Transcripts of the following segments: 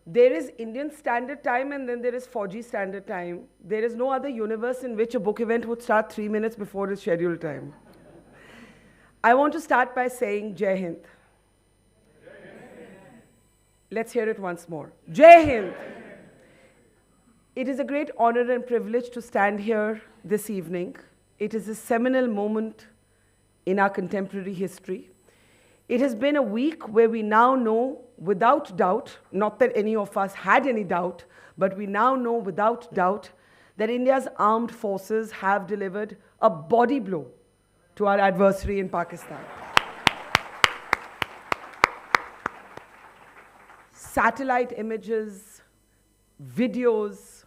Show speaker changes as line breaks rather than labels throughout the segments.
there is Indian Standard Time and then there is 4G Standard Time. There is no other universe in which a book event would start 3 minutes before its scheduled time. I want to start by saying Jai Hind. Let's hear it once more. Jai Hind. It is a great honor and privilege to stand here this evening. It is a seminal moment in our contemporary history. It has been a week where we now know without doubt, not that any of us had any doubt, but we now know without doubt that India's armed forces have delivered a body blow to our adversary in Pakistan. Satellite images, videos,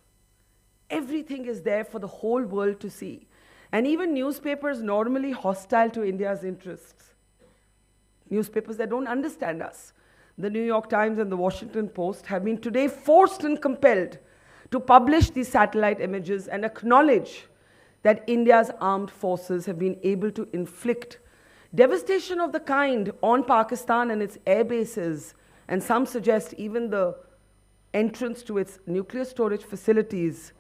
everything is there for the whole world to see. And even newspapers normally hostile to India's interests, newspapers that don't understand us, the New York Times and the Washington Post, have been today forced and compelled to publish these satellite images and acknowledge that India's armed forces have been able to inflict devastation of the kind on Pakistan and its air bases, and some suggest even the entrance to its nuclear storage facilities,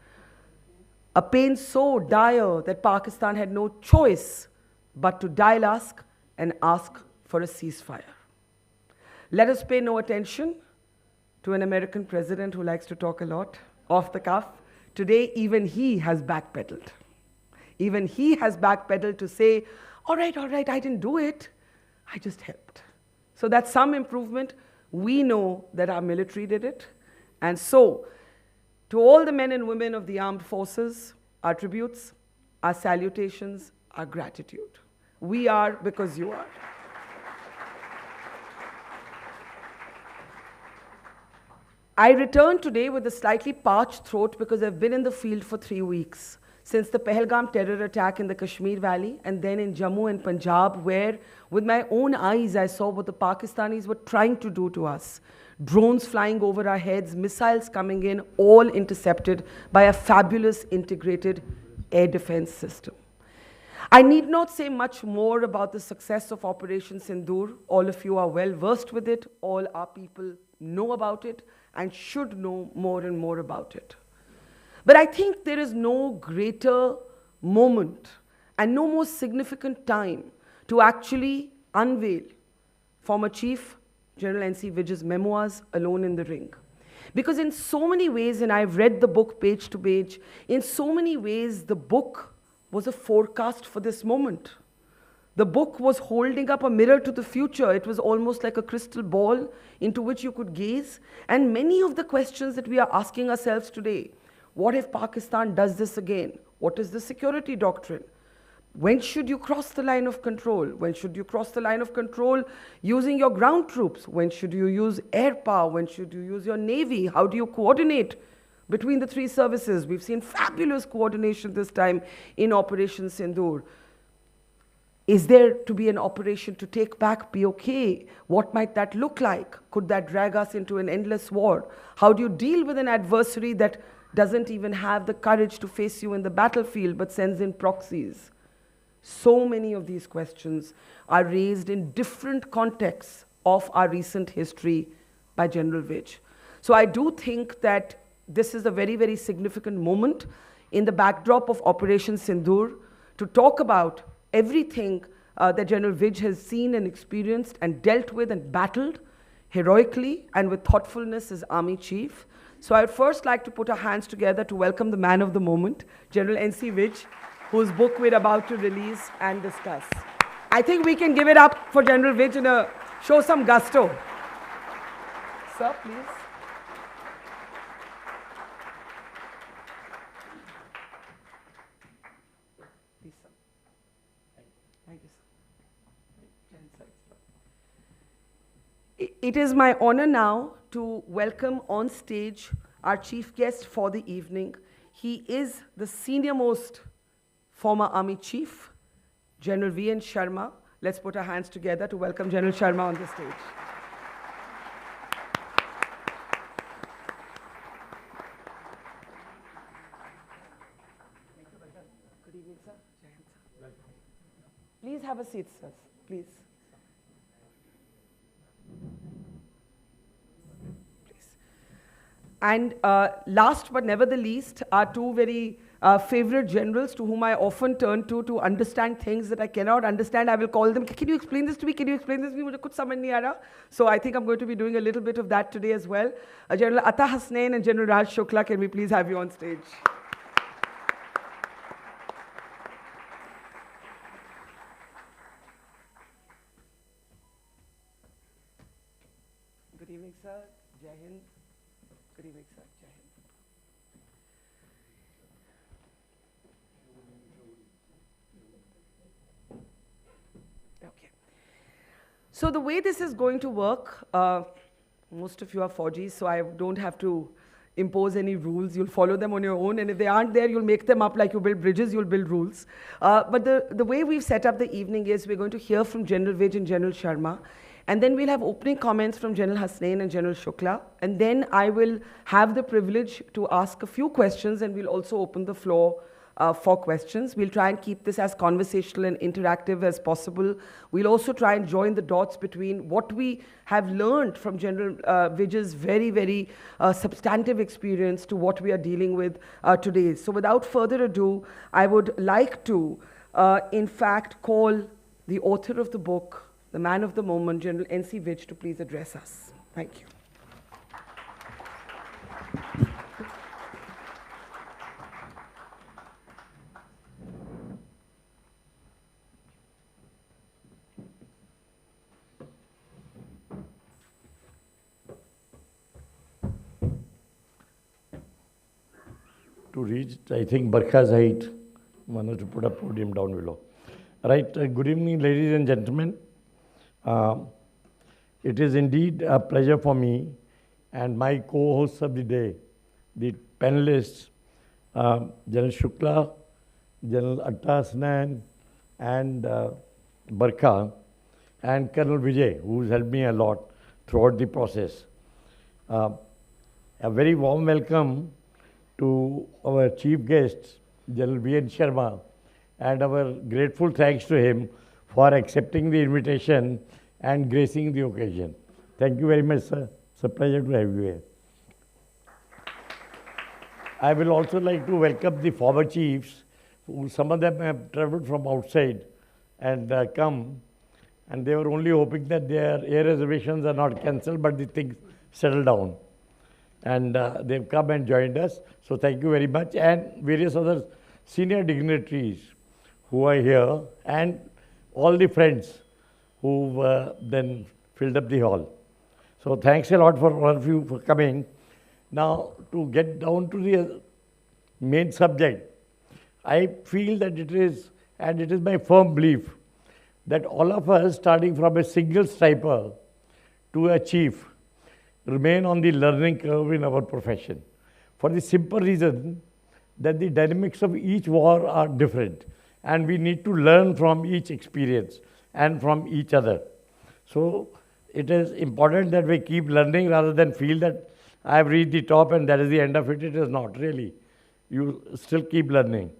a pain so dire that Pakistan had no choice but to dial us and ask for a ceasefire. Let us pay no attention to an American president who likes to talk a lot off the cuff. Today, even he has backpedaled. Even he has backpedaled to say, all right, I didn't do it. I just helped. So that's some improvement. We know that our military did it. And so, to all the men and women of the armed forces, our tributes, our salutations, our gratitude. We are because you are. I return today with a slightly parched throat because I've been in the field for 3 weeks, since the Pahalgam terror attack in the Kashmir Valley, and then in Jammu and Punjab, where with my own eyes I saw what the Pakistanis were trying to do to us. Drones flying over our heads, missiles coming in, all intercepted by a fabulous integrated air defense system. I need not say much more about the success of Operation Sindoor. All of you are well versed with it. All our people know about it and should know more and more about it. But I think there is no greater moment and no more significant time to actually unveil former Chief General N.C. Vij's memoirs, Alone in the Ring. Because in so many ways, and I've read the book page to page, in so many ways the book was a forecast for this moment. The book was holding up a mirror to the future. It was almost like a crystal ball into which you could gaze. And many of the questions that we are asking ourselves today, what if Pakistan does this again? What is the security doctrine? When should you cross the line of control? When should you cross the line of control using your ground troops? When should you use air power? When should you use your navy? How do you coordinate between the three services? We've seen fabulous coordination this time in Operation Sindoor. Is there to be an operation to take back POK? What might that look like? Could that drag us into an endless war? How do you deal with an adversary that doesn't even have the courage to face you in the battlefield but sends in proxies? So many of these questions are raised in different contexts of our recent history by General Vij. So I do think that this is a very, very significant moment in the backdrop of Operation Sindoor to talk about everything that General Vij has seen and experienced and dealt with and battled heroically and with thoughtfulness as Army Chief. So I would first like to put our hands together to welcome the man of the moment, General N.C. Vij, whose book we're about to release and discuss. I think we can give it up for General Vij and show some gusto. Sir, please. Please, sir. Thank you, sir. It is my honor now to welcome on stage our chief guest for the evening. He is the senior-most former Army Chief, General V.N. Sharma. Let's put our hands together to welcome General Sharma on the stage. Good evening, sir. Please have a seat, sir. Please. Please. And last but never the least are two very favorite generals to whom I often turn to understand things that I cannot understand. I will call them, can you explain this to me? Can you explain this to me? Mujhe kuch samajh nahi aa raha. So I think I'm going to be doing a little bit of that today as well. General Atta Hasnain and General Raj Shukla, can we please have you on stage? Good evening, sir. Jai Hind. Good evening, sir. Jai Hind. Okay. So the way this is going to work, most of you are Fauji, so I don't have to impose any rules. You'll follow them on your own, and if they aren't there, you'll make them up like you build bridges, you'll build rules. But the way we've set up the evening is we're going to hear from General Vij and General Sharma, and then we'll have opening comments from General Hasnain and General Shukla, and then I will have the privilege to ask a few questions, and we'll also open the floor for questions. We'll try and keep this as conversational and interactive as possible. We'll also try and join the dots between what we have learned from General Vij's very, very substantive experience to what we are dealing with today. So without further ado, I would like to, in fact, call the author of the book, the man of the moment, General N.C. Vij, to please address us. Thank you.
To reach, I think, Barkha's height, one has to put a podium down below. Right, good evening, ladies and gentlemen. It is indeed a pleasure for me and my co-hosts of the day, the panelists, General Shukla, General Atta Hasnain, and Barkha, and Colonel Vijay, who's helped me a lot throughout the process. A very warm welcome to our chief guest, General V.N. Sharma, and our grateful thanks to him for accepting the invitation and gracing the occasion. Thank you very much, sir. It's a pleasure to have you here. I will also like to welcome the former chiefs, who some of them have traveled from outside and come, and they were only hoping that their air reservations are not cancelled, but the things settle down. And they've come and joined us. So thank you very much. And various other senior dignitaries who are here, and all the friends who then filled up the hall. So thanks a lot for all of you for coming. Now, to get down to the main subject, I feel that it is, and it is my firm belief, that all of us, starting from a single striper to a chief, remain on the learning curve in our profession, for the simple reason that the dynamics of each war are different, and we need to learn from each experience and from each other. So it is important that we keep learning rather than feel that I have reached the top and that is the end of it. It is not really. You still keep learning.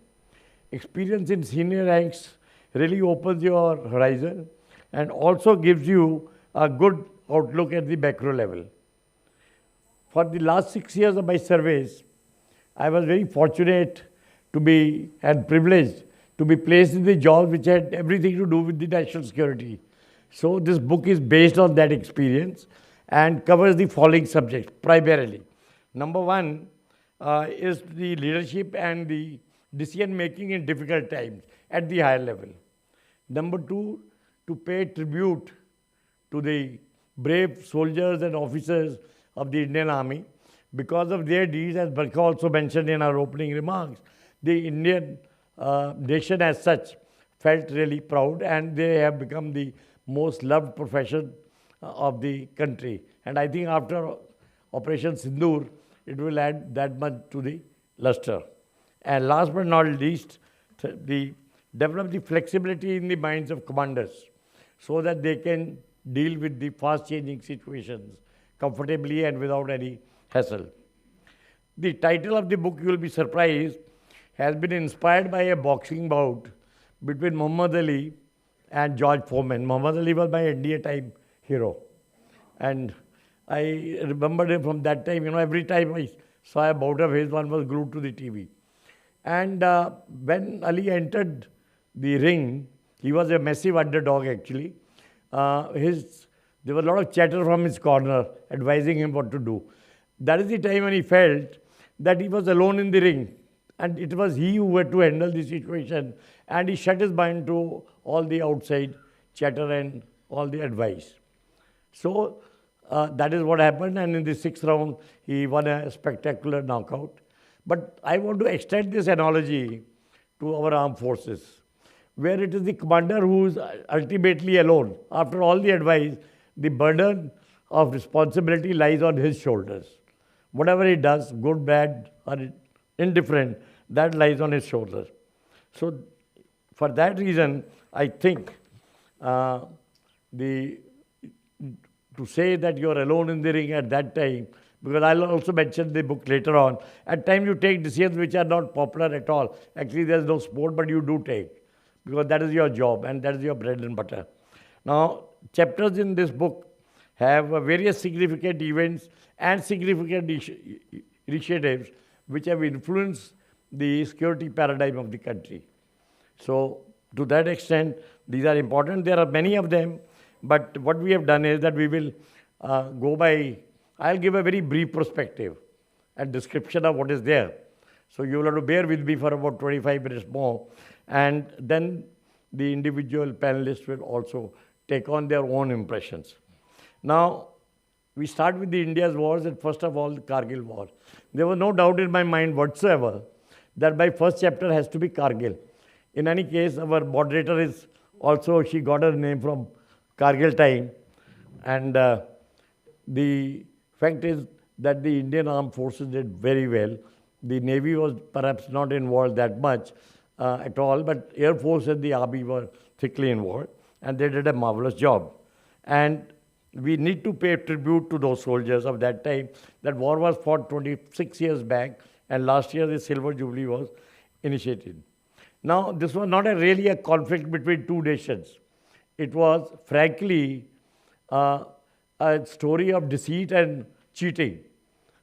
Experience in senior ranks really opens your horizon and also gives you a good outlook at the macro level. For the last 6 years of my service, I was very fortunate to be, and privileged, to be placed in the job which had everything to do with the national security. So this book is based on that experience and covers the following subjects primarily. Number one is the leadership and the decision making in difficult times at the higher level. Number two, to pay tribute to the brave soldiers and officers of the Indian Army. Because of their deeds, as Barkha also mentioned in our opening remarks, the Indian nation as such felt really proud, and they have become the most loved profession of the country. And I think after Operation Sindoor, it will add that much to the luster. And last but not least, develop the flexibility in the minds of commanders so that they can deal with the fast changing situations comfortably and without any hassle. The title of the book, you will be surprised, has been inspired by a boxing bout between Muhammad Ali and George Foreman. Muhammad Ali was my NDA time hero. And I remembered him from that time. Every time I saw a bout of his, one was glued to the TV. And when Ali entered the ring, he was a massive underdog actually. There was a lot of chatter from his corner advising him what to do. That is the time when he felt that he was alone in the ring. And it was he who had to handle the situation. And he shut his mind to all the outside chatter and all the advice. So that is what happened. And in the 6th round, he won a spectacular knockout. But I want to extend this analogy to our armed forces, where it is the commander who is ultimately alone. After all the advice, the burden of responsibility lies on his shoulders. Whatever he does, good, bad, or indifferent, that lies on his shoulders. So for that reason, I think to say that you are alone in the ring at that time, because I'll also mention the book later on, at times you take decisions which are not popular at all. Actually, there's no sport, but you do take, because that is your job and that is your bread and butter. Now, chapters in this book have various significant events and significant initiatives which have influenced the security paradigm of the country. So, to that extent, these are important. There are many of them, but what we have done is that we will go by, I'll give a very brief perspective and description of what is there. So, you will have to bear with me for about 25 minutes more, and then the individual panelists will also take on their own impressions. Now, we start with the India's wars, and first of all, the Kargil War. There was no doubt in my mind whatsoever that my first chapter has to be Kargil. In any case, our moderator is also, she got her name from Kargil time. And the fact is that the Indian armed forces did very well. The Navy was perhaps not involved that much at all, but Air Force and the Army were thickly involved, and they did a marvelous job. And we need to pay tribute to those soldiers of that time. That war was fought 26 years back, and last year the Silver Jubilee was initiated. Now, this was not really a conflict between two nations. It was, frankly, a story of deceit and cheating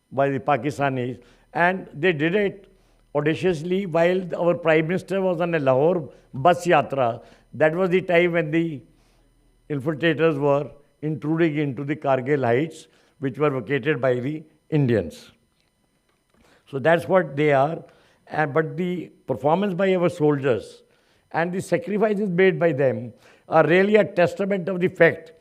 by the Pakistanis. And they did it audaciously while our Prime Minister was on a Lahore bus yatra. That was the time when the infiltrators were intruding into the Kargil heights, which were vacated by the Indians. So that's what they are. But the performance by our soldiers and the sacrifices made by them are really a testament of the fact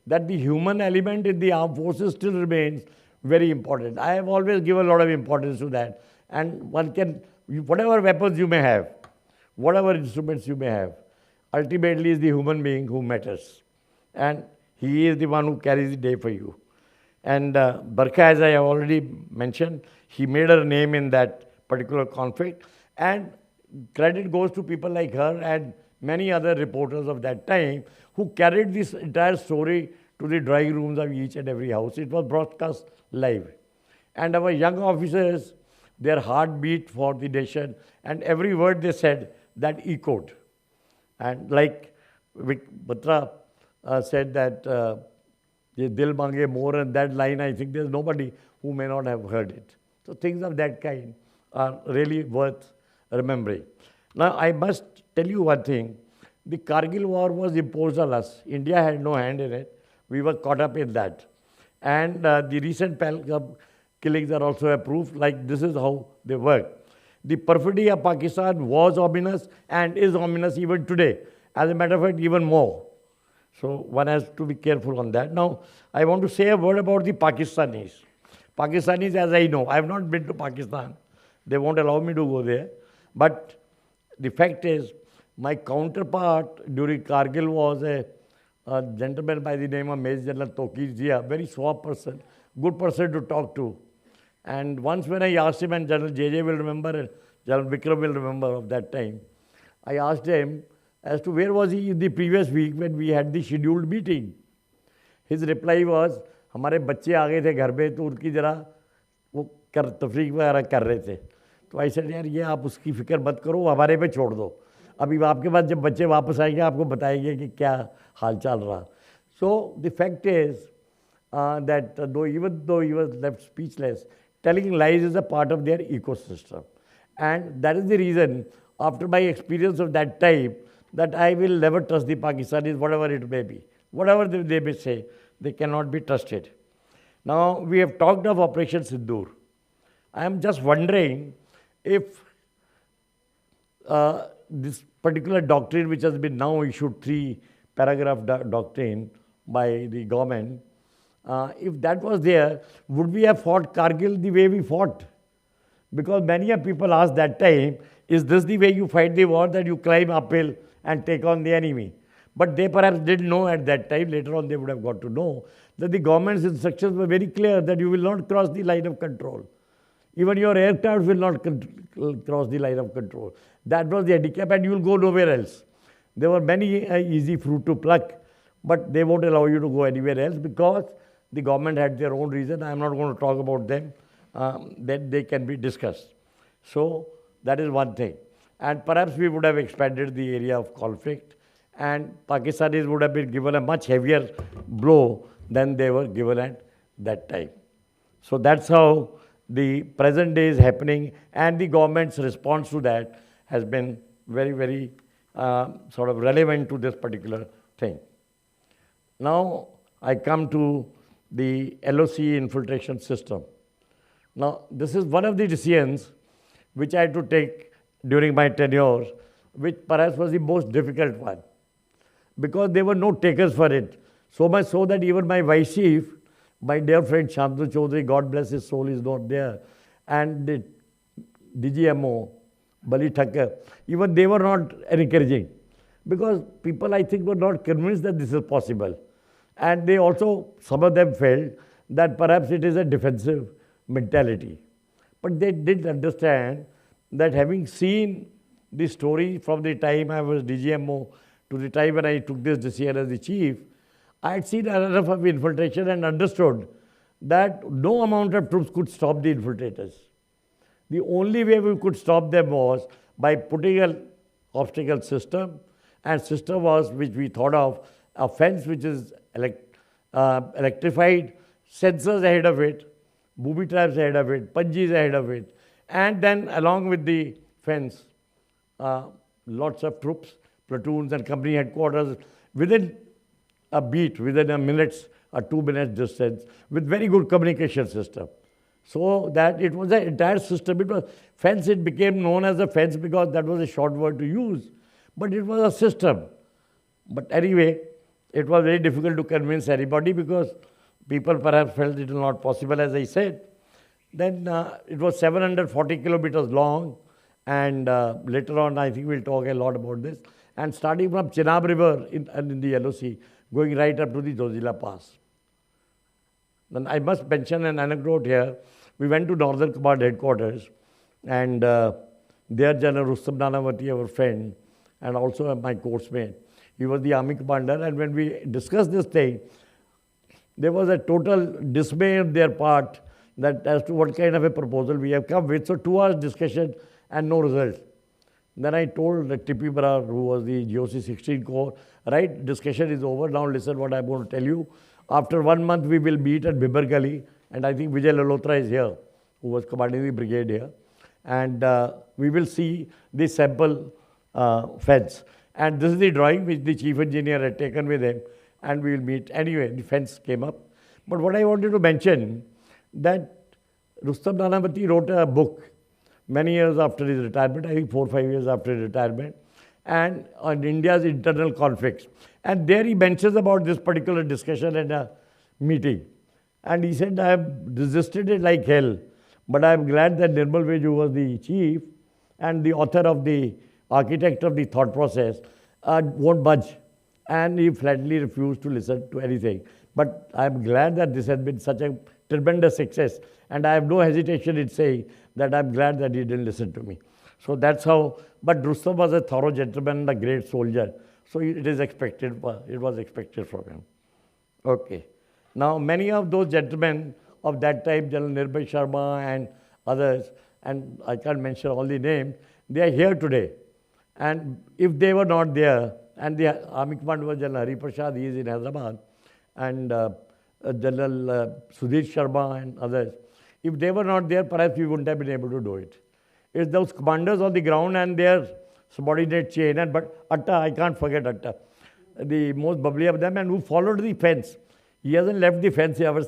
that the human element in the armed forces still remains very important. I have always given a lot of importance to that. And one can, whatever weapons you may have, whatever instruments you may have, ultimately is the human being who matters. And he is the one who carries the day for you. And Barkha, as I have already mentioned, he made her name in that particular conflict. And credit goes to people like her and many other reporters of that time who carried this entire story to the drawing rooms of each and every house. It was broadcast live. And our young officers, their heart beat for the nation, and every word they said, that echoed. And like Batra said that, Ye dil mange more, and that line, I think there's nobody who may not have heard it. So things of that kind are really worth remembering. Now, I must tell you one thing. The Kargil War was imposed on us. India had no hand in it. We were caught up in that. And the recent Pahalgam killings are also a proof, like this is how they work. The perfidy of Pakistan was ominous and is ominous even today. As a matter of fact, even more. So one has to be careful on that. Now, I want to say a word about the Pakistanis. Pakistanis, as I know, I have not been to Pakistan. They won't allow me to go there. But the fact is, my counterpart during Kargil was a gentleman by the name of Major General Tokir Zia, a very suave person, good person to talk to. And once when I asked him, and General JJ will remember, and General Vikram will remember of that time, I asked him as to where was he in the previous week when we had the scheduled meeting. His reply was, हमारे बच्चे आ गए थे घर पे तो उनकी जरा वो तफरीक वगैरह कर रहे थे. तो आई सेड यार ये आप उसकी फिक्र मत करो, हमारे पे छोड़ दो. अभी आपके पास जब बच्चे वापस आएंगे आपको बताएंगे कि क्या हाल चाल रहा. So the fact is, even though he was left speechless, telling lies is a part of their ecosystem. And that is the reason, after my experience of that time, that I will never trust the Pakistanis, whatever it may be. Whatever they may say, they cannot be trusted. Now, we have talked of Operation Sindoor. I am just wondering if this particular doctrine, which has been now issued, 3-paragraph doctrine by the government, if that was there, would we have fought Kargil the way we fought? Because many of people asked that time, is this the way you fight the war, that you climb uphill and take on the enemy? But they perhaps didn't know at that time. Later on, they would have got to know that the government's instructions were very clear that you will not cross the line of control. Even your aircraft will not cross the line of control. That was the handicap, and you will go nowhere else. There were many easy fruit to pluck, but they won't allow you to go anywhere else because the government had their own reason. I am not going to talk about them. Then they can be discussed. So that is one thing. And perhaps we would have expanded the area of conflict, and Pakistanis would have been given a much heavier blow than they were given at that time. So that's how the present day is happening, and the government's response to that has been very, very sort of relevant to this particular thing. Now I come to the LOC infiltration system. Now this is one of the decisions which I had to take during my tenure, which perhaps was the most difficult one, because there were no takers for it. So much so that even my vice chief, my dear friend Shantanu Chaudhary, God bless his soul, is not there, and the DGMO, Bali Thakkar, even they were not encouraging, because people, I think, were not convinced that this is possible. And they also, some of them felt that perhaps it is a defensive mentality. But they didn't understand that, having seen the story from the time I was DGMO to the time when I took this decision as the chief, I had seen enough of infiltration and understood that no amount of troops could stop the infiltrators. The only way we could stop them was by putting an obstacle system, and system was, which we thought of, a fence which is electrified, sensors ahead of it, booby traps ahead of it, punjies ahead of it, and then along with the fence, lots of troops, platoons and company headquarters within a beat, within a minutes or 2 minutes distance, with very good communication system. So that it was an entire system. It was fence, it became known as a fence because that was a short word to use, but it was a system. But anyway, it was very difficult to convince anybody because people perhaps felt it was not possible, as I said. Then it was 740 kilometers long, and later on I think we'll talk a lot about this. And starting from Chenab River in the LOC, going right up to the Zojila Pass. Then I must mention an anecdote here. We went to Northern Command headquarters, and there General Rustam Nanavati, our friend, and also my coursemate, he was the army commander, and when we discussed this thing, there was a total dismay on their part that as to what kind of a proposal we have come with. So 2 hours discussion and no result. Then I told Tipi Brar, who was the GOC 16 Corps, right, discussion is over, now listen what I'm going to tell you. After 1 month we will meet at Bibar Gali, and I think Vijay Lalhotra is here, who was commanding the brigade here, and we will see the sample fence. And this is the drawing which the chief engineer had taken with him, and we will meet. Anyway, the fence came up. But what I wanted to mention, that Rustam Nanavati wrote a book many years after his retirement, I think 4 or 5 years after his retirement, and on India's internal conflicts. And there he mentions about this particular discussion at a meeting. And he said, I have resisted it like hell, but I am glad that Nirmal Vej, who was the chief and the author of the architect of the thought process, won't budge. And he flatly refused to listen to anything. But I am glad that this has been such a tremendous success. And I have no hesitation in saying that I am glad that he didn't listen to me. So that's how, but Rustam was a thorough gentleman and a great soldier. So it is expected, it was expected from him. Okay. Now many of those gentlemen of that time, General Nirbhay Sharma and others, and I can't mention all the names, they are here today. And if they were not there, and the Army Commander was General Hari Prasad, he is in Hyderabad, and General Sudhir Sharma and others. If they were not there, perhaps we wouldn't have been able to do it. It's those commanders on the ground and their subordinate chain. And but Atta, I can't forget Atta, the most bubbly of them, and who followed the fence. He hasn't left the fence ever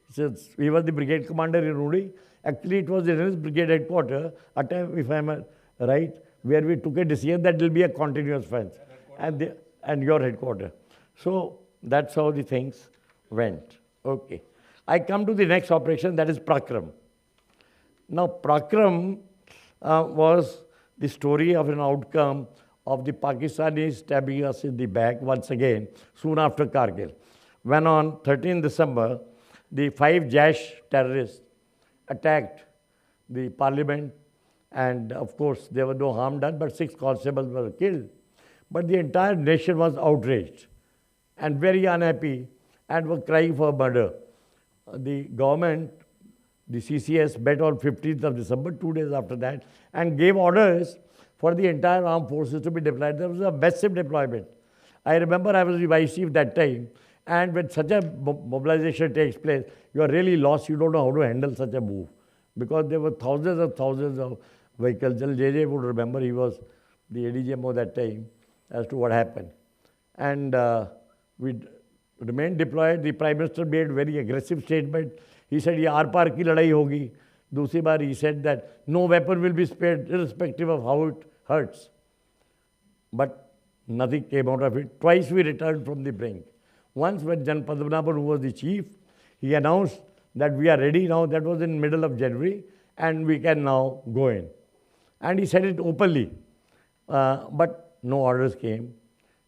since. He was the brigade commander in Rudi. Actually, it was in his brigade headquarters, Atta, if I'm right, where we took a decision that there will be a continuous fence. And your headquarters. So that's how the things went. Okay. I come to the next operation, that is Parakram. Now, Parakram was the story of an outcome of the Pakistanis stabbing us in the back once again, soon after Kargil. When on 13 December, the 5 Jaish terrorists attacked the parliament, and of course, there was no harm done, but 6 constables were killed. But the entire nation was outraged and very unhappy and were crying for murder. The government, the CCS, met on 15th of December, 2 days after that, and gave orders for the entire armed forces to be deployed. There was a massive deployment. I remember I was the vice chief that time, and when such a mobilization takes place, you are really lost. You don't know how to handle such a move, because there were thousands of vehicles. JJ would remember, he was the ADGMO that time, as to what happened. And we remained deployed. The Prime Minister made very aggressive statement. He said, "Ye aar paar ki ladai hogi." Dusri baar he said that no weapon will be spared, irrespective of how it hurts. But nothing came out of it. Twice we returned from the brink. Once when Jan Padmanabhan, who was the chief, he announced that we are ready now. That was in middle of January, and we can now go in. And he said it openly. But no orders came.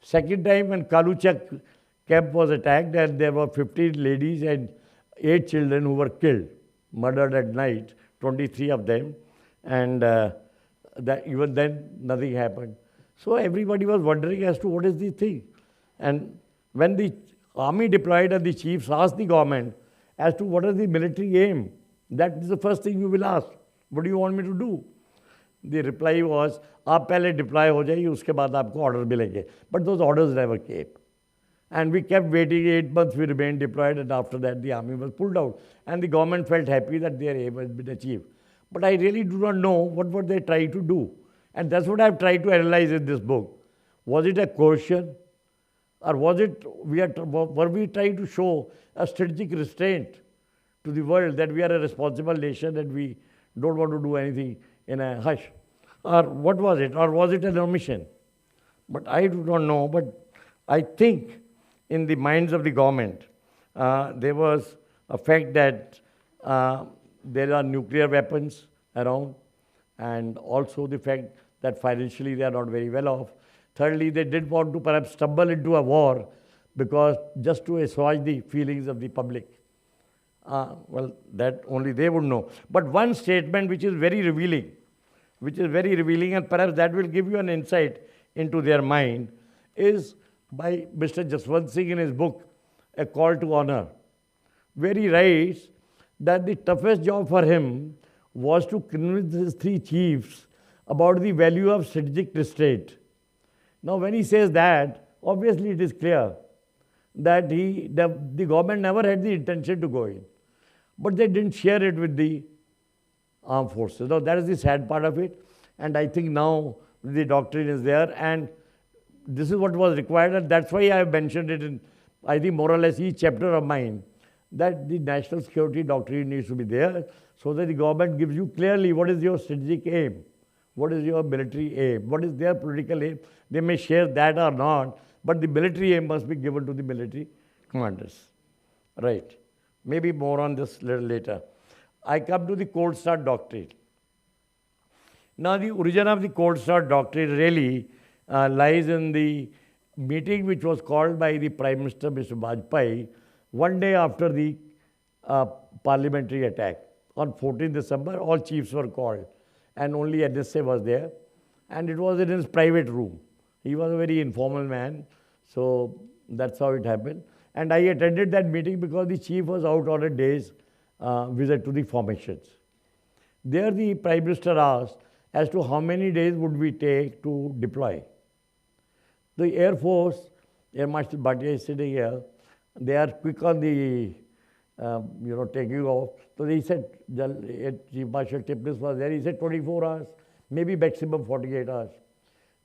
Second time when Kaluchak camp was attacked, and there were 15 ladies and 8 children who were killed, murdered at night, 23 of them, and that even then nothing happened. So everybody was wondering as to what is the thing. And when the army deployed and the chiefs asked the government as to what is the military aim, that is the first thing you will ask. What do you want me to do? The reply was, आप पहले deploy हो जाइए, उसके बाद आपको orders मिलेंगे. But those orders never came. And we kept waiting 8 months, we remained deployed, and after that the army was pulled out. And the government felt happy that their aim had been achieved. But I really do not know what were they trying to do. And that's what I've tried to analyze in this book. Was it a coercion? Or was it, were we trying to show a strategic restraint to the world that we are a responsible nation and we don't want to do anything in a hush? Or what was it? Or was it an omission? But I do not know. But I think in the minds of the government, there was a fact that there are nuclear weapons around, and also the fact that financially they are not very well off. Thirdly, they did want to perhaps stumble into a war because just to assuage the feelings of the public. Well, that only they would know. But one statement which is very revealing, and perhaps that will give you an insight into their mind, is by Mr. Jaswant Singh in his book, A Call to Honor, where he writes that the toughest job for him was to convince his 3 chiefs about the value of strategic restraint. Now, when he says that, obviously it is clear that the government never had the intention to go in. But they didn't share it with the armed forces. Now, that is the sad part of it. And I think now the doctrine is there, and this is what was required, and that's why I have mentioned it in, I think, more or less each chapter of mine, that the national security doctrine needs to be there so that the government gives you clearly what is your strategic aim, what is your military aim, what is their political aim. They may share that or not, but the military aim must be given to the military commanders. Right. Maybe more on this little later. I come to the Cold Start doctrine. Now, the origin of the Cold Start doctrine really lies in the meeting which was called by the Prime Minister, Mr. Vajpayee, one day after the parliamentary attack. On 14 December, all chiefs were called, and only NSA was there, and it was in his private room. He was a very informal man, so that's how it happened. And I attended that meeting because the chief was out on a day's visit to the formations. There the Prime Minister asked as to how many days would we take to deploy. The Air Force, Air Marshal Bhatia is sitting here, they are quick on the taking off. So he said, Chief Marshal Tipnis was there, he said 24 hours, maybe maximum 48 hours.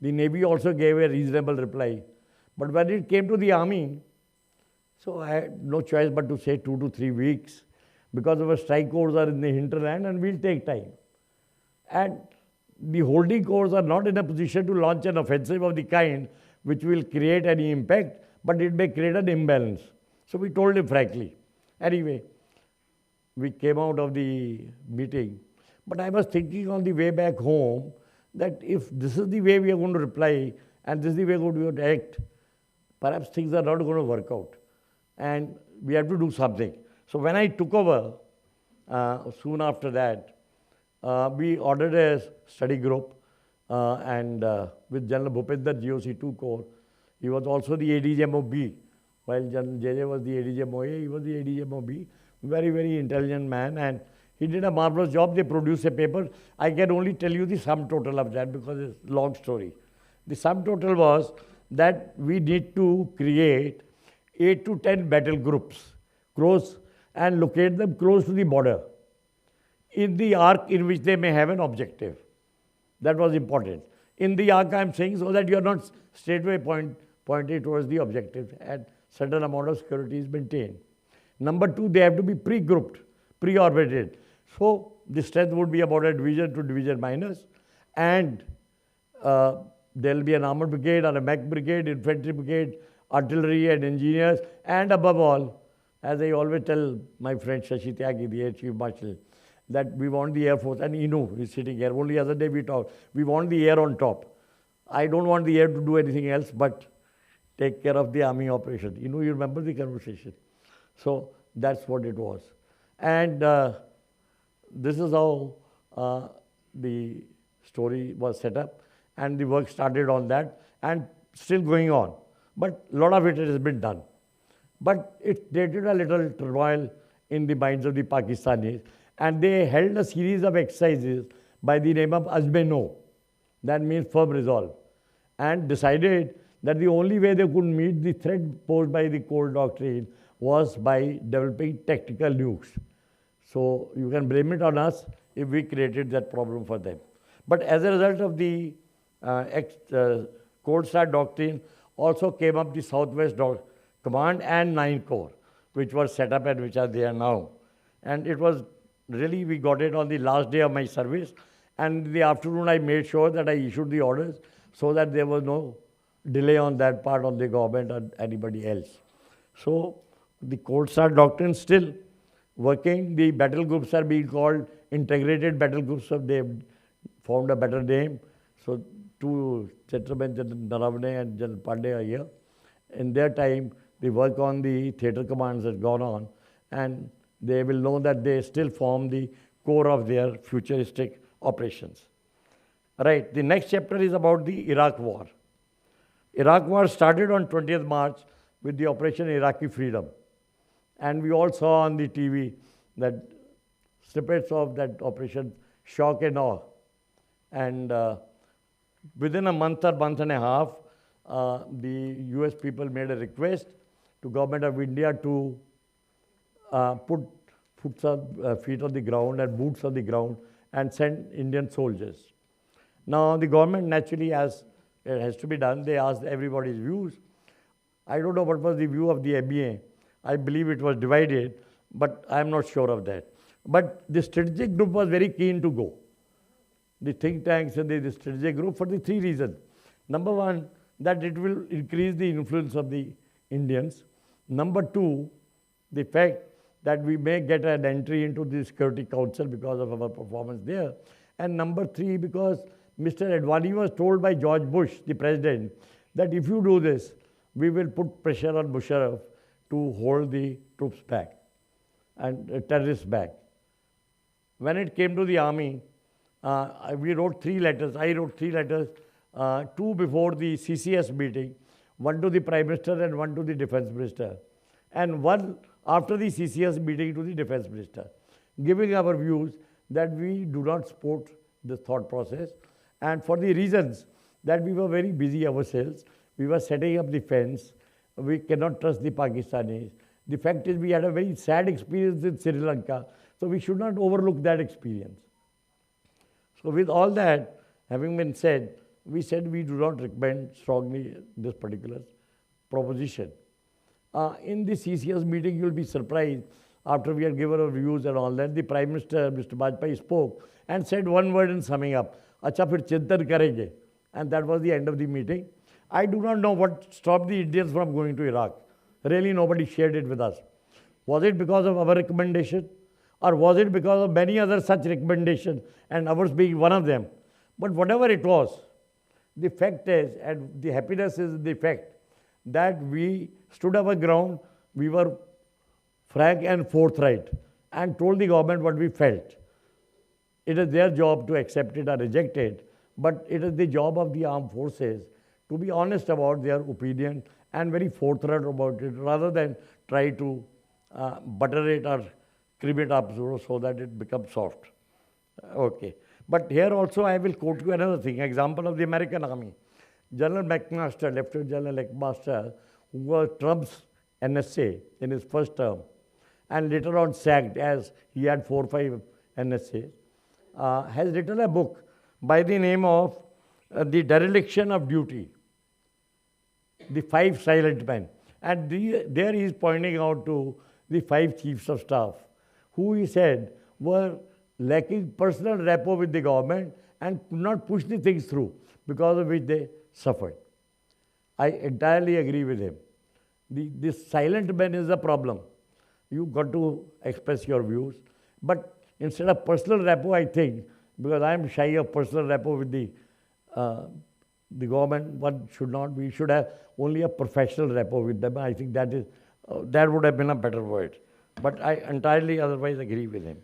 The Navy also gave a reasonable reply. But when it came to the Army, so I had no choice but to say 2 to 3 weeks, because our strike corps are in the hinterland and we'll take time. And the holding corps are not in a position to launch an offensive of the kind which will create any impact, but it may create an imbalance. So we told him frankly. Anyway, we came out of the meeting. But I was thinking on the way back home that if this is the way we are going to reply and this is the way we are going to act, perhaps things are not going to work out. And we have to do something. So when I took over, soon after that, we ordered a study group and with General Bhupinder, GOC2 Corps. He was also the ADGMOB. While General JJ was the ADGMOA, he was the ADGMOB. Very, very intelligent man, and he did a marvelous job. They produced a paper. I can only tell you the sum total of that because it's a long story. The sum total was that we need to create 8 to 10 battle groups, close, and locate them close to the border, in the arc in which they may have an objective. That was important. In the arc, I am saying so that you are not straightway pointed towards the objective and certain amount of security is maintained. Number two, they have to be pre-grouped, pre-orbited. So the strength would be about a division to division minus, and there will be an armored brigade or a mech brigade, infantry brigade, artillery and engineers, and above all, as I always tell my friend Shashi Tyagi, the Air Chief Marshal, that we want the Air Force, and he's sitting here, only other day we talked, we want the air on top. I don't want the air to do anything else but take care of the army operation. You remember the conversation. So that's what it was. And this is how the story was set up, and the work started on that and still going on. But a lot of it has been done. But it created a little turmoil in the minds of the Pakistanis, and they held a series of exercises by the name of Azme-No, that means firm resolve, and decided that the only way they could meet the threat posed by the cold doctrine was by developing tactical nukes. So you can blame it on us if we created that problem for them. But as a result of the Cold Start doctrine, also came up the Southwest Command and 9 Corps, which were set up and which are there now. And it was really, we got it on the last day of my service, and in the afternoon I made sure that I issued the orders so that there was no delay on that part of the government or anybody else. So the Cold Start doctrine still working. The battle groups are being called integrated battle groups. So they found a better name. So two gentlemen, General Naravane and General Pandey are here. In their time, the work on the theatre commands has gone on, and they will know that they still form the core of their futuristic operations. Right, the next chapter is about the Iraq War. Iraq War started on 20th March with the Operation Iraqi Freedom. And we all saw on the TV that snippets of that operation, shock and awe. And within a month or month and a half, the US people made a request to Government of India to put feet on the ground and boots on the ground and send Indian soldiers. Now the government naturally, as it has to be done, they asked everybody's views. I don't know what was the view of the MEA. I believe it was divided, but I am not sure of that. But the strategic group was very keen to go. The think tanks and the strategic group, for the three reasons. Number one, that it will increase the influence of the Indians. Number two, the fact that we may get an entry into the Security Council because of our performance there. And number three, because Mr. Advani was told by George Bush, the president, that if you do this, we will put pressure on Musharraf to hold the troops back and terrorists back. When it came to the army, we wrote 3 letters. I wrote 3 letters, 2 before the CCS meeting, 1 to the Prime Minister and 1 to the Defence Minister, and 1 after the CCS meeting to the Defence Minister, giving our views that we do not support this thought process, and for the reasons that we were very busy ourselves. We were setting up the fence. We cannot trust the Pakistanis. The fact is we had a very sad experience in Sri Lanka, so we should not overlook that experience. So with all that having been said, we said we do not recommend strongly this particular proposition. In the CCS meeting, you will be surprised, after we had given our views and all that, the Prime Minister, Mr. Bajpayee, spoke and said one word in summing up, "Acha phir chintan karenge." And that was the end of the meeting. I do not know what stopped the Indians from going to Iraq. Really, nobody shared it with us. Was it because of our recommendation? Or was it because of many other such recommendations and ours being one of them? But whatever it was, the fact is, and the happiness is the fact, that we stood our ground, we were frank and forthright, and told the government what we felt. It is their job to accept it or reject it, but it is the job of the armed forces to be honest about their opinion and very forthright about it, rather than try to butter it or cream it up so that it becomes soft. Okay. But here also I will quote you another thing, example of the American Army. General McMaster, Lieutenant General McMaster, who was Trump's NSA in his first term, and later on sacked as he had 4 or 5 NSAs, has written a book by the name of The Dereliction of Duty, The 5 Silent Men. And there he is pointing out to the 5 chiefs of staff, who he said were lacking personal rapport with the government and could not push the things through, because of which they suffered. I entirely agree with him. This silent man is a problem. You got to express your views, but instead of personal rapport, I think, because I am shy of personal rapport with the government, one should not. We should have only a professional rapport with them. I think that is that would have been a better word. But I entirely otherwise agree with him.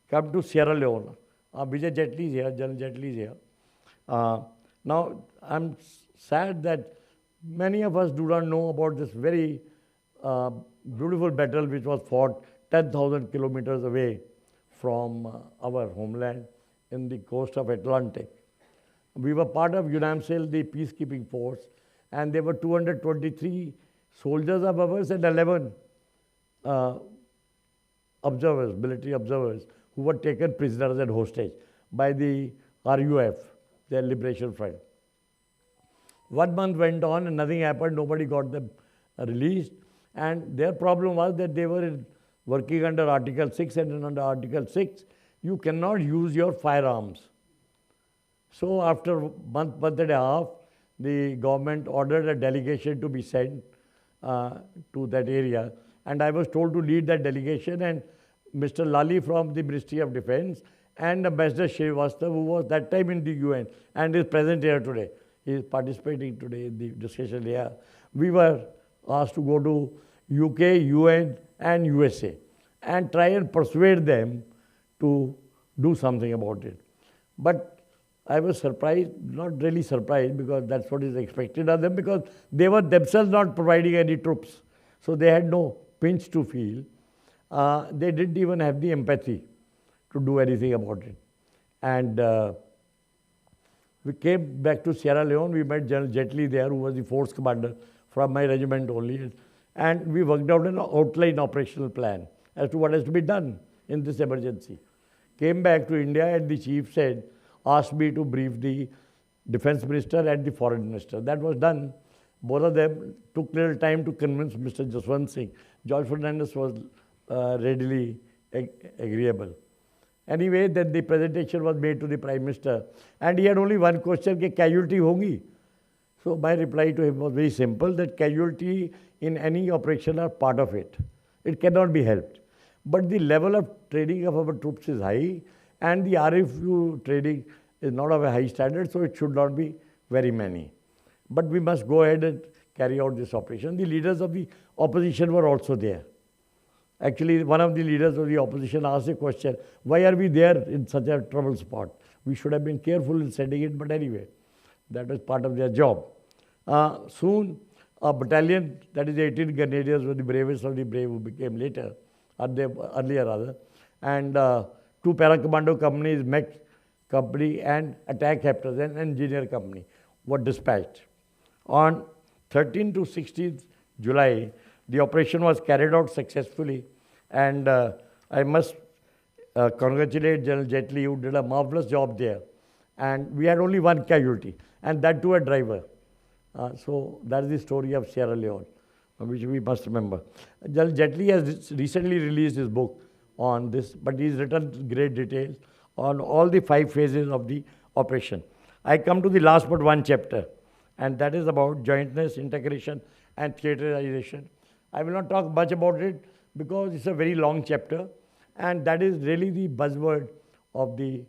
Come to Sierra Leone. Vijay Jetli is here, General Jetli is here. Now, I'm sad that many of us do not know about this very beautiful battle which was fought 10,000 kilometers away from our homeland in the coast of Atlantic. We were part of UNAMSIL, the peacekeeping force, and there were 223 soldiers of ours and 11 observers, military observers, who were taken prisoners and hostage by the RUF, their Liberation Front. 1 month went on and nothing happened, nobody got them released. And their problem was that they were working under Article 6, and under Article 6, you cannot use your firearms. So after a month and a half, the government ordered a delegation to be sent to that area. And I was told to lead that delegation, and Mr. Lali from the Ministry of Defense and Ambassador Srivastava, who was that time in the UN and is present here today. He is participating today in the discussion here. We were asked to go to UK, UN and USA and try and persuade them to do something about it. But I was surprised, not really surprised, because that's what is expected of them, because they were themselves not providing any troops. So they had no pinch to feel. They didn't even have the empathy to do anything about it. And we came back to Sierra Leone. We met General Jetli there, who was the force commander from my regiment only. And we worked out an outline operational plan as to what has to be done in this emergency. Came back to India, and the chief asked me to brief the defense minister and the foreign minister. That was done. Both of them took little time to convince Mr. Jaswant Singh. George Fernandez was readily agreeable. Anyway, then the presentation was made to the Prime Minister, and he had only one question, that casualty hongi. So my reply to him was very simple, that casualty in any operation are part of it. It cannot be helped. But the level of training of our troops is high, and the RFU training is not of a high standard, so it should not be very many. But we must go ahead and carry out this operation. The leaders of the opposition were also there. Actually, one of the leaders of the opposition asked a question, why are we there in such a trouble spot? We should have been careful in sending it, but anyway, that was part of their job. Soon, a battalion, that is 18 Grenadiers, were the bravest of the brave who became later, earlier rather, and 2 para-commando companies, mech company and attack captors and engineer company were dispatched. On 13th to 16th July, The operation was carried out successfully, and I must congratulate General Jetli, who did a marvelous job there. And we had only one casualty, and that too a driver. So that is the story of Sierra Leone, which we must remember. General Jetli has recently released his book on this, but he's written great details on all the 5 phases of the operation. I come to the last but one chapter, and that is about jointness, integration, and theaterization. I will not talk much about it because it's a very long chapter, and that is really the buzzword of the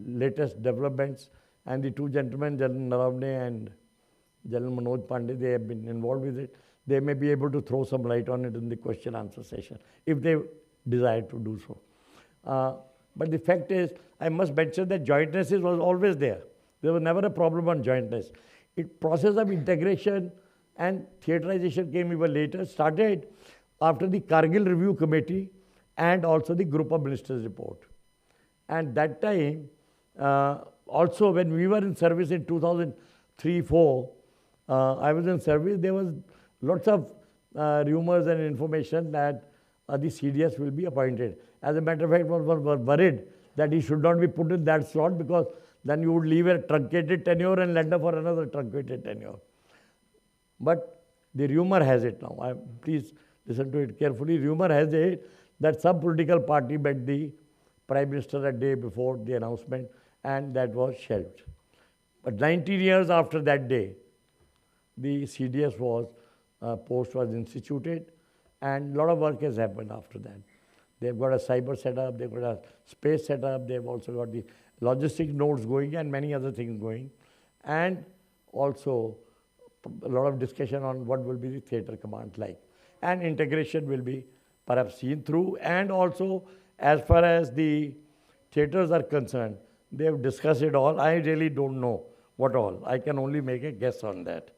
latest developments. And the 2 gentlemen, General Naravne and General Manoj Pandey, they have been involved with it. They may be able to throw some light on it in the question-answer session, if they desire to do so. But the fact is, I must mention that jointness was always there. There was never a problem on jointness. Process of integration and theaterization came even later, started after the Kargil Review Committee and also the Group of Ministers report. And that time, also when we were in service in 2003-04, I was in service, there was lots of rumors and information that the CDS will be appointed. As a matter of fact, one was worried that he should not be put in that slot because then you would leave a truncated tenure and land up for another truncated tenure. But the rumor has it now, please listen to it carefully. Rumor has it that some political party met the Prime Minister a day before the announcement, and that was shelved. But 19 years after that day, the CDS post was instituted, and a lot of work has happened after that. They've got a cyber setup, they've got a space setup, they've also got the logistic nodes going and many other things going. And also a lot of discussion on what will be the theatre command like. And integration will be perhaps seen through. And also, as far as the theatres are concerned, they have discussed it all. I really don't know what all. I can only make a guess on that.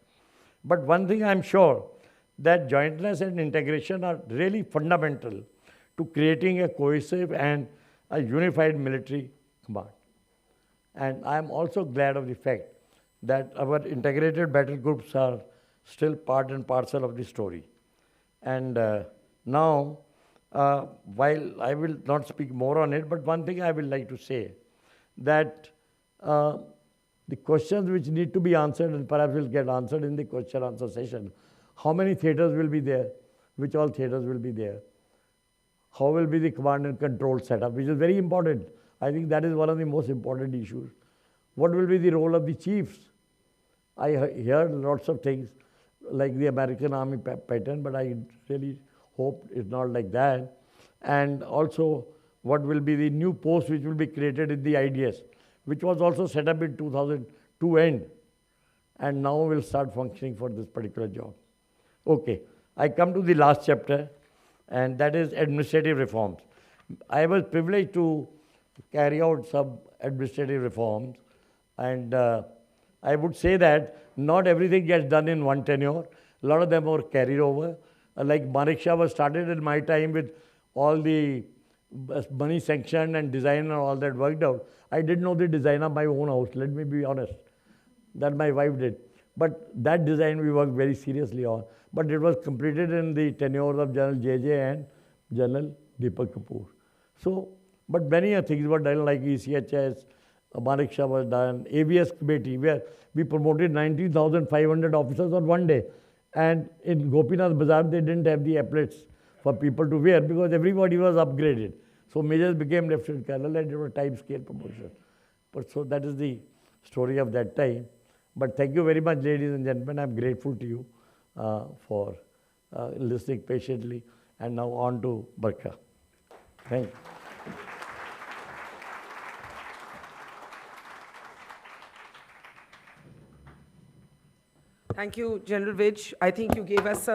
But one thing I'm sure, that jointness and integration are really fundamental to creating a cohesive and a unified military command. And I'm also glad of the fact that our integrated battle groups are still part and parcel of the story. And now, while I will not speak more on it, but one thing I would like to say, that the questions which need to be answered and perhaps will get answered in the question-answer session. How many theatres will be there? Which all theatres will be there? How will be the command and control setup, which is very important. I think that is one of the most important issues. What will be the role of the chiefs? I heard lots of things like the American Army pattern, but I really hope it's not like that. And also, what will be the new post which will be created in the IDS, which was also set up in 2002 end, and now will start functioning for this particular job. Okay, I come to the last chapter, and that is administrative reforms. I was privileged to carry out some administrative reforms, and I would say that not everything gets done in one tenure. A lot of them were carried over. Like Manekshaw was started in my time with all the money sanctioned and design and all that worked out. I didn't know the design of my own house, let me be honest. That my wife did. But that design we worked very seriously on. But it was completed in the tenure of General J.J. and General Deepak Kapoor. So, but many things were done like ECHS, Manekshaw was done, AVS committee, where we promoted 19,500 officers on one day. And in Gopinath Bazaar, they didn't have the epaulets for people to wear because everybody was upgraded. So majors became lieutenant colonel and it was time scale promotion. But so that is the story of that time. But thank you very much, ladies and gentlemen. I'm grateful to you for listening patiently. And now on to Barkha. Thank you.
Thank you, General Vij. I think you gave us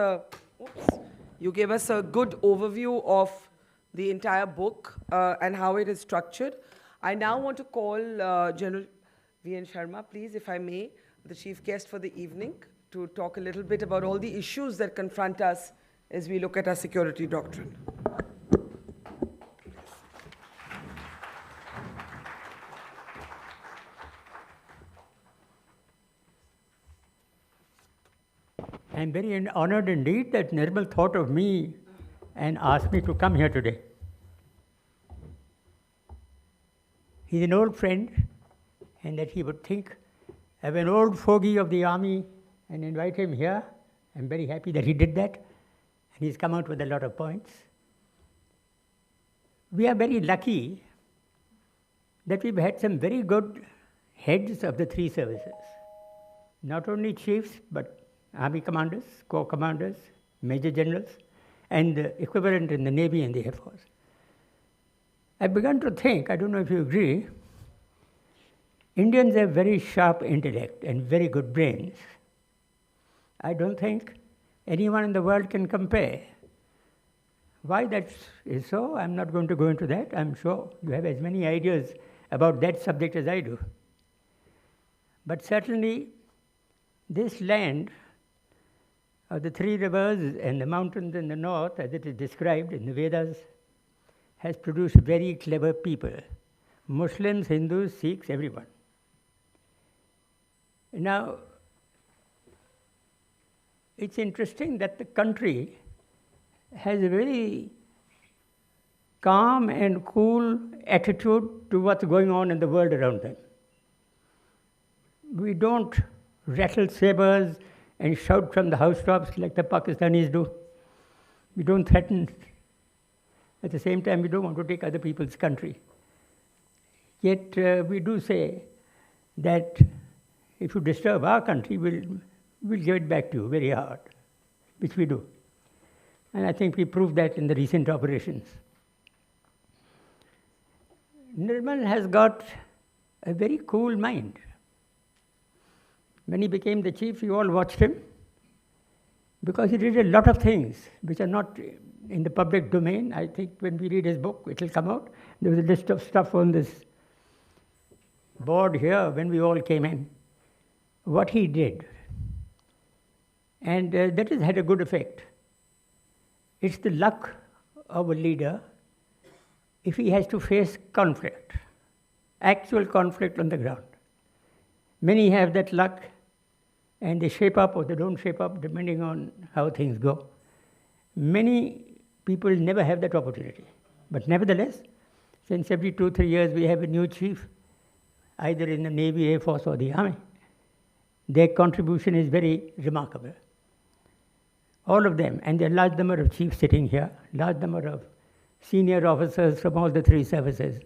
a good overview of the entire book and how it is structured. I now want to call General V.N. Sharma, please, if I may, the chief guest for the evening, to talk a little bit about all the issues that confront us as we look at our security doctrine.
I'm very honored indeed that Nirmal thought of me and asked me to come here today. He's an old friend, and that he would think of an old fogey of the army and invite him here. I'm very happy that he did that, and he's come out with a lot of points. We are very lucky that we've had some very good heads of the three services. Not only chiefs, but army commanders, corps commanders, major generals, and the equivalent in the Navy and the Air Force. I've begun to think, I don't know if you agree, Indians have very sharp intellect and very good brains. I don't think anyone in the world can compare. Why that is so, I'm not going to go into that. I'm sure you have as many ideas about that subject as I do. But certainly, this land of the three rivers and the mountains in the north, as it is described in the Vedas, has produced very clever people. Muslims, Hindus, Sikhs, everyone. Now, it's interesting that the country has a very calm and cool attitude to what's going on in the world around them. We don't rattle sabers and shout from the housetops like the Pakistanis do. We don't threaten. At the same time, we don't want to take other people's country. Yet we do say that if you disturb our country, we'll give it back to you very hard, which we do. And I think we proved that in the recent operations. Nirmal has got a very cool mind. When he became the chief, you all watched him because he did a lot of things which are not in the public domain. I think when we read his book, it will come out. There was a list of stuff on this board here when we all came in, what he did. And that has had a good effect. It's the luck of a leader if he has to face conflict, actual conflict on the ground. Many have that luck, and they shape up or they don't shape up depending on how things go. Many people never have that opportunity. But nevertheless, since every 2-3 years we have a new chief, either in the Navy, Air Force, or the Army, their contribution is very remarkable. All of them, and there are a large number of chiefs sitting here, large number of senior officers from all the three services,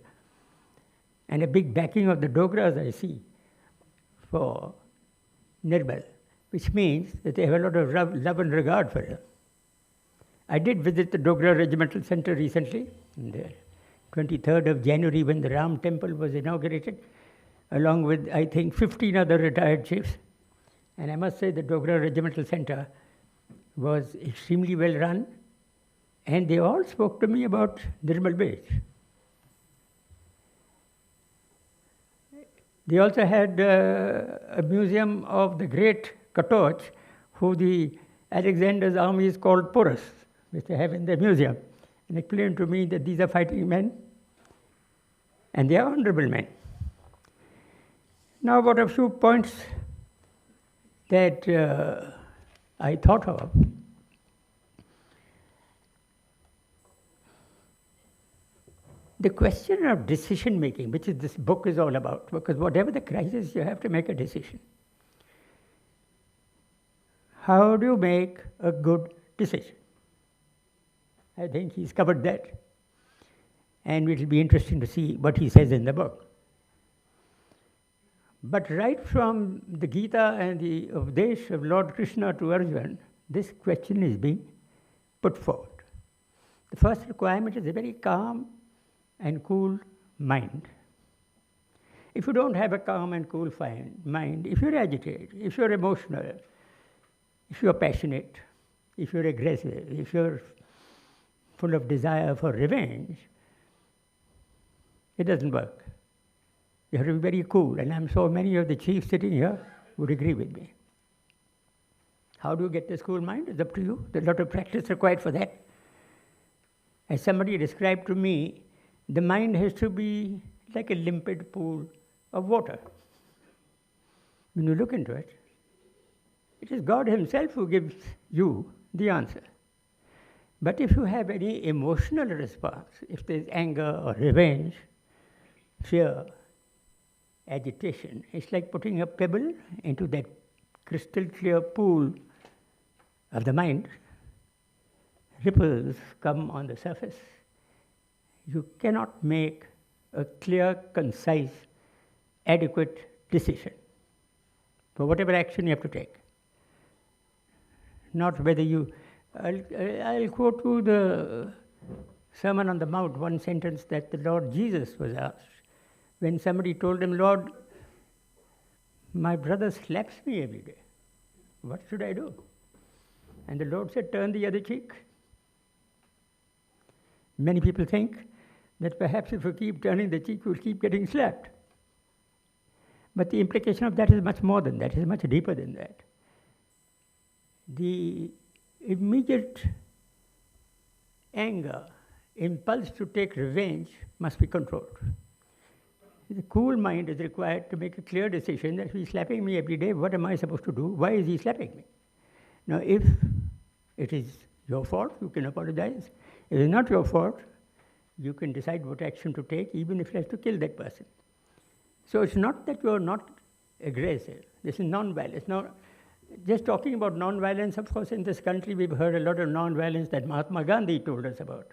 and a big backing of the Dogras I see for Nirmal, which means that they have a lot of love and regard for him. I did visit the Dogra Regimental Center recently, on the 23rd of January when the Ram Temple was inaugurated, along with, I think, 15 other retired chiefs. And I must say the Dogra Regimental Center was extremely well run, and they all spoke to me about Nirmal Bey. They also had a museum of the great Katoch, who the Alexander's armies called Porus, which they have in their museum, and explained to me that these are fighting men, and they are honorable men. Now, about a few points that I thought of. The question of decision making, which is this book is all about, because whatever the crisis, you have to make a decision. How do you make a good decision? I think he's covered that. And it will be interesting to see what he says in the book. But right from the Gita and the Upadesh of Lord Krishna to Arjuna, this question is being put forward. The first requirement is a very calm and cool mind. If you don't have a calm and cool mind, if you're agitated, if you're emotional, if you're passionate, if you're aggressive, if you're full of desire for revenge, it doesn't work. You have to be very cool, and I'm sure many of the chiefs sitting here would agree with me. How do you get this cool mind? It's up to you. There's a lot of practice required for that. As somebody described to me, the mind has to be like a limpid pool of water. When you look into it, It is God himself who gives you the answer. But if you have any emotional response, if there's anger or revenge, fear, agitation, it's like putting a pebble into that crystal clear pool of the mind. Ripples come on the surface. You cannot make a clear, concise, adequate decision for whatever action you have to take. Not whether you... I'll quote you the Sermon on the Mount, one sentence that the Lord Jesus was asked. When somebody told him, Lord, my brother slaps me every day. What should I do? And the Lord said, turn the other cheek. Many people think that perhaps if you keep turning the cheek, you'll keep getting slapped. But the implication of that is much more than that, is much deeper than that. The immediate anger, impulse to take revenge must be controlled. The cool mind is required to make a clear decision that if he's slapping me every day, what am I supposed to do? Why is he slapping me? Now, if it is your fault, you can apologize. If it's not your fault, you can decide what action to take, even if you have to kill that person. So it's not that you're not aggressive. This is non-violence. Now, just talking about non-violence, of course, in this country, we've heard a lot of non-violence that Mahatma Gandhi told us about.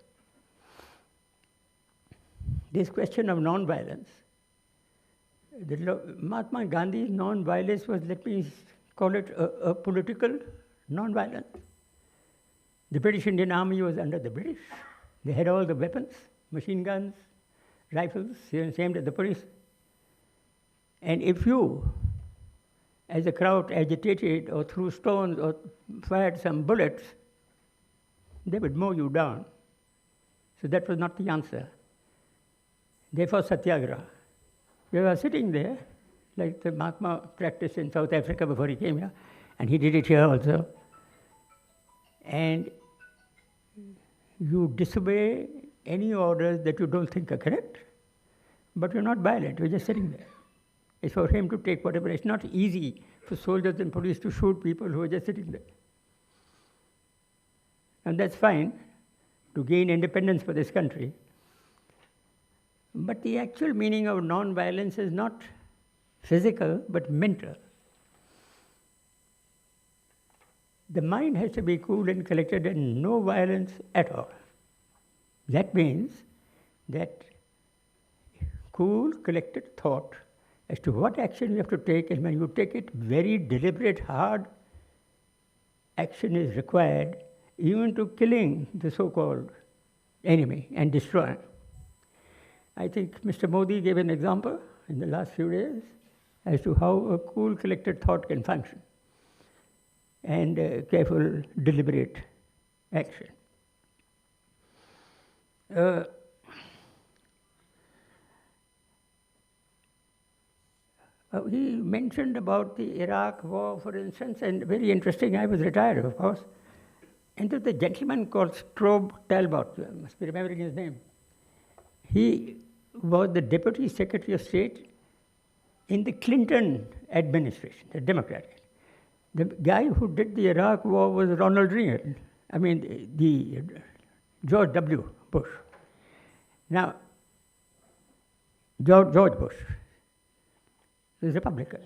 This question of non-violence, Mahatma Gandhi's non-violence was, let me call it, a political non-violence. The British Indian Army was under the British. They had all the weapons, machine guns, rifles, same as the police. And if you, as a crowd, agitated or threw stones or fired some bullets, they would mow you down. So that was not the answer. Therefore, satyagraha. We were sitting there, like the Mahatma practiced in South Africa before he came here, and he did it here also. And you disobey any orders that you don't think are correct, but you're not violent, you're just sitting there. It's for him to take whatever. It's not easy for soldiers and police to shoot people who are just sitting there. And that's fine, to gain independence for this country. But the actual meaning of non-violence is not physical, but mental. The mind has to be cool and collected and no violence at all. That means that cool, collected thought as to what action you have to take, and when you take it, very deliberate, hard action is required, even to killing the so-called enemy and destroying. I think Mr. Modi gave an example in the last few days as to how a cool, collected thought can function, and careful, deliberate action. He mentioned about the Iraq war, for instance, and very interesting. I was retired, of course. And there was a gentleman called Strobe Talbot, I must be remembering his name. He was the Deputy Secretary of State in the Clinton administration, the Democratic. The guy who did the Iraq war was Ronald Reagan. I mean, the George W. Bush. Now, George Bush is Republican.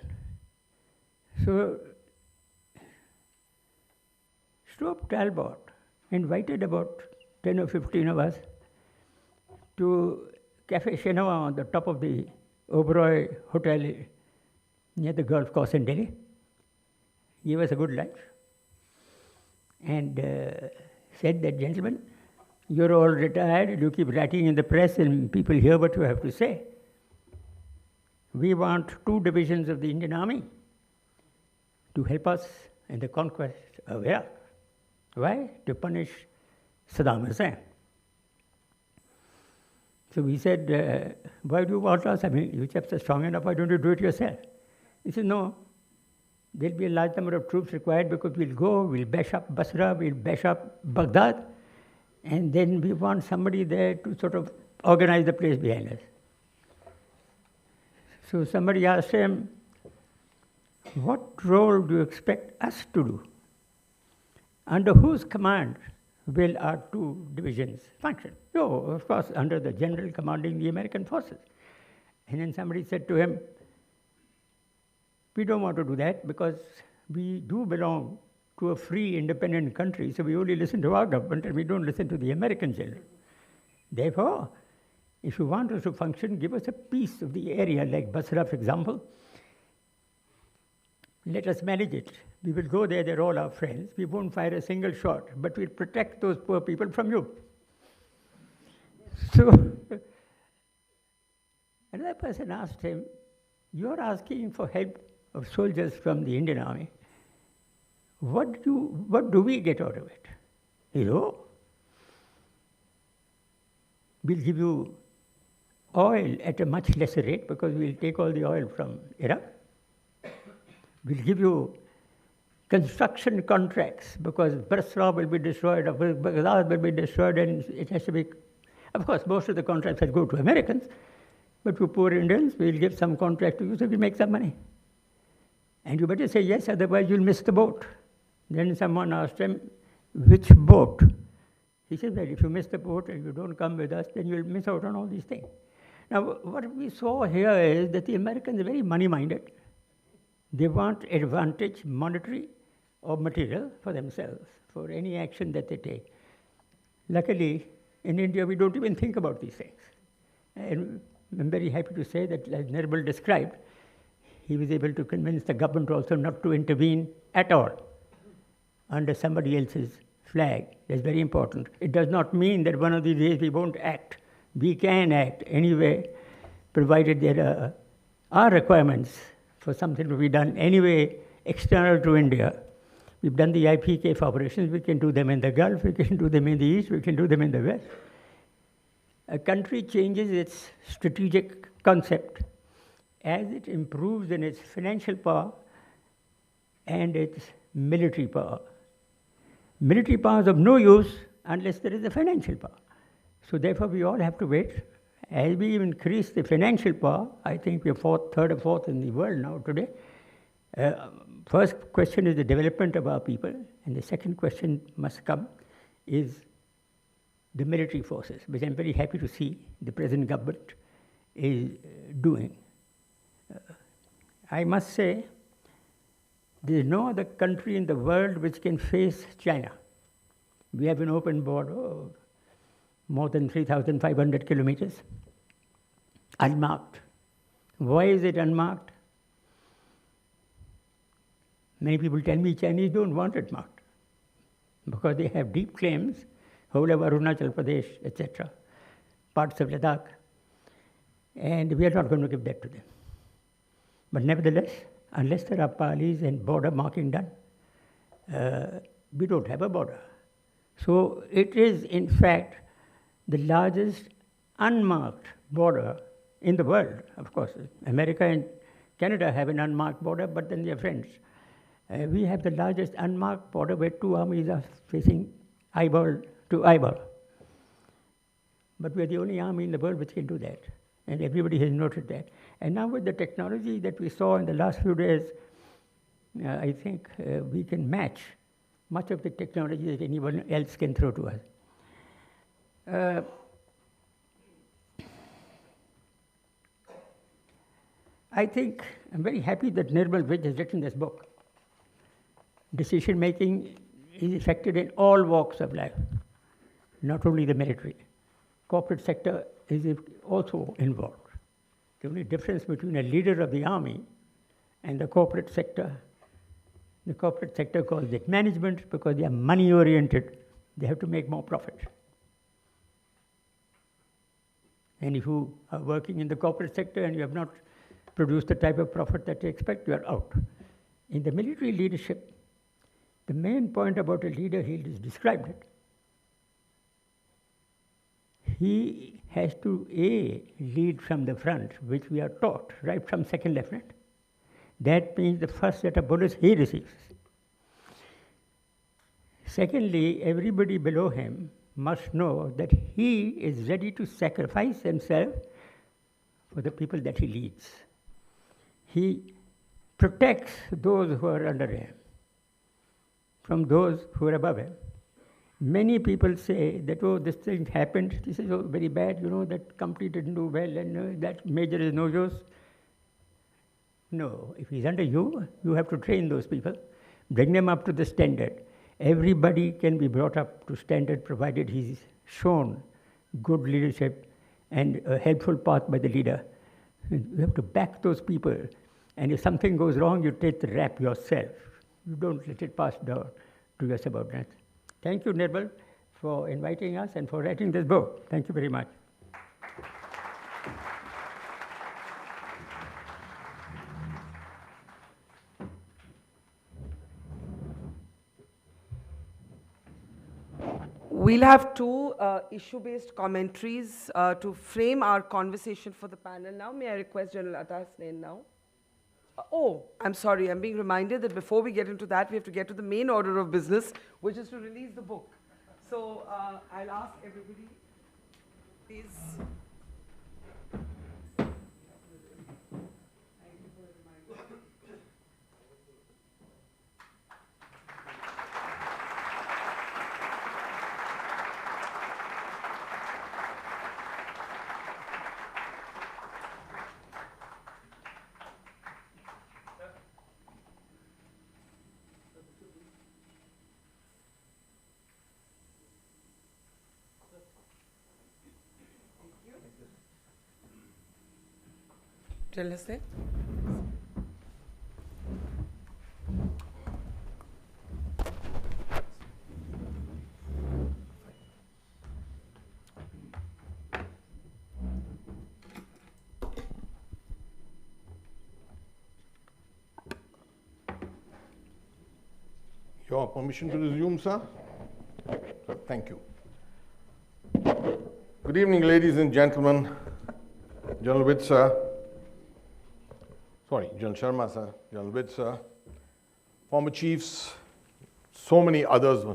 So, Strobe Talbot invited about 10 or 15 of us to Cafe Chenoa on the top of the Oberoi Hotel near the golf course in Delhi. Gave us a good lunch and said that, gentlemen, you're all retired, you keep writing in the press and people hear what you have to say. We want 2 divisions of the Indian Army to help us in the conquest of Iraq. Why? To punish Saddam Hussein. So we said, why do you want us? I mean, you chaps are strong enough, why don't you do it yourself? He said, no, there'll be a large number of troops required because we'll go, we'll bash up Basra, we'll bash up Baghdad, and then we want somebody there to sort of organize the place behind us. So somebody asked him, what role do you expect us to do? Under whose command will our two divisions function? So, of course, under the general commanding the American forces. And then somebody said to him, we don't want to do that because we do belong to a free, independent country, so we only listen to our government and we don't listen to the American general. Therefore, if you want us to function, give us a piece of the area, like Basra, for example. Let us manage it. We will go there, they're all our friends. We won't fire a single shot, but we'll protect those poor people from you. So, another person asked him, you're asking for help of soldiers from the Indian Army. What do we get out of it? You know, we'll give you oil at a much lesser rate because we'll take all the oil from Iraq. We'll give you construction contracts because Basra will be destroyed, Baghdad will be destroyed, and it has to be. Of course, most of the contracts will go to Americans, but to poor Indians, we'll give some contract to you so we make some money. And you better say yes, otherwise you'll miss the boat. Then someone asked him, which boat? He said, well, if you miss the boat and you don't come with us, then you'll miss out on all these things. Now, what we saw here is that the Americans are very money-minded. They want advantage, monetary or material, for themselves, for any action that they take. Luckily, in India, we don't even think about these things. And I'm very happy to say that, as Nirmal described, he was able to convince the government also not to intervene at all under somebody else's flag. That's very important. It does not mean that one of these days we won't act. We can act anyway, provided there are requirements for something to be done anyway external to India. We've done the IPKF operations. We can do them in the Gulf. We can do them in the East. We can do them in the West. A country changes its strategic concept as it improves in its financial power and its military power. Military power is of no use unless there is a financial power. So therefore, we all have to wait. As we increase the financial power, I think we're third or fourth in the world now today. First question is the development of our people, and the second question must come is the military forces, which I'm very happy to see the present government is doing. I must say, there is no other country in the world which can face China. We have an open border of more than 3,500 kilometers, unmarked. Why is it unmarked? Many people tell me Chinese don't want it marked because they have deep claims, whole of Arunachal Pradesh, etc., parts of Ladakh, and we are not going to give that to them. But nevertheless, unless there are palis and border marking done, we don't have a border. So it is, in fact, the largest unmarked border in the world. Of course, America and Canada have an unmarked border, but then they are friends. We have the largest unmarked border where two armies are facing eyeball to eyeball. But we are the only army in the world which can do that. And everybody has noted that. And now with the technology that we saw in the last few days, I think we can match much of the technology that anyone else can throw to us. I think I'm very happy that Nirmal Vij has written this book. Decision making is affected in all walks of life, not only the military. Corporate sector is also involved. The only difference between a leader of the army and the corporate sector calls it management because they are money oriented. They have to make more profit. And if you are working in the corporate sector and you have not produced the type of profit that you expect, you are out. In the military leadership, the main point about a leader, he has described it. He has to, A, lead from the front, which we are taught, right from second lieutenant. That means the first set of bullets he receives. Secondly, everybody below him must know that he is ready to sacrifice himself for the people that he leads. He protects those who are under him from those who are above him. Many people say that, oh, this thing happened, this is very bad, that company didn't do well, and that major is no use. No, if he's under you, you have to train those people, bring them up to the standard. Everybody can be brought up to standard provided he's shown good leadership and a helpful path by the leader. You have to back those people. And if something goes wrong, you take the rap yourself. You don't let it pass down to your subordinates. Thank you, Nirmal, for inviting us and for writing this book. Thank you very much.
We'll have two issue-based commentaries to frame our conversation for the panel now. May I request General Atta Hasnain now? Oh, I'm sorry, I'm being reminded that before we get into that, we have to get to the main order of business, which is to release the book. So I'll ask everybody, please. General Hasnain.
Your permission to resume, sir? Thank you. Good evening, ladies and gentlemen. General Vitt, sir. Sorry, General Sharma, sir. General Vitt, sir. Former chiefs, so many others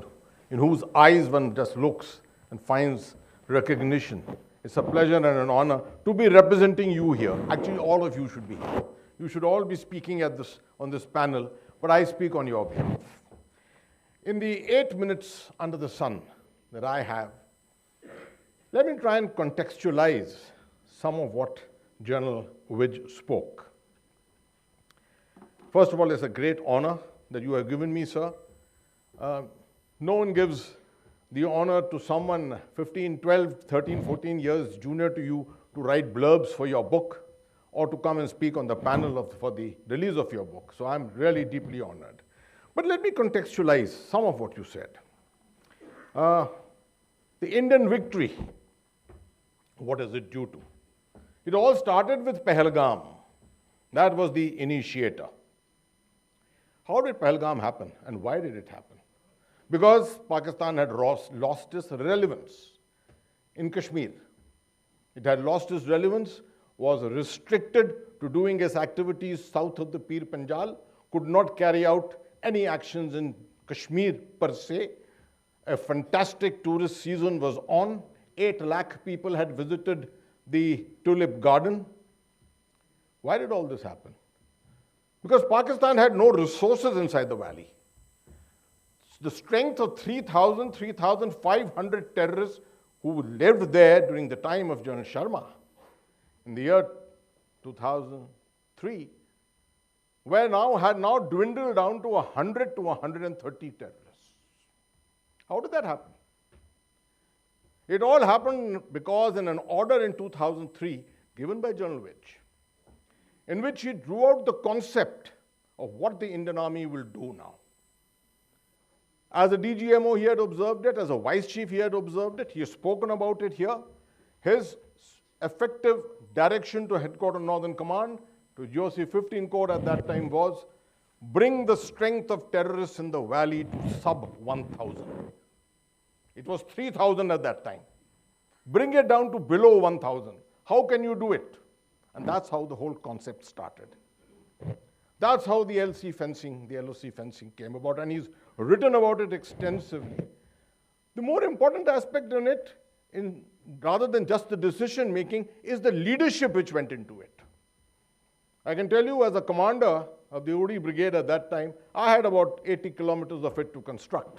in whose eyes one just looks and finds recognition. It's a pleasure and an honor to be representing you here. Actually, all of you should be here. You should all be speaking on this panel, but I speak on your behalf. In the 8 minutes under the sun that I have, let me try and contextualize some of what General Vidge spoke. First of all, it's a great honor that you have given me, sir. No one gives the honor to someone 15, 12, 13, 14 years junior to you to write blurbs for your book or to come and speak on the panel for the release of your book. So I'm really deeply honored. But let me contextualize some of what you said. The Indian victory, what is it due to? It all started with Pahalgam. That was the initiator. How did Pahalgam happen and why did it happen? Because Pakistan had lost its relevance in Kashmir. It had lost its relevance, was restricted to doing its activities south of the Pir Panjal, could not carry out any actions in Kashmir per se. A fantastic tourist season was on. 8 lakh people had visited the Tulip Garden. Why did all this happen? Because Pakistan had no resources inside the valley. The strength of 3,000, 3,500 terrorists who lived there during the time of General Sharma in the year 2003 had now dwindled down to 100 to 130 terrorists. How did that happen? It all happened because in an order in 2003 given by General Vidge, in which he drew out the concept of what the Indian Army will do now. As a DGMO, he had observed it. As a Vice Chief, he had observed it. He has spoken about it here. His effective direction to Headquarters Northern Command, to GOC 15 Corps at that time was, bring the strength of terrorists in the valley to sub 1,000. It was 3,000 at that time. Bring it down to below 1,000. How can you do it? And that's how the whole concept started. That's how the LOC fencing came about, and he's written about it extensively. The more important aspect in it, rather than just the decision making, is the leadership which went into it. I can tell you, as a commander of the Uri Brigade at that time, I had about 80 kilometers of it to construct.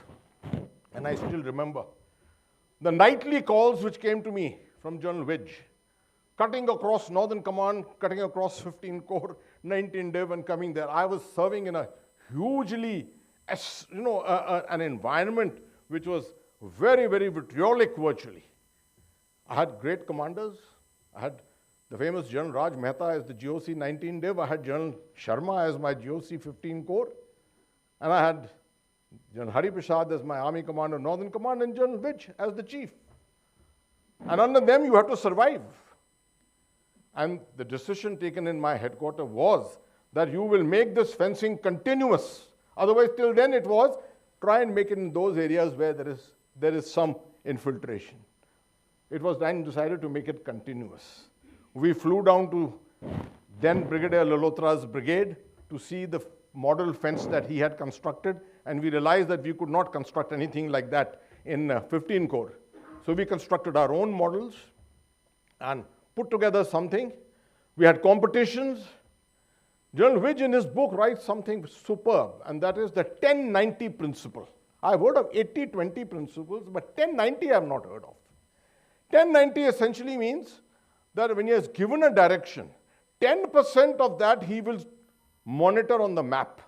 And I still remember the nightly calls which came to me from General Vidge, cutting across Northern Command, cutting across 15 Corps, 19 Div, and coming there. I was serving in a hugely, an environment which was very, very vitriolic virtually. I had great commanders. I had the famous General Raj Mehta as the GOC 19 Div. I had General Sharma as my GOC 15 Corps. And I had General Hari Prasad as my Army Commander, Northern Command, and General Vidge as the Chief. And under them, you have to survive. And the decision taken in my headquarters was that you will make this fencing continuous. Otherwise, till then it was try and make it in those areas where there is some infiltration. It was then decided to make it continuous. We flew down to then Brigadier Lalotra's brigade to see the model fence that he had constructed, and we realized that we could not construct anything like that in 15 Corps. So we constructed our own models and put together something. We had competitions. General Vidge in his book writes something superb, and that is the 10-90 principle. I've heard of 80-20 principles, but 10-90 I have not heard of. 10-90 essentially means that when he has given a direction, 10% of that he will monitor on the map.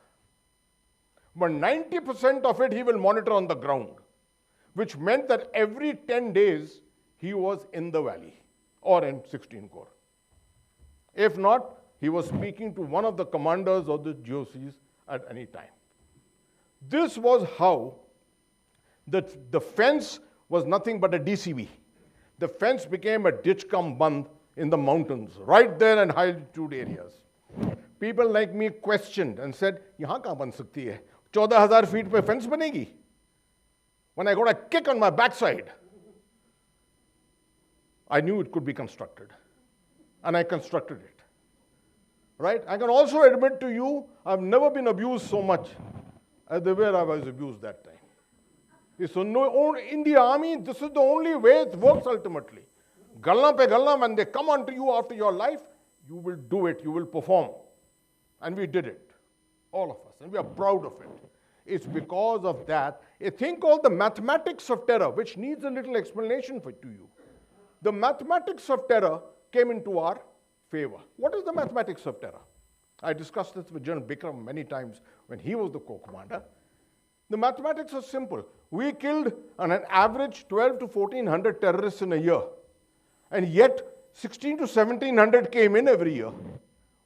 But 90% of it he will monitor on the ground, which meant that every 10 days he was in the valley or in 16 Corps. If not, he was speaking to one of the commanders of the GOCs at any time. This was how the fence was nothing but a DCB. The fence became a ditch cum band in the mountains, right there in high altitude areas. People like me questioned and said, "Yahan kahan ban sakti hai? 14,000 feet pe fence banegi?" When I got a kick on my backside, I knew it could be constructed. And I constructed it. Right? I can also admit to you, I've never been abused so much as the way I was abused that time. So in the army, this is the only way it works ultimately. Galna pe galna, when they come onto you after your life, you will do it, you will perform. And we did it, all of us, and we are proud of it. It's because of that, a thing called the mathematics of terror, which needs a little explanation to you. The mathematics of terror came into our favor. What is the mathematics of terror? I discussed this with General Bikram many times when he was the Corps commander. The mathematics are simple. We killed on an average 12 to 1400 terrorists in a year. And yet, 16 to 1700 came in every year.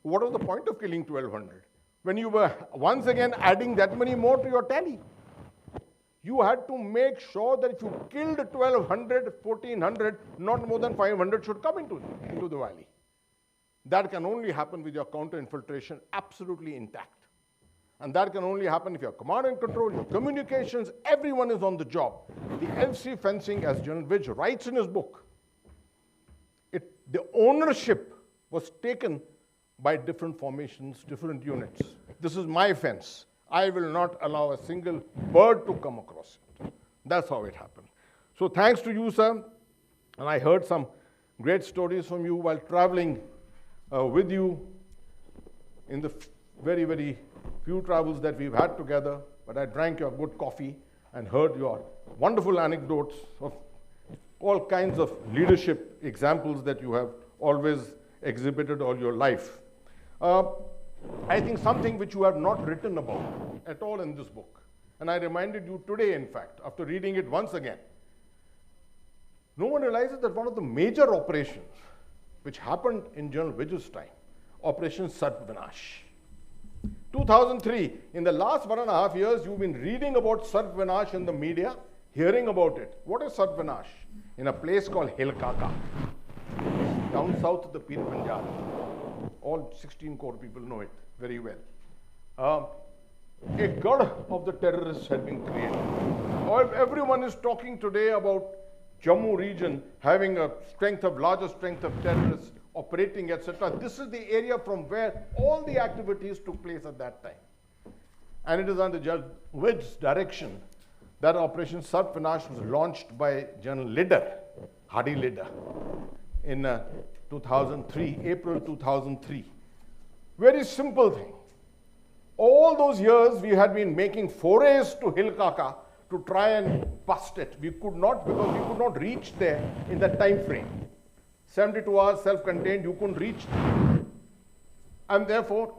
What was the point of killing 1200? When you were once again adding that many more to your tally. You had to make sure that if you killed 1200, 1400, not more than 500 should come into the valley. That can only happen with your counter-infiltration absolutely intact. And that can only happen if your command and control, your communications, everyone is on the job. The LC fencing, as General Vidge writes in his book, the ownership was taken by different formations, different units. This is my fence. I will not allow a single bird to come across it. That's how it happened. So thanks to you, sir. And I heard some great stories from you while traveling with you in the very, very few travels that we've had together. But I drank your good coffee and heard your wonderful anecdotes of all kinds of leadership examples that you have always exhibited all your life. I think something which you have not written about at all in this book, and I reminded you today, in fact, after reading it once again, no one realizes that one of the major operations which happened in General Vidge's time, Operation Sarvinash. 2003, in the last 1.5 years, you've been reading about Sarvinash in the media, hearing about it. What is Sarvinash? In a place called Helkaka, down south of the Pir Panjab. All 16 Corps people know it very well. A god of the terrorists had been created. Everyone is talking today about Jammu region having a larger strength of terrorists operating, etc. This is the area from where all the activities took place at that time. And it is under General Vidge's direction that Operation Sarvinash was launched by General Lider, Hadi Lider, in 2003, April 2003. Very simple thing. All those years we had been making forays to Hill Kaka to try and bust it. We could not, because we could not reach there in that time frame. 72 hours self-contained, you couldn't reach there. And therefore,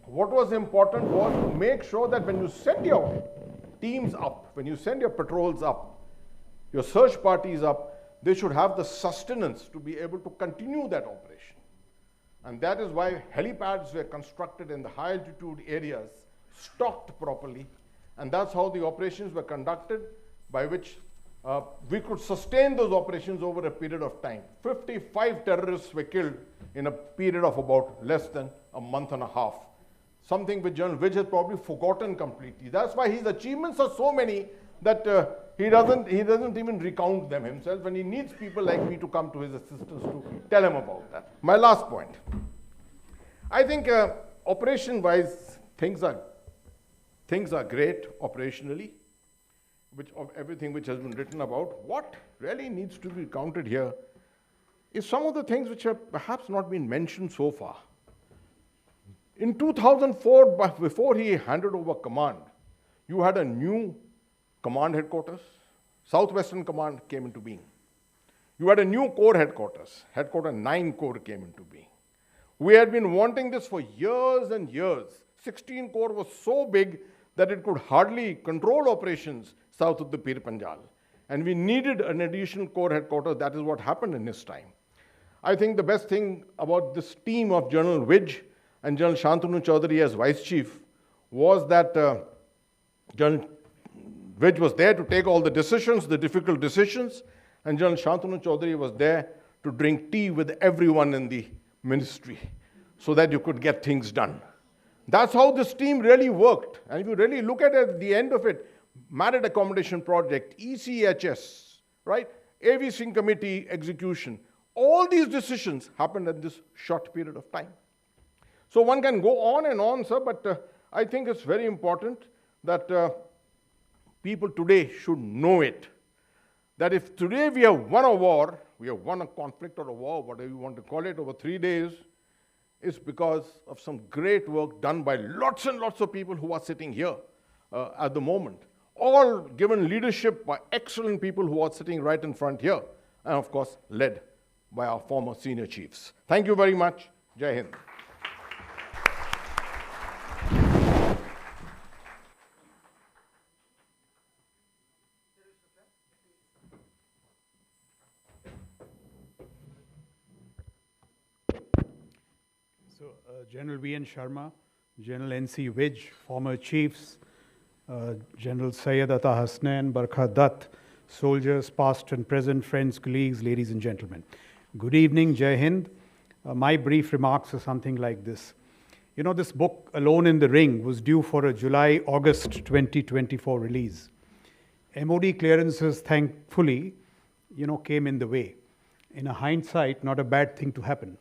what was important was to make sure that when you send your teams up, when you send your patrols up, your search parties up, they should have the sustenance to be able to continue that operation. And that is why helipads were constructed in the high altitude areas, stocked properly, and that's how the operations were conducted, by which we could sustain those operations over a period of time. 55 terrorists were killed in a period of about less than a month and a half. Something which General Wij has probably forgotten completely. That's why his achievements are so many that he doesn't even recount them himself, and he needs people like me to come to his assistance to tell him about that. My last point. I think operation-wise, things are great operationally, of everything which has been written about. What really needs to be counted here is some of the things which have perhaps not been mentioned so far. In 2004, before he handed over command, you had a new command headquarters. Southwestern Command came into being. You had a new corps headquarters. Headquarter 9 Corps came into being. We had been wanting this for years and years. 16 Corps was so big that it could hardly control operations south of the Pir Panjal. And we needed an additional corps headquarters. That is what happened in his time. I think the best thing about this team of General Wij and General Shantanu Chaudhary as Vice Chief was that General Wij was there to take all the decisions, the difficult decisions, and General Shantanu Chaudhary was there to drink tea with everyone in the ministry so that you could get things done. That's how this team really worked. And if you really look at it, at the end of it, Married Accommodation Project, ECHS, right? AV Singh Committee execution, all these decisions happened at this short period of time. So one can go on and on, sir, but I think it's very important that people today should know it. That if today we have won a war, we have won a conflict or a war, whatever you want to call it, over 3 days, it's because of some great work done by lots and lots of people who are sitting here at the moment. All given leadership by excellent people who are sitting right in front here, and of course, led by our former senior chiefs. Thank you very much. Jai Hind.
General V.N. Sharma, General N.C. Wij, former chiefs, General Syed Atta Hasnain, Barkha Dutt, soldiers past and present, friends, colleagues, ladies and gentlemen. Good evening, Jai Hind. My brief remarks are something like this. You know, this book, Alone in the Ring, was due for a July-August 2024 release. MOD clearances, thankfully, came in the way. In a hindsight, not a bad thing to happen,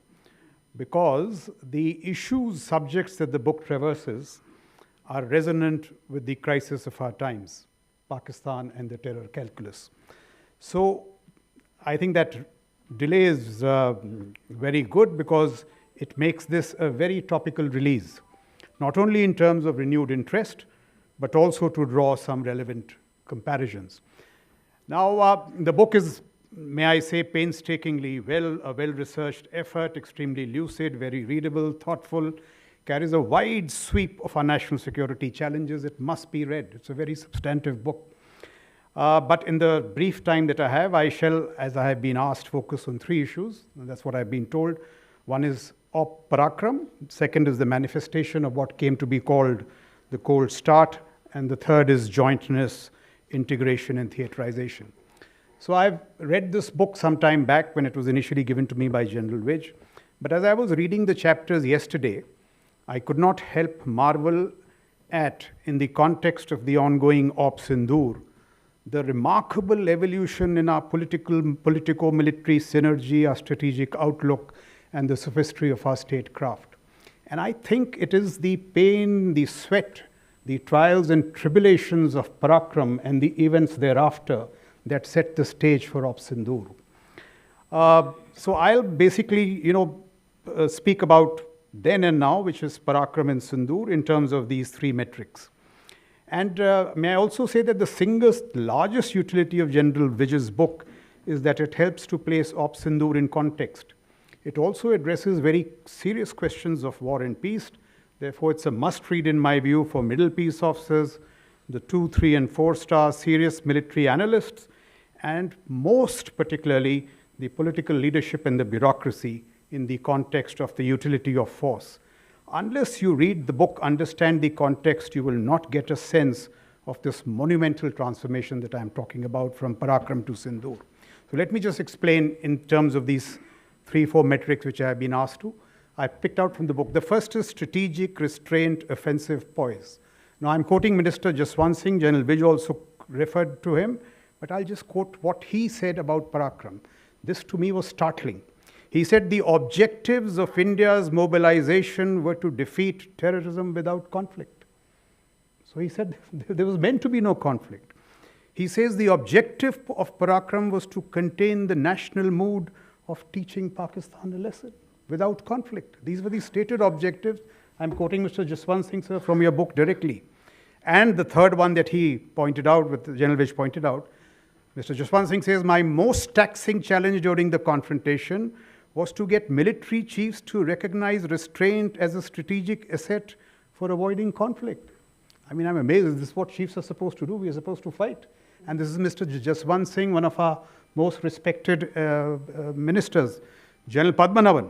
because the issues, subjects that the book traverses are resonant with the crisis of our times, Pakistan and the terror calculus. So I think that delay is very good because it makes this a very topical release, not only in terms of renewed interest, but also to draw some relevant comparisons. Now, the book is, may I say, painstakingly a well-researched effort, extremely lucid, very readable, thoughtful, carries a wide sweep of our national security challenges. It must be read. It's a very substantive book. But in the brief time that I have, I shall, as I have been asked, focus on 3 issues. And that's what I've been told. One is Op Parakram. Second is the manifestation of what came to be called the Cold Start. And the third is Jointness, integration, and theaterization. So I've read this book some time back when it was initially given to me by General Wij. But as I was reading the chapters yesterday, I could not help marvel at, in the context of the ongoing Op Sindoor, the remarkable evolution in our politico-military synergy, our strategic outlook, and the sophistry of our statecraft. And I think it is the pain, the sweat, the trials and tribulations of Parakram and the events thereafter that set the stage for Op Sindoor. So I'll basically, speak about then and now, which is Parakram and Sindoor, in terms of these three metrics. And may I also say that the single largest utility of General Vij's book is that it helps to place Op Sindoor in context. It also addresses very serious questions of war and peace. Therefore, it's a must-read in my view for middle peace officers, the 2, 3, and 4-star serious military analysts, and most particularly the political leadership and the bureaucracy in the context of the utility of force. Unless you read the book, understand the context, you will not get a sense of this monumental transformation that I'm talking about from Parakram to Sindoor. So let me just explain in terms of these 3, 4 metrics which I have been asked to. I picked out from the book. The first is strategic, restraint, offensive poise. Now I'm quoting Minister Jaswant Singh. General Vij also referred to him, but I'll just quote what he said about Parakram. This to me was startling. He said the objectives of India's mobilization were to defeat terrorism without conflict. So he said there was meant to be no conflict. He says the objective of Parakram was to contain the national mood of teaching Pakistan a lesson without conflict. These were the stated objectives. I'm quoting Mr. Jaswant Singh, sir, from your book directly. And the third one that he pointed out, what General Vij pointed out, Mr. Jaswant Singh says, my most taxing challenge during the confrontation was to get military chiefs to recognize restraint as a strategic asset for avoiding conflict. I mean, I'm amazed. This is what chiefs are supposed to do. We are supposed to fight. And this is Mr. Jaswant Singh, one of our most respected ministers, General Padmanabhan.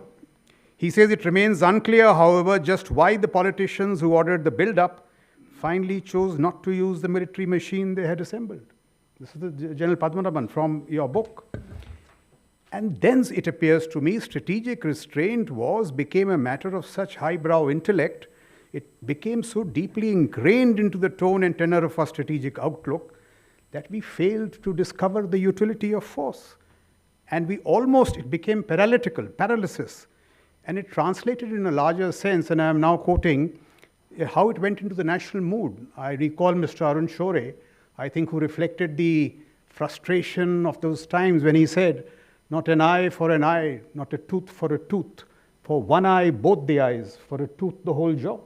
He says it remains unclear, however, just why the politicians who ordered the build-up finally chose not to use the military machine they had assembled. This is the General Padmanabhan from your book. And then it appears to me strategic restraint became a matter of such highbrow intellect, it became so deeply ingrained into the tone and tenor of our strategic outlook that we failed to discover the utility of force. And it became paralysis. And it translated in a larger sense, and I am now quoting how it went into the national mood. I recall Mr. Arun Shore, I think, who reflected the frustration of those times when he said, not an eye for an eye, not a tooth for a tooth, for one eye, both the eyes, for a tooth, the whole jaw.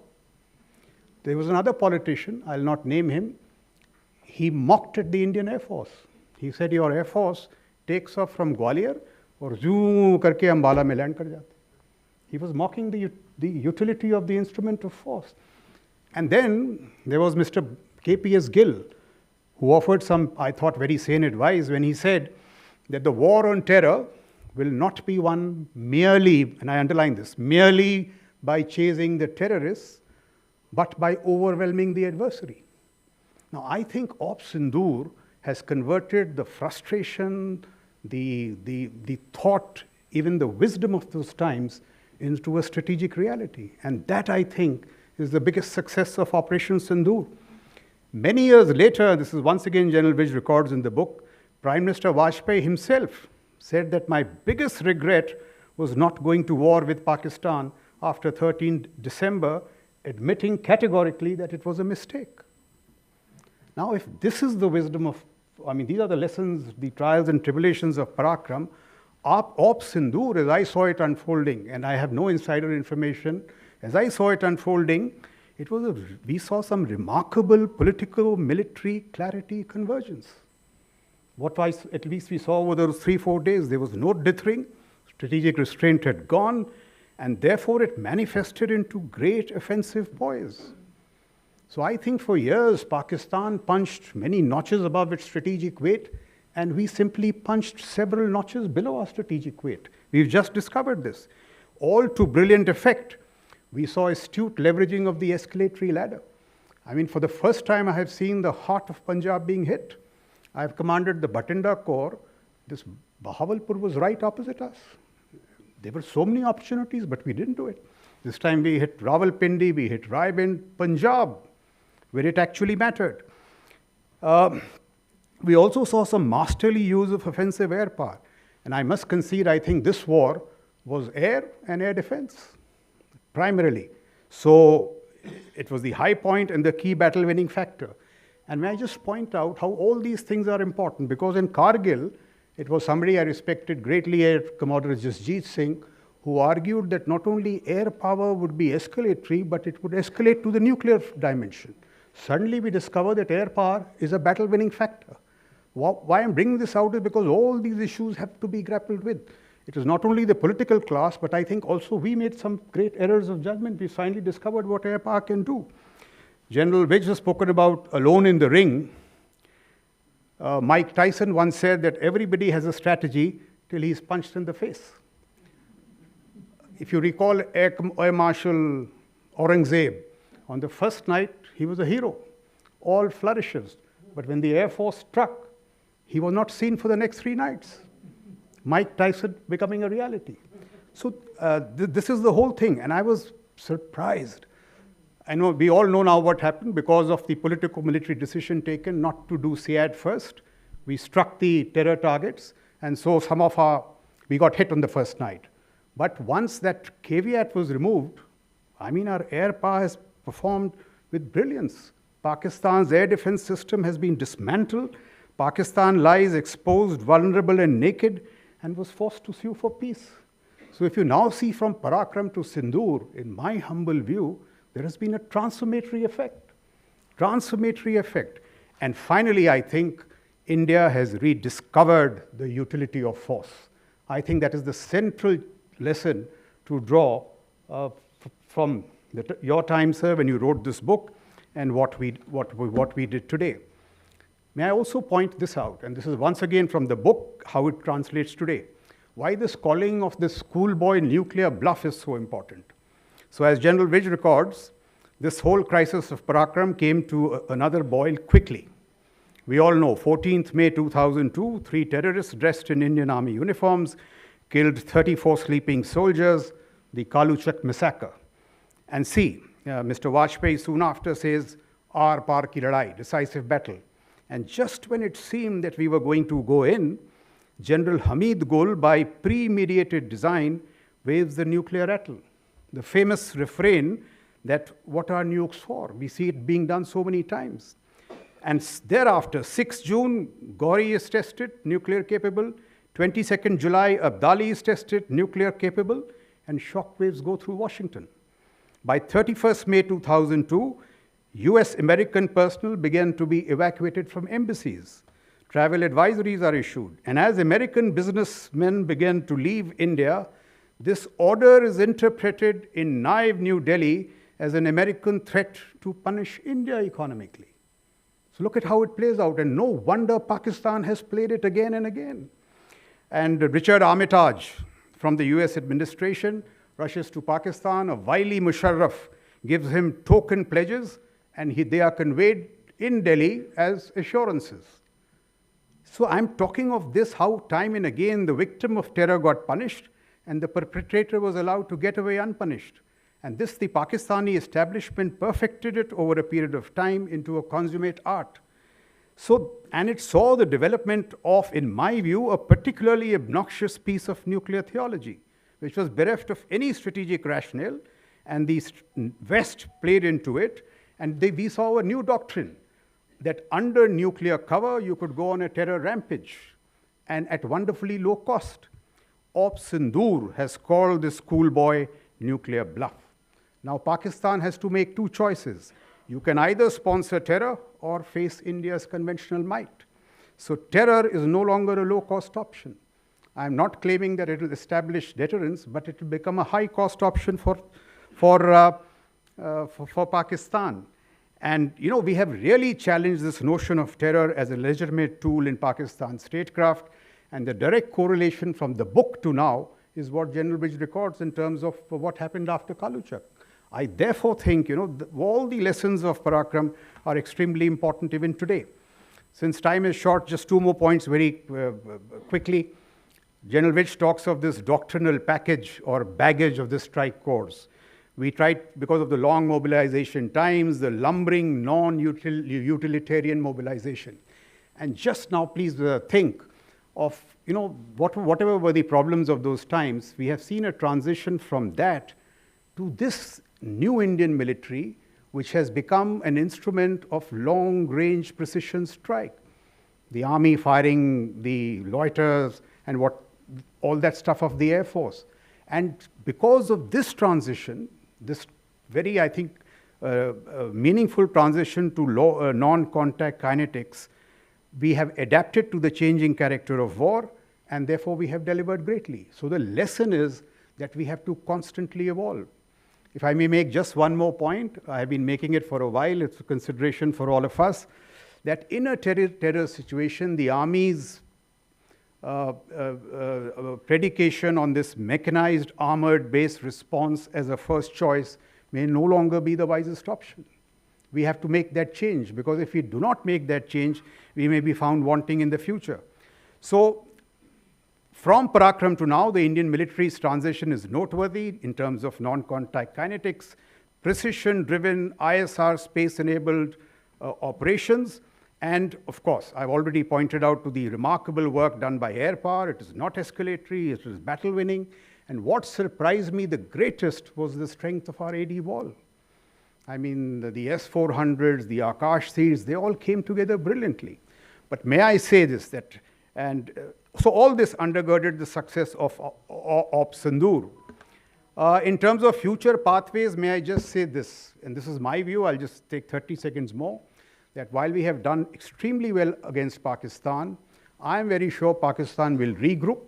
There was another politician, I'll not name him, he mocked at the Indian Air Force. He said, your Air Force takes off from Gwalior or zoom karke Ambala mein land kar jate. He was mocking the utility of the instrument of force. And then there was Mr. KPS Gill, who offered some, I thought, very sane advice when he said that the war on terror will not be won merely, and I underline this, merely by chasing the terrorists, but by overwhelming the adversary. Now, I think Op Sindoor has converted the frustration, the thought, even the wisdom of those times into a strategic reality. And that, I think, is the biggest success of Operation Sindoor. Many years later, this is once again General Vij records in the book, Prime Minister Vajpayee himself said that my biggest regret was not going to war with Pakistan after 13 December, admitting categorically that it was a mistake. Now, if this is the wisdom of, these are the lessons, the trials and tribulations of Parakram, Op Sindoor, as I saw it unfolding, and I have no insider information, as I saw it unfolding, we saw some remarkable political, military clarity convergence. At least we saw over those 3-4 days, there was no dithering, strategic restraint had gone, and therefore it manifested into great offensive poise. So I think for years, Pakistan punched many notches above its strategic weight, and we simply punched several notches below our strategic weight. We've just discovered this. All to brilliant effect. We saw astute leveraging of the escalatory ladder. For the first time I have seen the heart of Punjab being hit. I have commanded the Bhatinda Corps. This Bahawalpur was right opposite us. There were so many opportunities, but we didn't do it. This time we hit Rawalpindi, we hit Raibind, Punjab, where it actually mattered. We also saw some masterly use of offensive air power. And I must concede, I think this war was air and air defense, primarily. So it was the high point and the key battle winning factor. And may I just point out how all these things are important, because in Kargil, It was somebody I respected greatly, Air Commodore Jasjeet Singh, who argued that not only air power would be escalatory, but it would escalate to the nuclear dimension. Suddenly we discover that air power is a battle-winning factor. Why I'm bringing this out is because all these issues have to be grappled with. It is not only the political class, but I think also we made some great errors of judgment. We finally discovered what air power can do. General Widge has spoken about alone in the ring. Mike Tyson once said that everybody has a strategy till he's punched in the face. If you recall Air Marshal Aurangzeb, on the first night, he was a hero, all flourishes. But when the Air Force struck, he was not seen for the next 3 nights. Mike Tyson becoming a reality. So this is the whole thing, and I was surprised. I know we all know now what happened because of the political-military decision taken not to do SEAD first. We struck the terror targets, and so we got hit on the first night. But once that caveat was removed, I mean, our air power has performed with brilliance. Pakistan's air defense system has been dismantled. Pakistan lies exposed, vulnerable, and naked, and was forced to sue for peace. So if you now see from Parakram to Sindoor, in my humble view, there has been a transformatory effect. Transformatory effect. And finally, I think India has rediscovered the utility of force. I think that is the central lesson to draw from your time, sir, when you wrote this book, and what we did today. May I also point this out, and this is once again from the book, how it translates today. Why this calling of the schoolboy nuclear bluff is so important. So as General Widge records, this whole crisis of Parakram came to another boil quickly. We all know, 14th May 2002, 3 terrorists dressed in Indian Army uniforms killed 34 sleeping soldiers, the Kaluchak massacre. And see, Mr. Vajpayee soon after says, "Aar paar ki ladai," decisive battle. And just when it seemed that we were going to go in, General Hamid Gul, by premeditated design, waves the nuclear rattle. The famous refrain that, "What are nukes for?" We see it being done so many times. And thereafter, 6 June, Gauri is tested, nuclear capable. 22nd July, Abdali is tested, nuclear capable. And shockwaves go through Washington. By 31st May 2002, US-American personnel began to be evacuated from embassies. Travel advisories are issued. And as American businessmen began to leave India, this order is interpreted in naive New Delhi as an American threat to punish India economically. So look at how it plays out. And no wonder Pakistan has played it again and again. And Richard Armitage from the US administration rushes to Pakistan. A wily Musharraf gives him token pledges, and they are conveyed in Delhi as assurances. So I'm talking of this, how time and again the victim of terror got punished and the perpetrator was allowed to get away unpunished. And this, the Pakistani establishment perfected it over a period of time into a consummate art. So, and it saw the development of, in my view, a particularly obnoxious piece of nuclear theology, which was bereft of any strategic rationale, and the West played into it, and we saw a new doctrine, that under nuclear cover, you could go on a terror rampage, and at wonderfully low cost. Op Sindoor has called this schoolboy nuclear bluff. Now Pakistan has to make 2 choices. You can either sponsor terror or face India's conventional might. So terror is no longer a low-cost option. I'm not claiming that it will establish deterrence, but it will become a high-cost option for Pakistan. And you know, we have really challenged this notion of terror as a legitimate tool in Pakistan's statecraft, and the direct correlation from the book to now is what General Widge records in terms of what happened after Kaluchak. I therefore think, all the lessons of Parakram are extremely important even today. Since time is short, just 2 more points very quickly. General Widge talks of this doctrinal package or baggage of the strike course. We tried, because of the long mobilization times, the lumbering, non-utilitarian mobilization. And just now, please think of, whatever were the problems of those times, we have seen a transition from that to this new Indian military, which has become an instrument of long-range precision strike. the army firing the loiterers and all that stuff of the Air Force. And because of this transition, this very, I think, meaningful transition to non-contact kinetics, we have adapted to the changing character of war, and therefore we have delivered greatly. So the lesson is that we have to constantly evolve. If I may make just one more point, I have been making it for a while, it's a consideration for all of us, that in a terror situation, the Army's predication on this mechanized, armored-based response as a first choice may no longer be the wisest option. We have to make that change, because if we do not make that change, we may be found wanting in the future. So, from Parakram to now, the Indian military's transition is noteworthy in terms of non-contact kinetics, precision-driven, ISR space-enabled operations, and of course, I've already pointed out to the remarkable work done by air power. It is not escalatory, it is battle-winning. And what surprised me the greatest was the strength of our AD wall. I mean, the S-400s, the Akash seeds, they all came together brilliantly. But may I say this, so all this undergirded the success of Sindoor. In terms of future pathways, may I just say this, and this is my view, I'll just take 30 seconds more, that while we have done extremely well against Pakistan, I am very sure Pakistan will regroup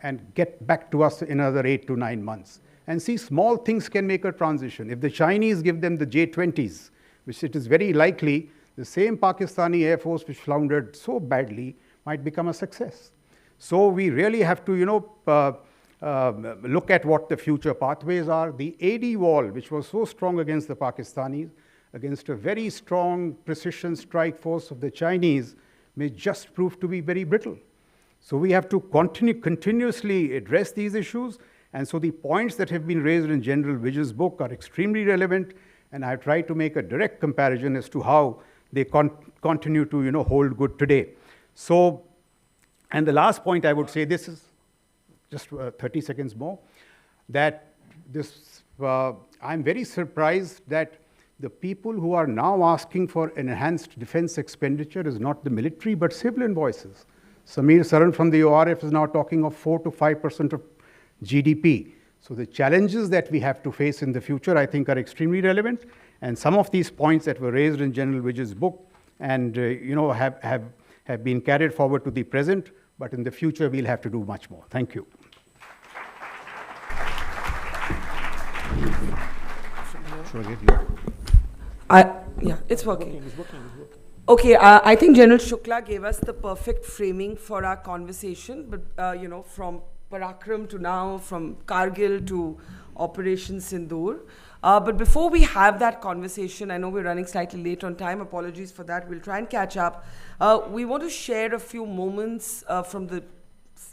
and get back to us in another 8 to 9 months. And see, small things can make a transition. If the Chinese give them the J-20s, which it is very likely, the same Pakistani Air Force which floundered so badly might become a success. So we really have to, look at what the future pathways are. The AD wall, which was so strong against the Pakistanis, against a very strong precision strike force of the Chinese, may just prove to be very brittle. So we have to continuously address these issues. And so the points that have been raised in General Vij's book are extremely relevant. And I've tried to make a direct comparison as to how they continue to hold good today. So, and the last point I would say, this is just 30 seconds more, that this, I'm very surprised that the people who are now asking for enhanced defense expenditure is not the military, but civilian voices. Samir Saran from the ORF is now talking of 4 to 5% of GDP. So the challenges that we have to face in the future, I think, are extremely relevant. And some of these points that were raised in General Vij's book and have been carried forward to the present, but in the future we'll have to do much more. Thank you.
Should I get you?
Yeah, it's working. Okay, I think General Shukla gave us the perfect framing for our conversation, but from Parakram to now, from Kargil to Operation Sindoor. But before we have that conversation, I know we're running slightly late on time, apologies for that, we'll try and catch up. We want to share a few moments from the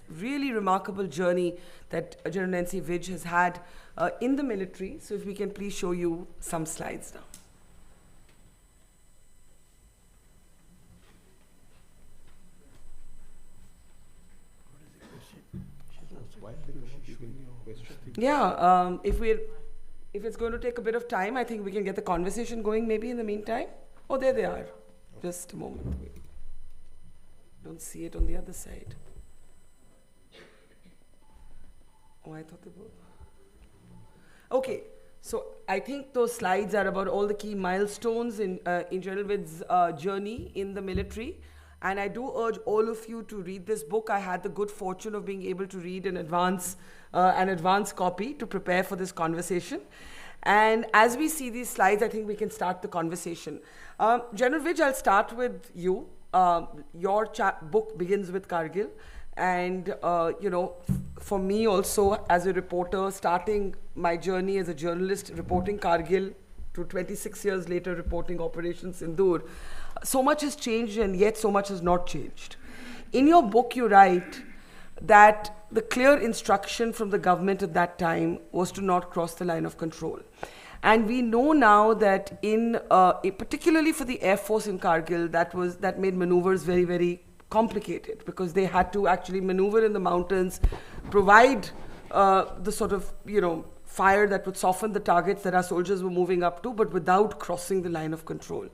really remarkable journey that General N.C. Vij has had in the military. So if we can please show you some slides now. Yeah, if it's going to take a bit of time, I think we can get the conversation going maybe in the meantime. Oh, there they are. Just a moment. Don't see it on the other side. Oh, I thought they were. Okay, so I think those slides are about all the key milestones in General Vij's journey in the military. And I do urge all of you to read this book. I had the good fortune of being able to read an advance copy to prepare for this conversation. And as we see these slides, I think we can start the conversation. General Vij, I'll start with you. Your book begins with Kargil. And, for me also as a reporter, starting my journey as a journalist reporting Kargil to 26 years later reporting Operation Sindoor, so much has changed and yet so much has not changed. In your book, you write that the clear instruction from the government at that time was to not cross the line of control. And we know now that particularly for the Air Force in Kargil, that made maneuvers very, very complicated, because they had to actually maneuver in the mountains, provide the sort of, fire that would soften the targets that our soldiers were moving up to, but without crossing the line of control.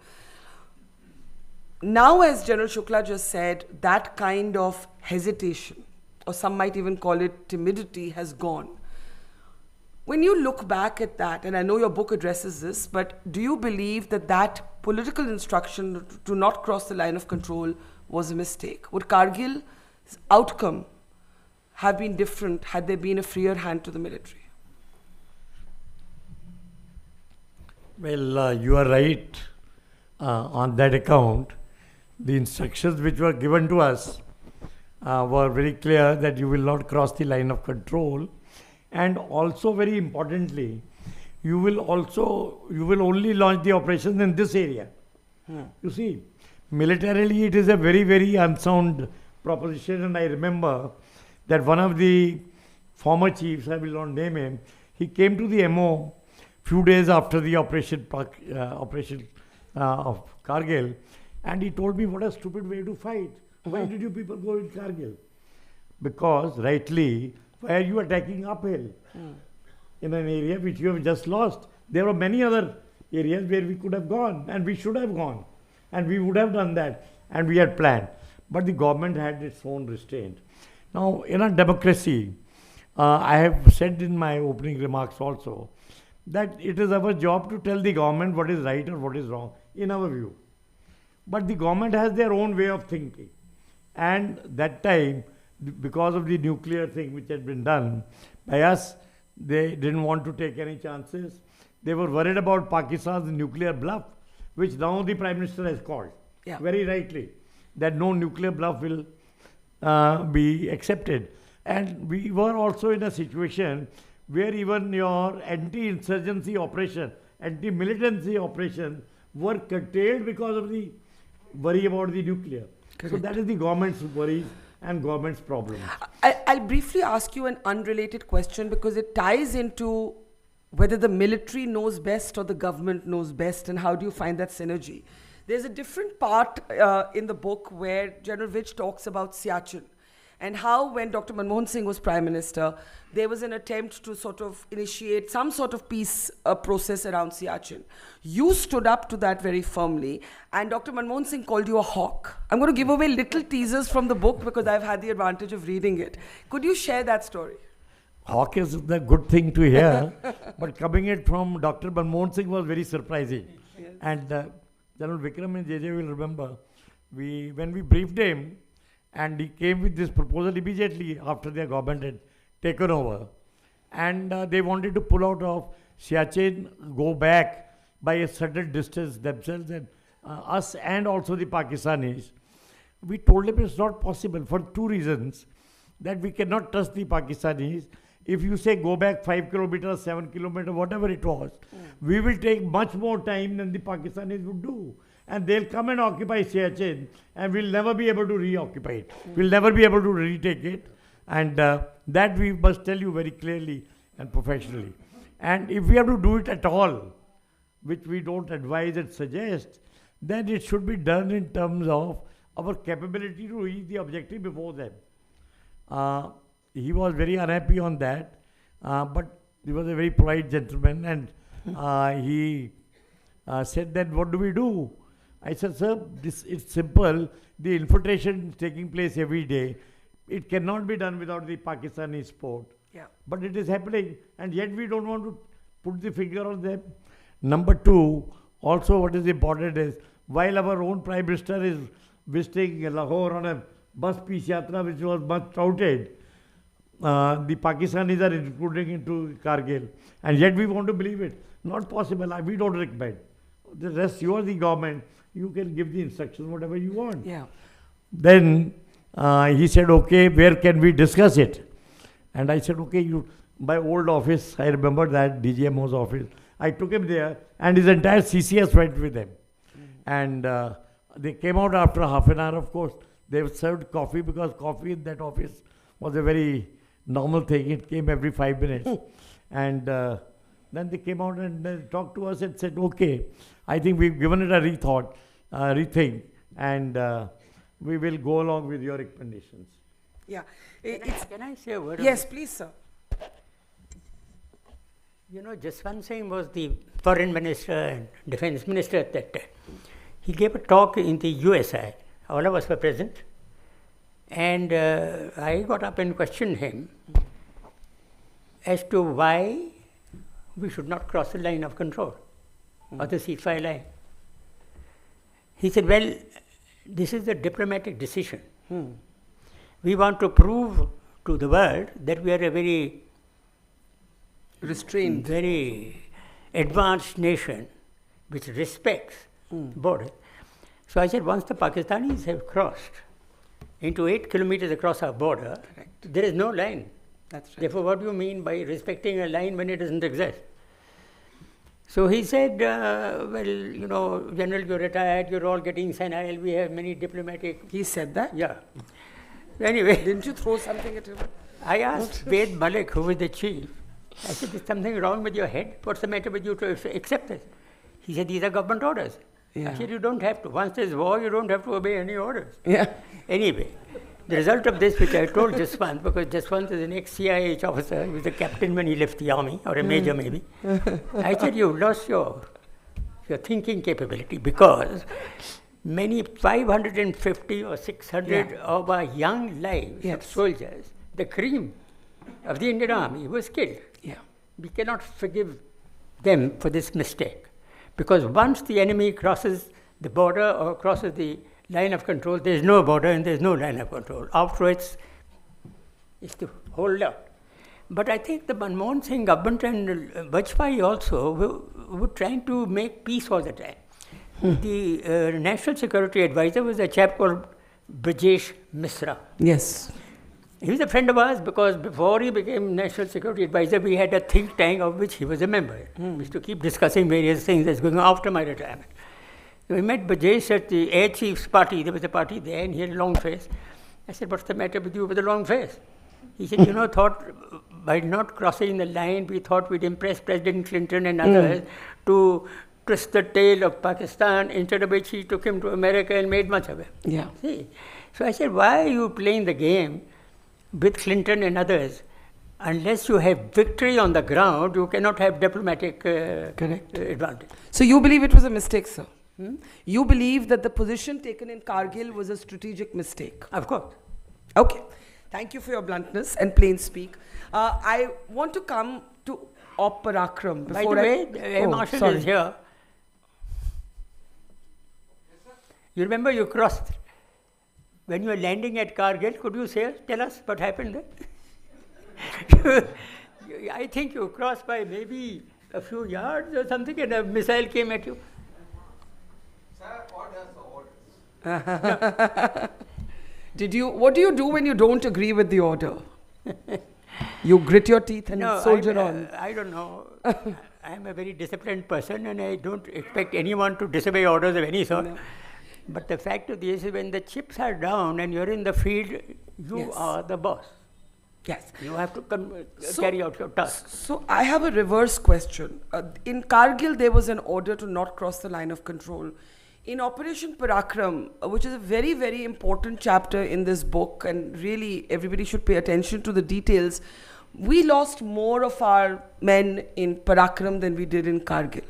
Now, as General Shukla just said, that kind of hesitation, or some might even call it timidity, has gone. When you look back at that, and I know your book addresses this, but do you believe that that political instruction to not cross the line of control was a mistake? Would Kargil's outcome have been different had there been a freer hand to the military?
Well, you are right on that account. The instructions which were given to us were very clear that you will not cross the line of control, and also very importantly, you will only launch the operations in this area. You see, militarily it is a very, very unsound proposition, and I remember that one of the former chiefs, I will not name him, he came to the MO few days after the operation of Kargil, and he told me, what a stupid way to fight. Why did you people go in Kargil? Because rightly, why are you attacking uphill in an area which you have just lost? There were many other areas where we could have gone, and we should have gone, and we would have done that, and we had planned. But the government had its own restraint. Now, in a democracy, I have said in my opening remarks also, that it is our job to tell the government what is right or what is wrong, in our view. But the government has their own way of thinking. And that time, because of the nuclear thing which had been done by us, they didn't want to take any chances. They were worried about Pakistan's nuclear bluff, which now the Prime Minister has called, very rightly, that no nuclear bluff will be accepted. And we were also in a situation where even your anti-insurgency operation, anti-militancy operation were curtailed because of the worry about the nuclear. Correct. So that is the government's worries and government's problems.
I'll briefly ask you an unrelated question because it ties into whether the military knows best or the government knows best, and how do you find that synergy. There's a different part in the book where General Vij talks about Siachen, and how when Dr. Manmohan Singh was Prime Minister, there was an attempt to sort of initiate some sort of peace process around Siachen. You stood up to that very firmly, and Dr. Manmohan Singh called you a hawk. I'm going to give away little teasers from the book because I've had the advantage of reading it. Could you share that story?
Hawk is the good thing to hear, but coming it from Dr. Manmohan Singh was very surprising. Yes. And General Vikram and JJ will remember, when we briefed him, and he came with this proposal immediately after their government had taken over. And they wanted to pull out of Siachen, go back by a certain distance themselves, and us and also the Pakistanis. We told him it's not possible for two reasons. That we cannot trust the Pakistanis. If you say go back 5 kilometers, 7 kilometers, whatever it was, we will take much more time than the Pakistanis would do. And they'll come and occupy Siachen, and we'll never be able to reoccupy it. We'll never be able to retake it. And that we must tell you very clearly and professionally. And if we have to do it at all, which we don't advise and suggest, then it should be done in terms of our capability to reach the objective before them. He was very unhappy on that, but he was a very polite gentleman, and he said that, what do we do? I said, sir, it's simple. The infiltration is taking place every day. It cannot be done without the Pakistani support. Yeah. But it is happening, and yet we don't want to put the finger on them. Number two, also what is important is, while our own Prime Minister is visiting Lahore on a bus peace yatra, which was much touted, the Pakistanis are including into Kargil, and yet we want to believe it. Not possible. We don't recommend. The rest, you are the government. You can give the instructions, whatever you want. Yeah. Then he said, okay, where can we discuss it? And I said, okay, my old office, I remember that, DGMO's office. I took him there, and his entire CCS went with him. And they came out after half an hour, of course. They served coffee, because coffee in that office was a very normal thing. It came every 5 minutes. And then they came out and they talked to us and said, okay, I think we've given it a rethink, and we will go along with your recommendations.
Yeah.
Can I say a word?
Yes, please, sir.
You know, Jaswant Singh was the foreign minister and defense minister at that time. he gave a talk in the USA. All of us were present. And I got up and questioned him as to why we should not cross the line of control or the ceasefire line. He said, well, this is a diplomatic decision. We want to prove to the world that we are a very
restrained,
very advanced nation which respects borders. So I said, once the Pakistanis have crossed into 8 kilometers across our border, there is no line.
That's right.
Therefore, what do you mean by respecting a line when it doesn't exist? So he said, well, you know, General, you're retired, you're all getting senile, we have many diplomatic...
He said that?
Yeah. Anyway...
Didn't you throw something at him?
I asked Ved Malik, who was the chief, I said, is something wrong with your head? What's the matter with you to accept this? He said, these are government orders.
Yeah.
I said, you don't have to. Once there's war, you don't have to obey any orders.
Yeah.
Anyway, the result of this, which I told Jaswant, because Jaswant is an ex-CIH officer, he was a captain when he left the army, or a major maybe. I said, you lost your thinking capability because many 550 or 600 of our young lives of soldiers, the cream of the Indian Army, was killed.
Yeah.
We cannot forgive them for this mistake. Because once the enemy crosses the border or crosses the line of control, there is no border and there is no line of control. Afterwards, it's the whole lot. But I think the Manmohan Singh government and Vajpayee also were trying to make peace all the time. The National Security Advisor was a chap called Brajesh Misra.
Yes.
He was a friend of ours because before he became National Security Advisor, we had a think tank of which he was a member. We used to keep discussing various things that's going on after my retirement. We met Brajesh at the Air Chiefs party. There was a party there and he had a long face. I said, what's the matter with you with a long face? He said, you know, by not crossing the line, we thought we'd impress President Clinton and others to twist the tail of Pakistan, instead of which he took him to America and made much of it.
Yeah.
See? So I said, why are you playing the game with Clinton and others? Unless you have victory on the ground, you cannot have diplomatic advantage.
So you believe it was a mistake, sir? You believe that the position taken in Kargil was a strategic mistake?
Of course.
Okay. Thank you for your bluntness and plain speak. I want to come to Parakram.
By the way, the Air Marshal is here. You remember you crossed when you were landing at Kargil. Could you tell us what happened there? I think you crossed by maybe a few yards or something and a missile came at you.
Sir, orders are orders.
What do you do when you don't agree with the order? You grit your teeth and soldier on.
I don't know. I am a very disciplined person and I don't expect anyone to disobey orders of any sort. No. But the fact of this is when the chips are down and you're in the field, you are the boss.
Yes.
You have to carry out your task.
So I have a reverse question. In Kargil, there was an order to not cross the line of control. In Operation Parakram, which is a very, very important chapter in this book, and really everybody should pay attention to the details, we lost more of our men in Parakram than we did in Kargil.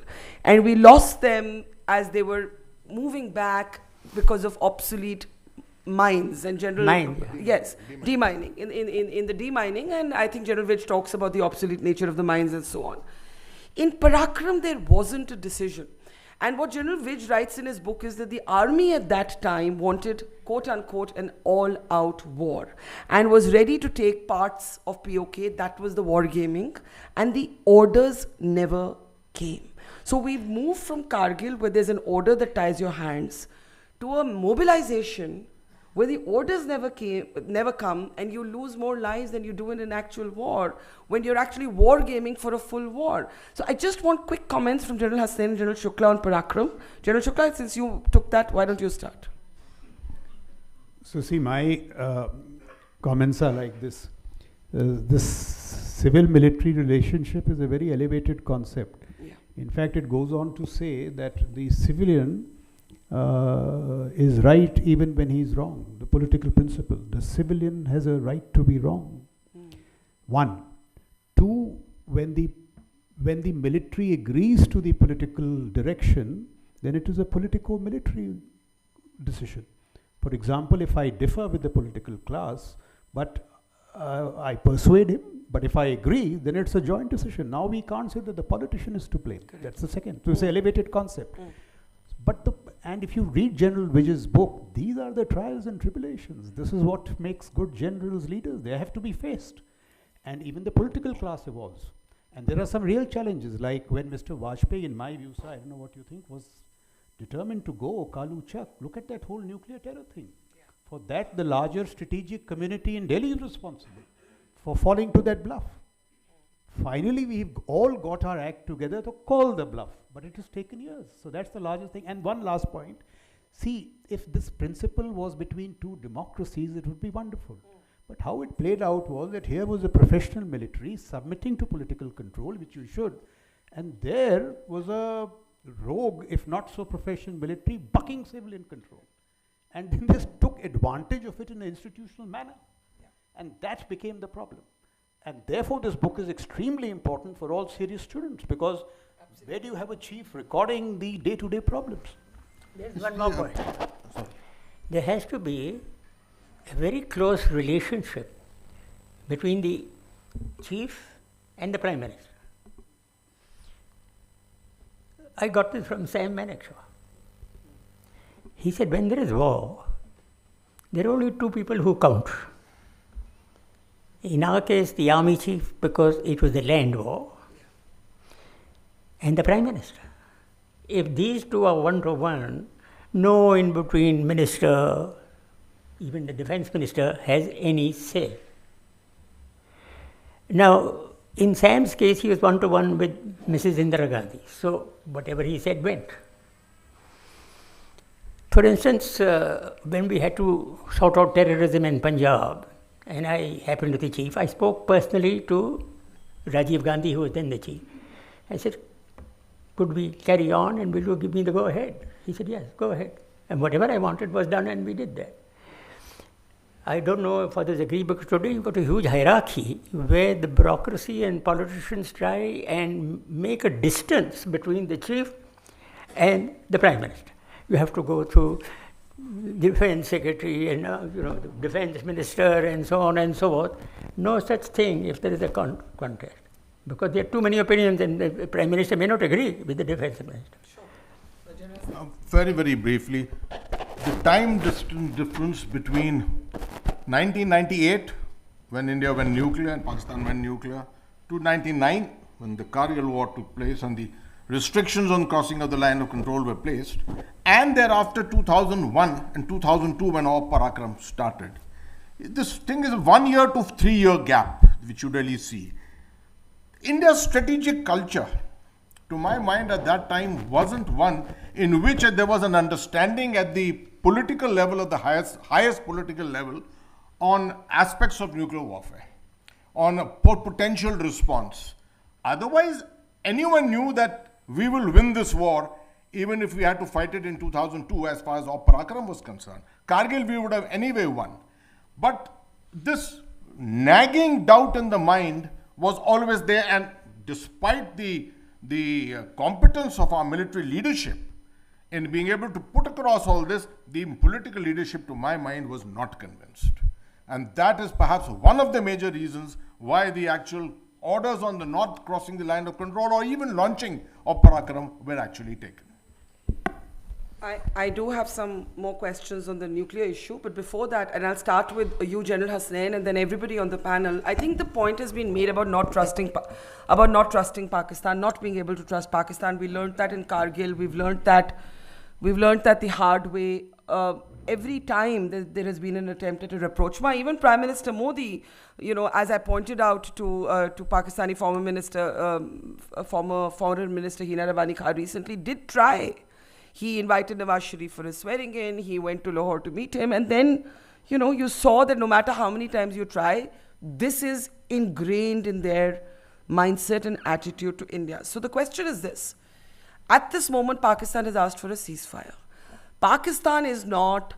And we lost them as they were moving back because of obsolete mines and general... Yes, demining. In the demining, and I think General Vij talks about the obsolete nature of the mines and so on. In Parakram, there wasn't a decision. And what General Vij writes in his book is that the army at that time wanted, quote unquote, an all-out war and was ready to take parts of POK. That was the wargaming, and the orders never came. So we've moved from Kargil, where there's an order that ties your hands, to a mobilization where the orders never come, and you lose more lives than you do in an actual war, when you're actually wargaming for a full war. So I just want quick comments from General Hassain and General Shukla on Parakram. General Shukla, since you took that, why don't you start?
So see, my comments are like this. This civil-military relationship is a very elevated concept. Yeah. In fact, it goes on to say that the civilian is right even when he is wrong. The political principle. The civilian has a right to be wrong. 1. 2, when the military agrees to the political direction, then it is a politico-military decision. For example, if I differ with the political class, but I persuade him, but if I agree, then it's a joint decision. Now we can't say that the politician is to blame. Correct. That's the second. So it's an elevated concept. But and if you read General Vijay's book, these are the trials and tribulations. This is what makes good generals leaders. They have to be faced. And even the political class evolves. And there are some real challenges, like when Mr. Vajpayee, in my view, sir, I don't know what you think, was determined to go Kalu Chak. Look at that whole nuclear terror thing. Yeah. For that, the larger strategic community in Delhi is responsible for falling to that bluff. Finally, we've all got our act together to call the bluff, but it has taken years. So that's the largest thing. And one last point. See, if this principle was between two democracies, it would be wonderful. But how it played out was that here was a professional military submitting to political control, which you should, and there was a rogue, if not so professional military, bucking civilian control. And then this took advantage of it in an institutional manner. Yeah. And that became the problem. And therefore this book is extremely important for all serious students, because where do you have a chief recording the day-to-day problems?
There's one more point. There has to be a very close relationship between the chief and the prime minister. I got this from Sam Manekshaw. He said, when there is war, there are only two people who count. In our case, the army chief, because it was a land war, and the prime minister. If these two are one-to-one, no in-between minister, even the defense minister, has any say. Now, in Sam's case, he was one-to-one with Mrs. Indira Gandhi. So, whatever he said went. For instance, when we had to sort out terrorism in Punjab, and I happened to be the chief, I spoke personally to Rajiv Gandhi, who was then the chief. I said, could we carry on and will you give me the go-ahead? He said, yes, go ahead. And whatever I wanted was done, and we did that. I don't know if others agree, because today you've got a huge hierarchy where the bureaucracy and politicians try and make a distance between the chief and the prime minister. You have to go through defense secretary and the defense minister and so on and so forth. No such thing if there is a contest, because there are too many opinions and the prime minister may not agree with the defense minister.
Sure. Very, very briefly, the time difference between 1998, when India went nuclear and Pakistan went nuclear, to 1999, when the Kargil War took place and the restrictions on crossing of the line of control were placed, and thereafter 2001 and 2002 when Operation Parakram started. This thing is a 1 year to 3 year gap, which you really see. India's strategic culture, to my mind at that time, wasn't one in which there was an understanding at the political level, at the highest political level, on aspects of nuclear warfare, on a potential response. Otherwise, anyone knew that we will win this war, even if we had to fight it in 2002 as far as Operation Parakram was concerned. Kargil we would have anyway won. But this nagging doubt in the mind was always there, and despite the competence of our military leadership in being able to put across all this, the political leadership, to my mind, was not convinced. And that is perhaps one of the major reasons why the actual orders on the not crossing the line of control or even launching of Parakram were actually taken.
I do have some more questions on the nuclear issue, but before that, and I'll start with you, General Hasnain, and then everybody on the panel. I think the point has been made about not trusting Pakistan, not being able to trust Pakistan. We learned that in Kargil. We've learned that the hard way. Every time there has been an attempt at a rapprochement, even Prime Minister Modi, as I pointed out to Pakistani former Foreign Minister Hina Rawani Khan recently, did try. He invited Nawaz Sharif for his swearing in. He went to Lahore to meet him. And then, you saw that no matter how many times you try, this is ingrained in their mindset and attitude to India. So the question is this. At this moment, Pakistan has asked for a ceasefire. Pakistan is not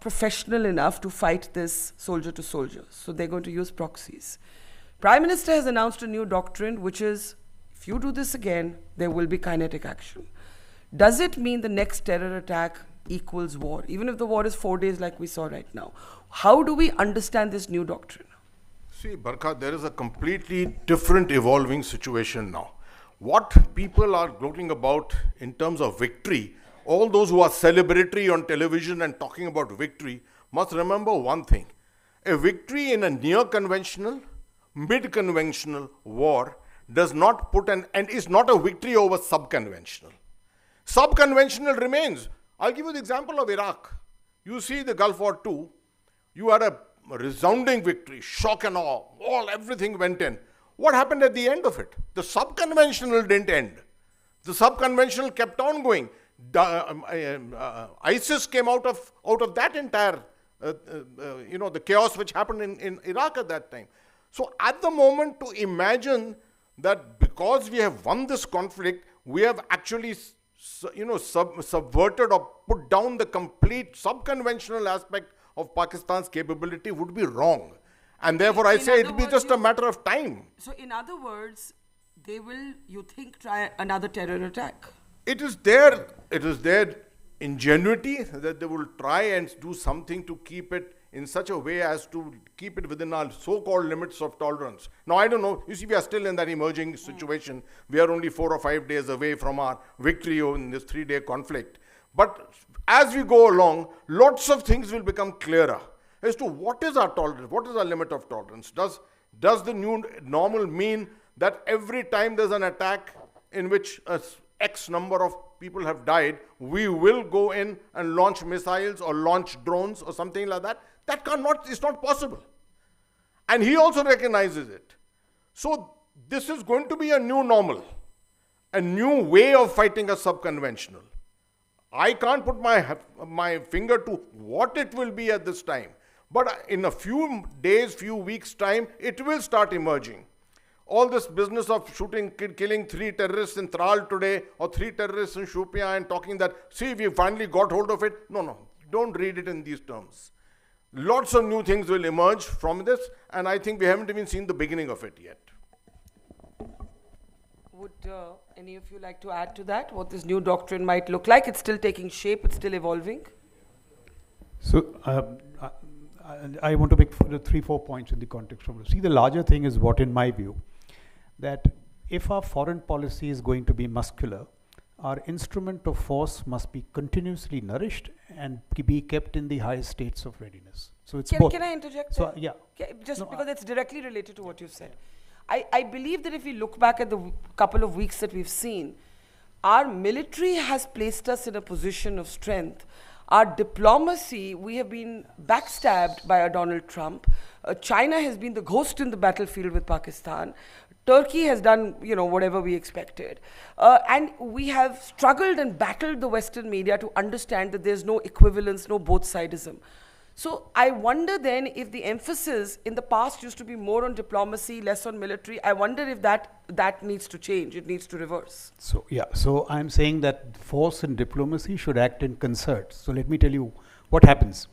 professional enough to fight this soldier to soldier. So they're going to use proxies. Prime Minister has announced a new doctrine, which is if you do this again, there will be kinetic action. Does it mean the next terror attack equals war, even if the war is 4 days like we saw right now? How do we understand this new doctrine?
See, Barkha, there is a completely different evolving situation now. What people are gloating about in terms of victory, all those who are celebratory on television and talking about victory, must remember one thing. A victory in a near-conventional, mid-conventional war does not put an end, is not a victory over sub-conventional. Sub-conventional remains. I'll give you the example of Iraq. You see the Gulf War II, you had a resounding victory, shock and awe, everything went in. What happened at the end of it? The sub-conventional didn't end. The sub-conventional kept on going. ISIS came out of that entire, the chaos which happened in Iraq at that time. So at the moment, to imagine that because we have won this conflict, we have actually subverted or put down the complete sub-conventional aspect of Pakistan's capability would be wrong. And therefore I say it will be just a matter of time.
So in other words, they will, you think, try another terror attack?
It is their ingenuity that they will try and do something to keep it in such a way as to keep it within our so-called limits of tolerance. Now, I don't know, you see, we are still in that emerging situation. We are only 4 or 5 days away from our victory in this 3-day conflict. But as we go along, lots of things will become clearer as to what is our tolerance, what is our limit of tolerance. Does the new normal mean that every time there's an attack in which X number of people have died, we will go in and launch missiles or launch drones or something like that? That is not possible. And he also recognizes it. So this is going to be a new normal, a new way of fighting a sub-conventional. I can't put my finger to what it will be at this time. But in a few days, few weeks' time, it will start emerging. All this business of killing 3 terrorists in Tral today or 3 terrorists in Shupia and talking that, see, we finally got hold of it. No, don't read it in these terms. Lots of new things will emerge from this, and I think we haven't even seen the beginning of it yet.
Would any of you like to add to that, what this new doctrine might look like? It's still taking shape, it's still evolving.
So I want to make 3-4 points in the context of it. See, the larger thing is what, in my view, that if our foreign policy is going to be muscular, our instrument of force must be continuously nourished and be kept in the highest states of readiness. So it's both.
Can I interject?
So, yeah.
Because it's directly related to what you've said. I believe that if we look back at the couple of weeks that we've seen, our military has placed us in a position of strength. Our diplomacy, we have been backstabbed by a Donald Trump. China has been the ghost in the battlefield with Pakistan. Turkey has done, whatever we expected. And we have struggled and battled the Western media to understand that there's no equivalence, no both-sidism. So I wonder then if the emphasis in the past used to be more on diplomacy, less on military. I wonder if that needs to change, it needs to reverse.
So, so I'm saying that force and diplomacy should act in concert. So let me tell you what happens.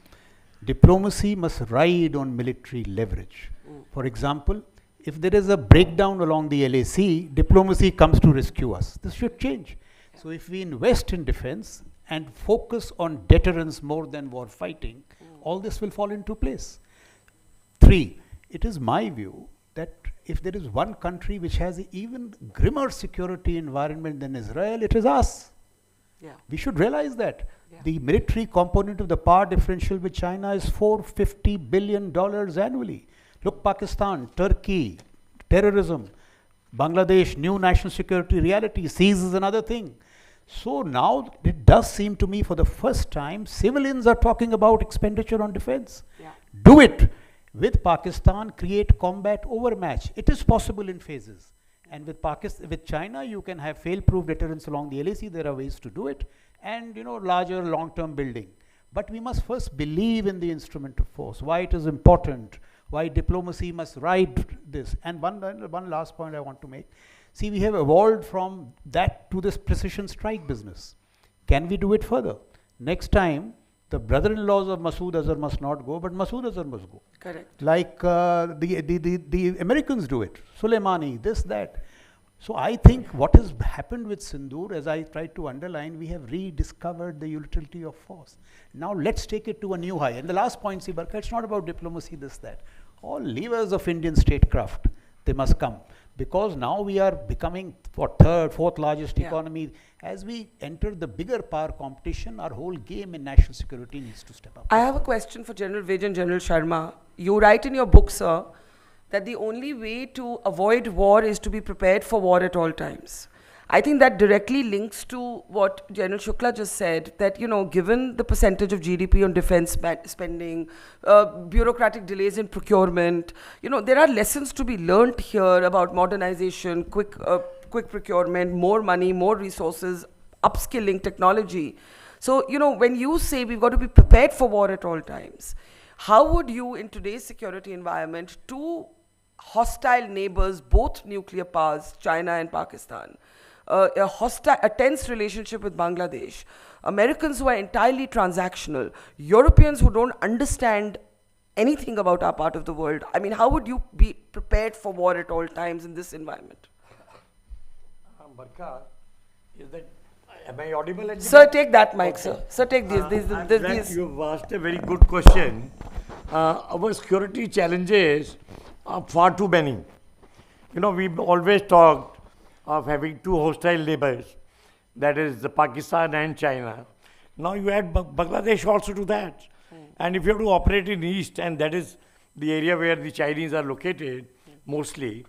Diplomacy must ride on military leverage. For example, if there is a breakdown along the LAC, diplomacy comes to rescue us. This should change. So if we invest in defense and focus on deterrence more than war fighting, all this will fall into place. 3, it is my view that if there is one country which has an even grimmer security environment than Israel, it is us.
Yeah.
We should realize that.
Yeah.
The military component of the power differential with China is $450 billion annually. Look, Pakistan, Turkey, terrorism, Bangladesh, new national security reality, seas is another thing. So now it does seem to me for the first time, civilians are talking about expenditure on defense.
Yeah.
Do it. With Pakistan, create combat overmatch. It is possible in phases. And with China, you can have fail-proof deterrence along the LAC. There are ways to do it. And, larger long-term building. But we must first believe in the instrument of force, why it is important, why diplomacy must ride this. And one last point I want to make. See, we have evolved from that to this precision strike business. Can we do it further? Next time, the brother-in-laws of Masood Azhar must not go, but Masood Azhar must go.
Correct.
Like the Americans do it. Soleimani, this, that. So I think what has happened with Sindoor, as I tried to underline, we have rediscovered the utility of force. Now let's take it to a new high. And the last point, see, Barkha, it's not about diplomacy, this, that. All levers of Indian statecraft, they must come. Because now we are becoming third, fourth largest economy. As we enter the bigger power competition, our whole game in national security needs to step up.
I have a question for General Vij and General Sharma. You write in your book, sir, that the only way to avoid war is to be prepared for war at all times. I think that directly links to what General Shukla just said, that, you know, given the percentage of GDP on defense spending, bureaucratic delays in procurement, you know, there are lessons to be learnt here about modernization, quick procurement, more money, more resources, upskilling, technology. So, you know, when you say we've got to be prepared for war at all times, how would you, in today's security environment, two hostile neighbors, both nuclear powers, China and Pakistan, a tense relationship with Bangladesh, Americans who are entirely transactional, Europeans who don't understand anything about our part of the world, I mean, how would you be prepared for war at all times in this environment?
Barkha, is that, am I audible?
Sir, take that mic, sir. Sir, take these.
You've asked a very good question. Our security challenges are far too many. You know, we've always talked of having two hostile neighbors, that is Pakistan and China. Now you add Bangladesh also to that. And if you have to operate in East, and that is the area where the Chinese are located mostly,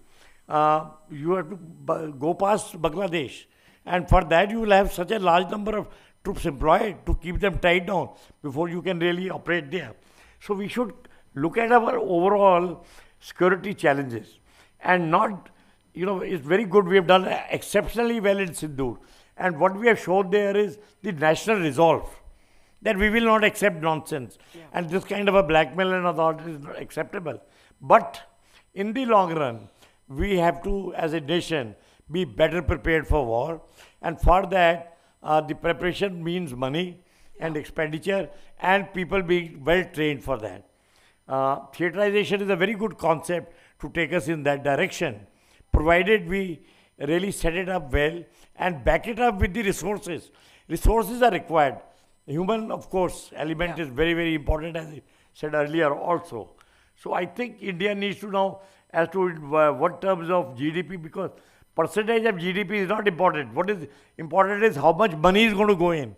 you have to go past Bangladesh. And for that, you will have such a large number of troops employed to keep them tied down before you can really operate there. So we should look at our overall security challenges and not, you know, it's very good. We have done exceptionally well in Sindoor. And what we have shown there is the national resolve that we will not accept nonsense. And this kind of a blackmail and authority is not acceptable. But in the long run, we have to, as a nation, be better prepared for war. And for that, the preparation means money and expenditure and people being well trained for that. Theaterization is a very good concept to take us in that direction, provided we really set it up well and back it up with the resources. Resources are required. Human, of course, element is very, very important, as I said earlier also. So I think India needs to now, as to what terms of GDP, because percentage of GDP is not important. What is important is how much money is going to go in.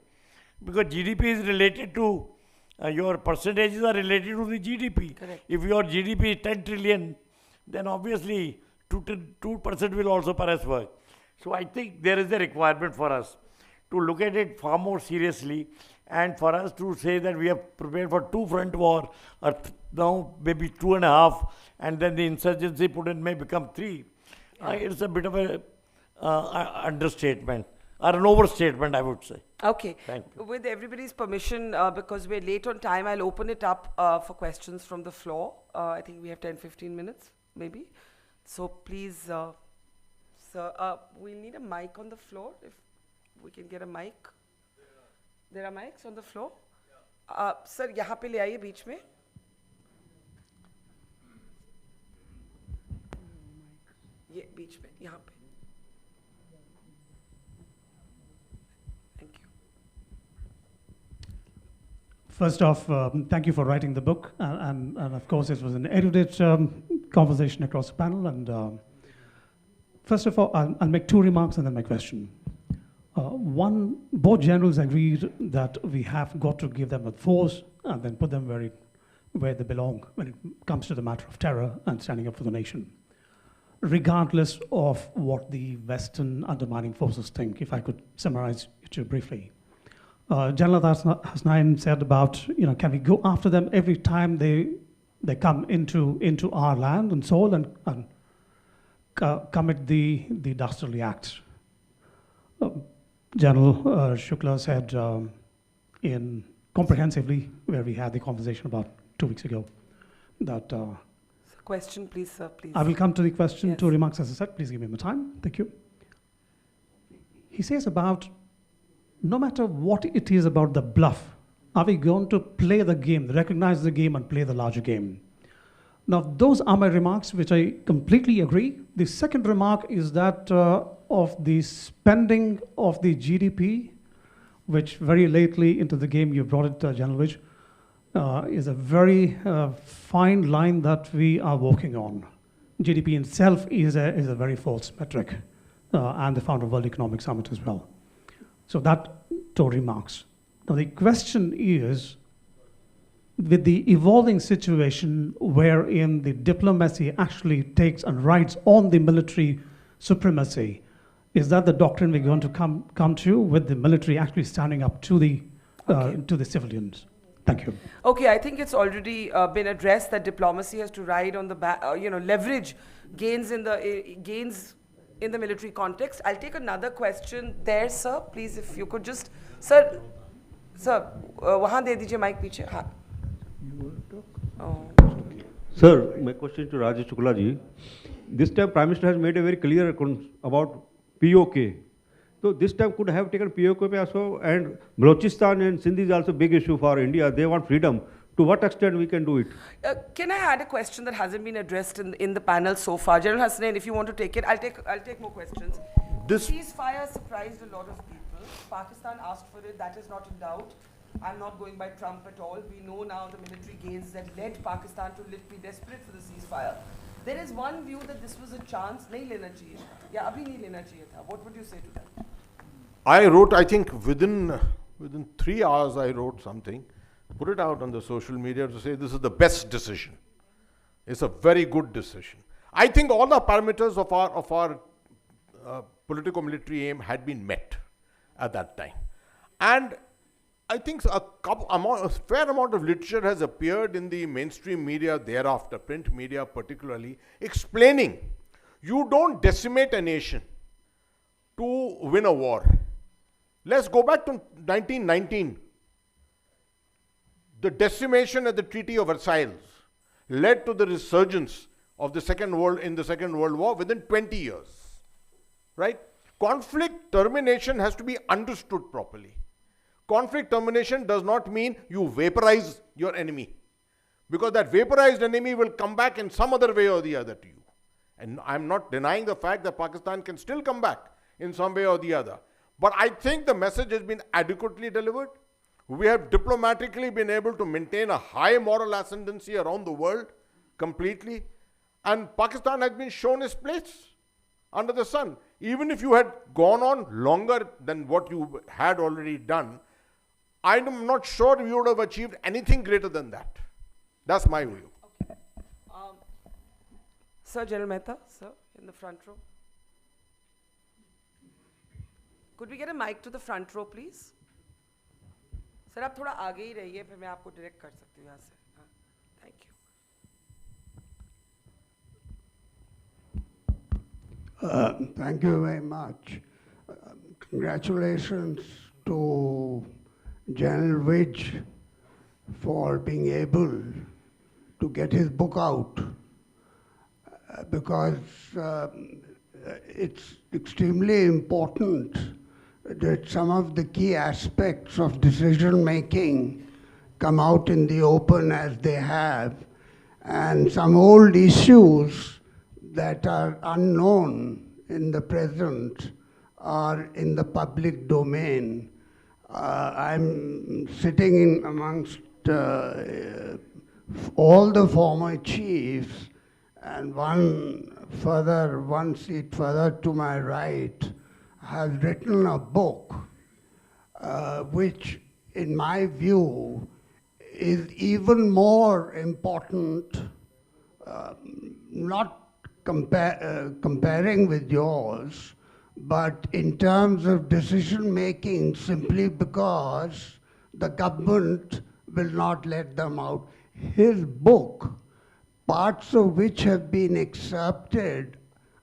Because GDP is related to, your percentages are related to the GDP.
Correct.
If your GDP is 10 trillion, then obviously 2% will also perhaps work. So I think there is a requirement for us to look at it far more seriously, and for us to say that we are prepared for two-front war, or now maybe 2.5, and then the insurgency put in may become 3. It's a bit of a understatement, or an overstatement, I would say.
Okay.
Thank you.
With everybody's permission, because we're late on time, I'll open it up for questions from the floor. I think we have 10-15 minutes, maybe. So please, sir, we'll need a mic on the floor, if we can get a mic. There are mics on the floor? Sir, यहाँ पे ले आइए बीच में. ये बीच में, यहाँ पे. Thank you.
First off, thank you for writing the book, and of course it was an erudite conversation across the panel. And first of all, I'll make 2 remarks and then my question. One, both generals agreed that we have got to give them a force and then put them where they belong when it comes to the matter of terror and standing up for the nation, regardless of what the Western undermining forces think, if I could summarize it to you briefly. General Hasnain said about, can we go after them every time they come into our land and soil and commit the dastardly acts. General Shukla said in comprehensively, where we had the conversation about 2 weeks ago, that...
Question, please, sir, please.
I will come to the question.
Yes.
2 remarks, as I said. Please give me the time. Thank you. He says about, no matter what it is about the bluff, are we going to play the game, recognize the game and play the larger game? Now, those are my remarks, which I completely agree. The second remark is that of the spending of the GDP, which very lately into the game you brought it, General Vij, is a very fine line that we are working on. GDP itself is a very false metric, and the founder of World Economic Summit as well. So that two remarks. Now the question is, with the evolving situation wherein the diplomacy actually takes and rides on the military supremacy, is that the doctrine we're going to come to, with the military actually standing up to the civilians? Thank you.
Okay, I think it's already been addressed that diplomacy has to ride on the leverage gains in the military context. I'll take another question there, sir. Please, if you could just, sir, wahan de dijiye mic piche. Haan.
Sir, my question to Rajesh Shukla ji. This time Prime Minister has made a very clear about POK. So this time could have taken POK also, and Balochistan and Sindh is also big issue for India. They want freedom. To what extent we can do it?
Can I add a question that hasn't been addressed in the panel so far? General Hasnain, if you want to take it, I'll take more questions. This ceasefire surprised a lot of people. Pakistan asked for it. That is not in doubt. I'm not going by Trump at all. We know now the military gains that led Pakistan to be desperate for the ceasefire. There is one view that this was a chance. Nahi lena chahiye. Ya abhi nahi lena chahiye tha. What would you say to that?
I wrote, I think within 3 hours I wrote something, put it out on the social media to say this is the best decision. It's a very good decision. I think all the parameters of our politico-military aim had been met at that time. And I think a fair amount of literature has appeared in the mainstream media thereafter, print media particularly, explaining you don't decimate a nation to win a war. Let's go back to 1919. The decimation at the Treaty of Versailles led to the resurgence of the Second World War within 20 years. Right? Conflict termination has to be understood properly. Conflict termination does not mean you vaporize your enemy, because that vaporized enemy will come back in some other way or the other to you. And I'm not denying the fact that Pakistan can still come back in some way or the other. But I think the message has been adequately delivered. We have diplomatically been able to maintain a high moral ascendancy around the world completely. And Pakistan has been shown its place under the sun. Even if you had gone on longer than what you had already done, I'm not sure we would have achieved anything greater than that. That's my view.
Okay. Sir, General Mehta, sir, in the front row. Could we get a mic to the front row, please? Sir, आप थोड़ा आगे ही रहिए, फिर मैं आपको direct कर सकती हूँ यहाँ से. Thank you.
Thank you very much. Congratulations to General Vij for being able to get his book out, because it's extremely important that some of the key aspects of decision making come out in the open as they have, and some old issues that are unknown in the present are in the public domain. I'm sitting in amongst all the former chiefs, and one seat further to my right has written a book which, in my view, is even more important, not comparing with yours, but in terms of decision making, simply because the government will not let them out. His book, parts of which have been excerpted,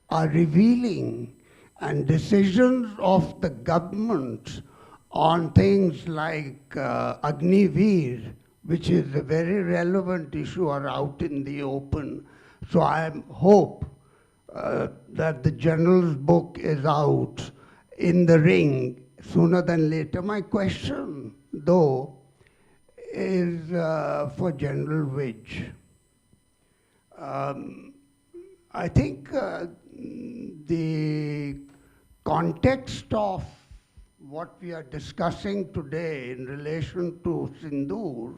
are revealing, and decisions of the government on things like Agniveer, which is a very relevant issue, are out in the open. So I hope that the General's book is out in the ring sooner than later. My question, though, is for General Vij. I think the context of what we are discussing today in relation to Sindoor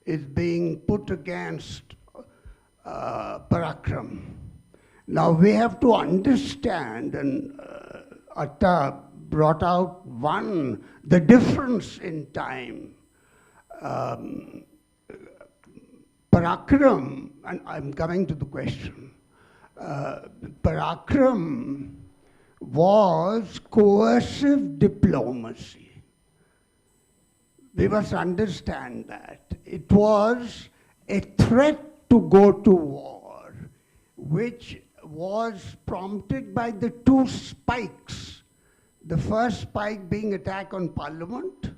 is being put against Parakram. Now we have to understand, and Atta brought out the difference in time. Parakram, and I'm coming to the question, Parakram was coercive diplomacy. We must understand that. It was a threat to go to war, which was prompted by the two spikes. The first spike being attack on parliament.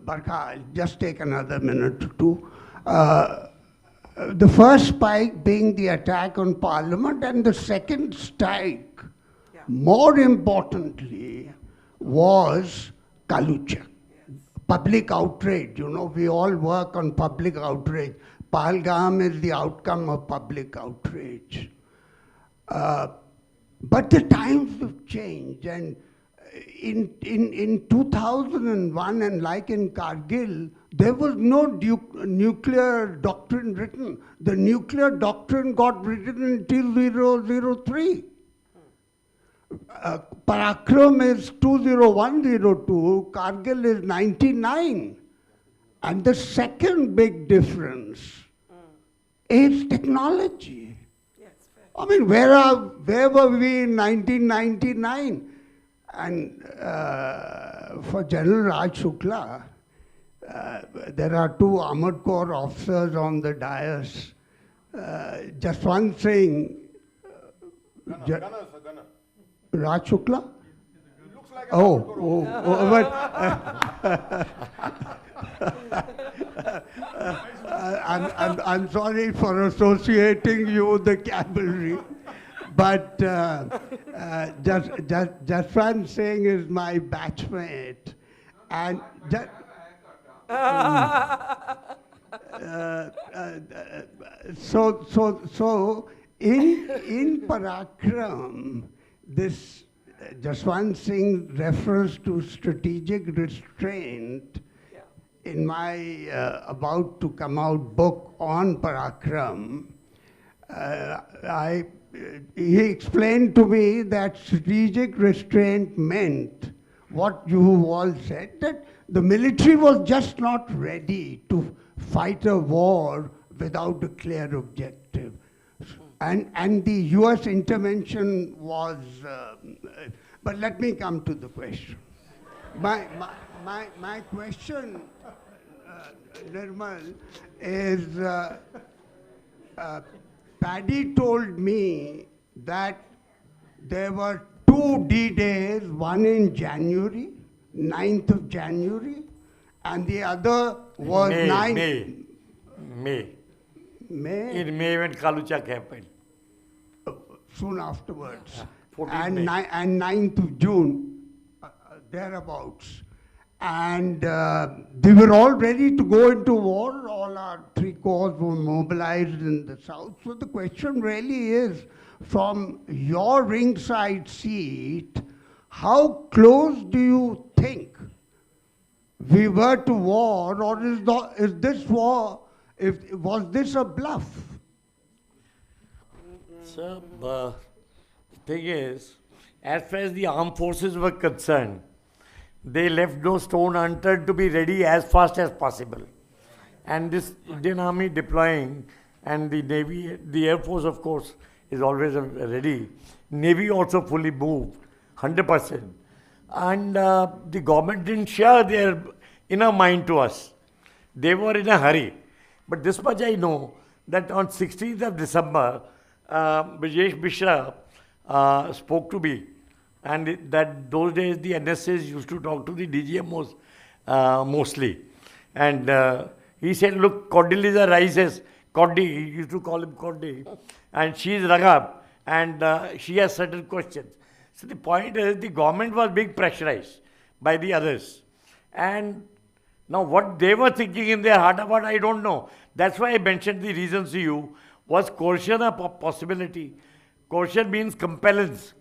Barkha, I'll just take another minute or two. The first spike being the attack on parliament, and the second strike, more importantly, was Kaluchak. Public outrage, you know, we all work on public outrage. Pahalgam is the outcome of public outrage. But the times have changed, and in 2001, and like in Kargil, there was no nuclear doctrine written. The nuclear doctrine got written until 2003. Parakram is 20102, Kargil is 99. And the second big difference is technology. I mean, where were we in 1999? And for General Raj Shukla, there are two Armored Corps officers on the dais. Just one thing.
Gunner.
Raj Shukla?
Looks like
I'm sorry for associating you with the cavalry, but Jaswant Singh is my batchmate, and so in Parakram, this Jaswant Singh refers to strategic restraint. In my about to come out book on Parakram, he explained to me that strategic restraint meant what you all said, that the military was just not ready to fight a war without a clear objective. And the US intervention was, but let me come to the question. My question, Nirmal, is Paddy told me that there were two D-days, one in January, 9th of January, and the other was
May.
May?
In May when Kaluchak happened.
Soon afterwards.
14th May.
And 9th of June, thereabouts. And they were all ready to go into war. All our three corps were mobilized in the south. So the question really is, from your ringside seat, how close do you think we were to war, or is this war, was this a bluff?
So the thing is, as far as the armed forces were concerned, they left no stone unturned to be ready as fast as possible. And this Indian Army deploying, and the Navy, the Air Force of course is always ready. Navy also fully moved, 100%. And the government didn't share their inner mind to us. They were in a hurry. But this much I know, that on 16th of December, Brijesh Mishra spoke to me, and that those days the NSAs used to talk to the DGMOs mostly. And he said, look, Condoleezza Rice says, Condi, he used to call him Condi, and she is Ragab, and she has certain questions. So the point is, the government was being pressurized by the others. And now what they were thinking in their heart about, I don't know. That's why I mentioned the reasons to you. Was coercion a possibility? Coercion means compellence,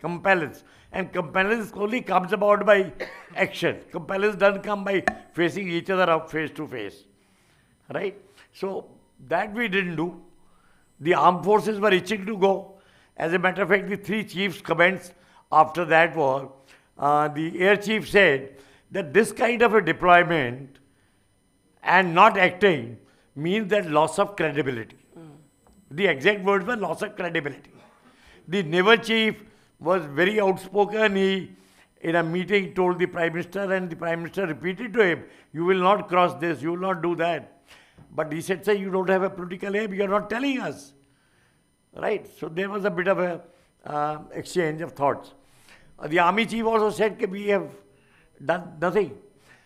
and compellence only comes about by action. Compellence doesn't come by facing each other up face to face, right? So that we didn't do. The armed forces were itching to go. As a matter of fact, the three chiefs' comments after that war, the air chief said that this kind of a deployment and not acting means that loss of credibility. The exact words were loss of credibility. The naval chief was very outspoken. He, in a meeting, told the Prime Minister, and the Prime Minister repeated to him, you will not cross this, you will not do that. But he said, sir, you don't have a political aim, you are not telling us. Right? So there was a bit of a exchange of thoughts. The army chief also said that we have done nothing.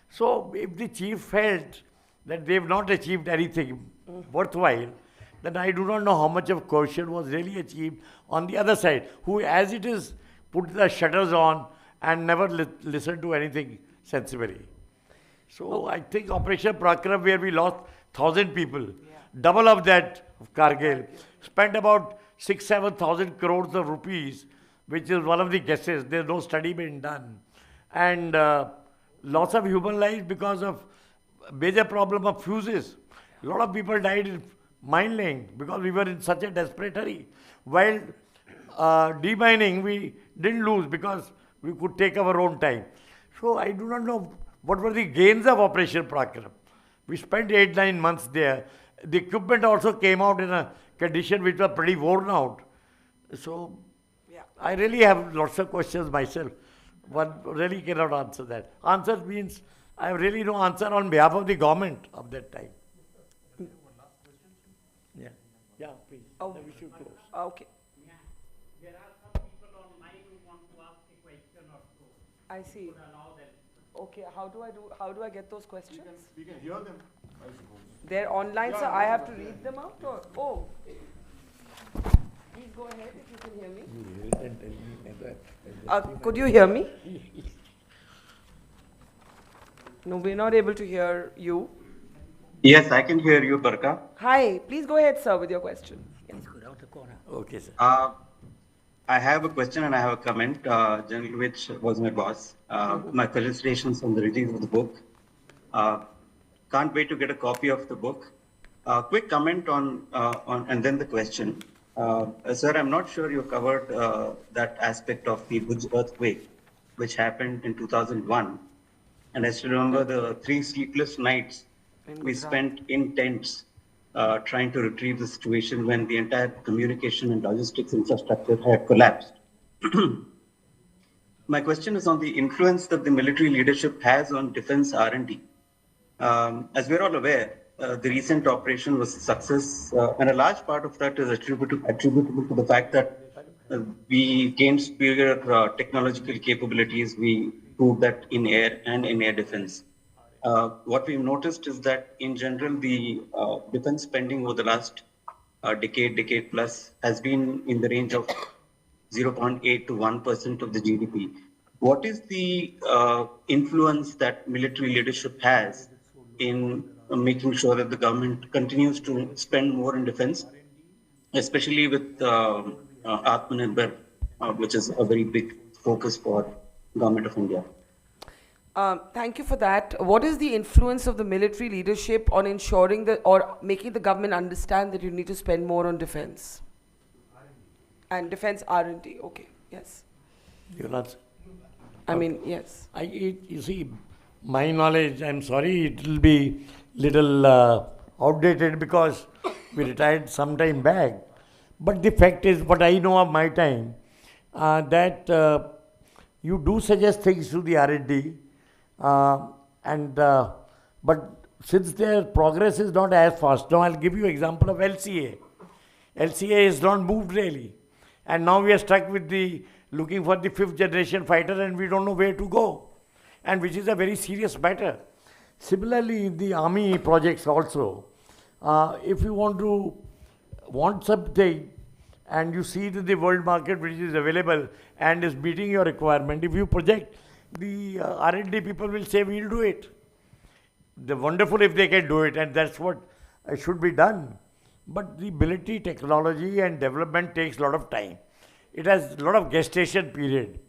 So if the chief felt that they have not achieved anything worthwhile, then I do not know how much of coercion was really achieved on the other side, who as it is put the shutters on and never listened to anything sensibly. So I think Operation Parakram, where we lost 1,000 people, double of that of Kargil, spent about 6,000-7,000 crores of rupees, which is one of the guesses. There's no study being done. And loss of human lives because of major problem of fuses. A lot of people died in mine laying because we were in such a desperate hurry. While demining, we didn't lose because we could take our own time. So I do not know what were the gains of Operation Parakram. We spent 8-9 months there. The equipment also came out in a condition which was pretty worn out. So I really have lots of questions myself. One really cannot answer that. Answer means I have really no answer on behalf of the government of that time. Yeah, please.
Oh,
we should close.
Okay.
There are some people online who want to ask a question or two.
I see. Okay, how do I get those questions?
We can hear them, I suppose.
They're online, so I have to read them out, or please go ahead if you can hear me. Could you hear me? No, we're not able to hear you.
Yes, I can hear you, Barkha.
Hi, please go ahead, sir, with your question.
Okay, sir.
I have a question and I have a comment. General Which was my boss. My felicitations on the release of the book. Can't wait to get a copy of the book. Quick comment on and then the question. Sir, I'm not sure you covered that aspect of the Bhuj earthquake, which happened in 2001. And I still remember the 3 sleepless nights we spent in tents trying to retrieve the situation when the entire communication and logistics infrastructure had collapsed. My question is on the influence that the military leadership has on defense R&D. As we're all aware, the recent operation was a success, and a large part of that is attributable to the fact that we gained superior technological capabilities. We proved that in air and in air defense. What we've noticed is that in general, the defense spending over the last decade plus has been in the range of 0.8 to 1% of the GDP. What is the influence that military leadership has in making sure that the government continues to spend more in defense, especially with Atmanirbhar, which is a very big focus for government of India?
Thank you for that. What is the influence of the military leadership on ensuring that, or making the government understand that you need to spend more on defense? And defense R&D, okay, yes.
You'll answer?
I mean, yes.
You see, my knowledge, I'm sorry, it will be little outdated because we retired some time back. But the fact is, what I know of my time, that you do suggest things to the R&D, but since their progress is not as fast, now I'll give you example of LCA. LCA is not moved really. And now we are stuck with looking for the 5th generation fighter and we don't know where to go. And which is a very serious matter. Similarly, in the army projects also, if you want something and you see that the world market which is available and is meeting your requirement, if you project, the R&D people will say, we'll do it. They're wonderful if they can do it, and that's what should be done. But the military technology and development takes a lot of time. It has a lot of gestation period.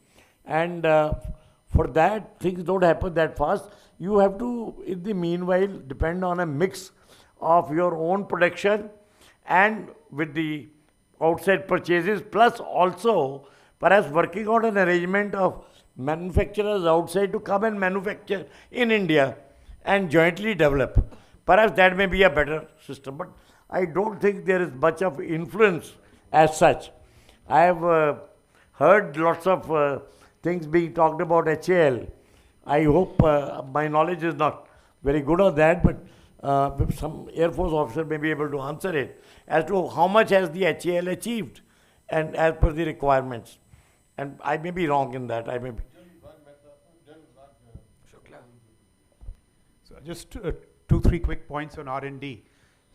And for that, things don't happen that fast. You have to, in the meanwhile, depend on a mix of your own production and with the outside purchases, plus also perhaps working on an arrangement of manufacturers outside to come and manufacture in India and jointly develop. Perhaps that may be a better system, but I don't think there is much of influence as such. I have heard lots of things being talked about HAL. I hope my knowledge is not very good on that, but some Air Force officer may be able to answer it as to how much has the HAL achieved and as per the requirements. And I may be wrong in that. I may be.
So just 2-3 quick points on R&D.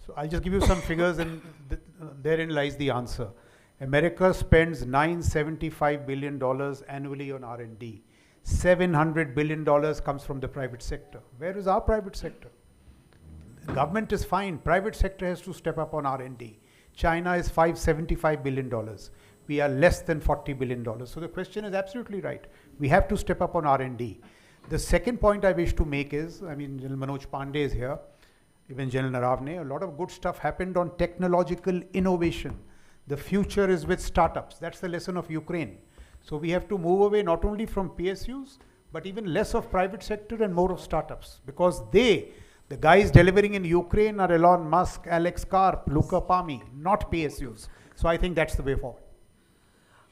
So I'll just give you some figures, and therein lies the answer. America spends $975 billion annually on R&D. $700 billion comes from the private sector. Where is our private sector? The government is fine. Private sector has to step up on R&D. China is $575 billion. We are less than $40 billion. So the question is absolutely right. We have to step up on R&D. The second point I wish to make is, I mean, General Manoj Pandey is here, even General Naravne, a lot of good stuff happened on technological innovation. The future is with startups. That's the lesson of Ukraine. So we have to move away not only from PSUs, but even less of private sector and more of startups. Because the guys delivering in Ukraine are Elon Musk, Alex Karp, Luca Palmi, not PSUs. So I think that's the way forward.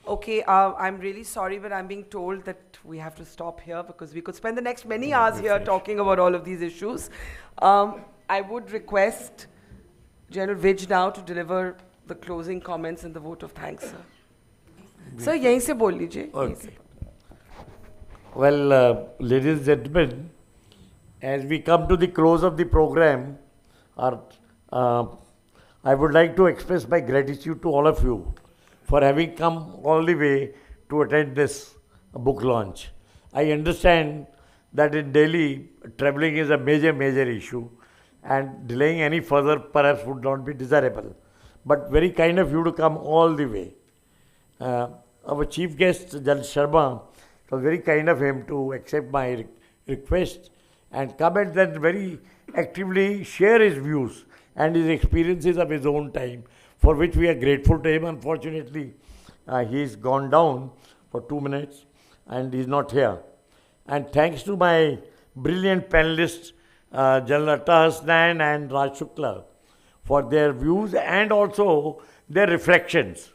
Okay, I'm really sorry, but I'm being told that we have to stop here because we could spend the next many hours here talking about all of these issues. I would request General Vij now to deliver the closing comments and the vote of thanks, sir. Sir, yahin se bol lijiye.
Okay. Well, ladies and gentlemen, as we come to the close of the program, I would like to express my gratitude to all of you for having come all the way to attend this book launch. I understand that in Delhi, traveling is a major issue, and delaying any further perhaps would not be desirable. But very kind of you to come all the way. Our chief guest, General Sharma, it was very kind of him to accept my request and come and then very actively share his views and his experiences of his own time, for which we are grateful to him. Unfortunately, he's gone down for 2 minutes and he's not here. And thanks to my brilliant panelists, General Atta Hasnan and Raj Shukla, for their views and also their reflections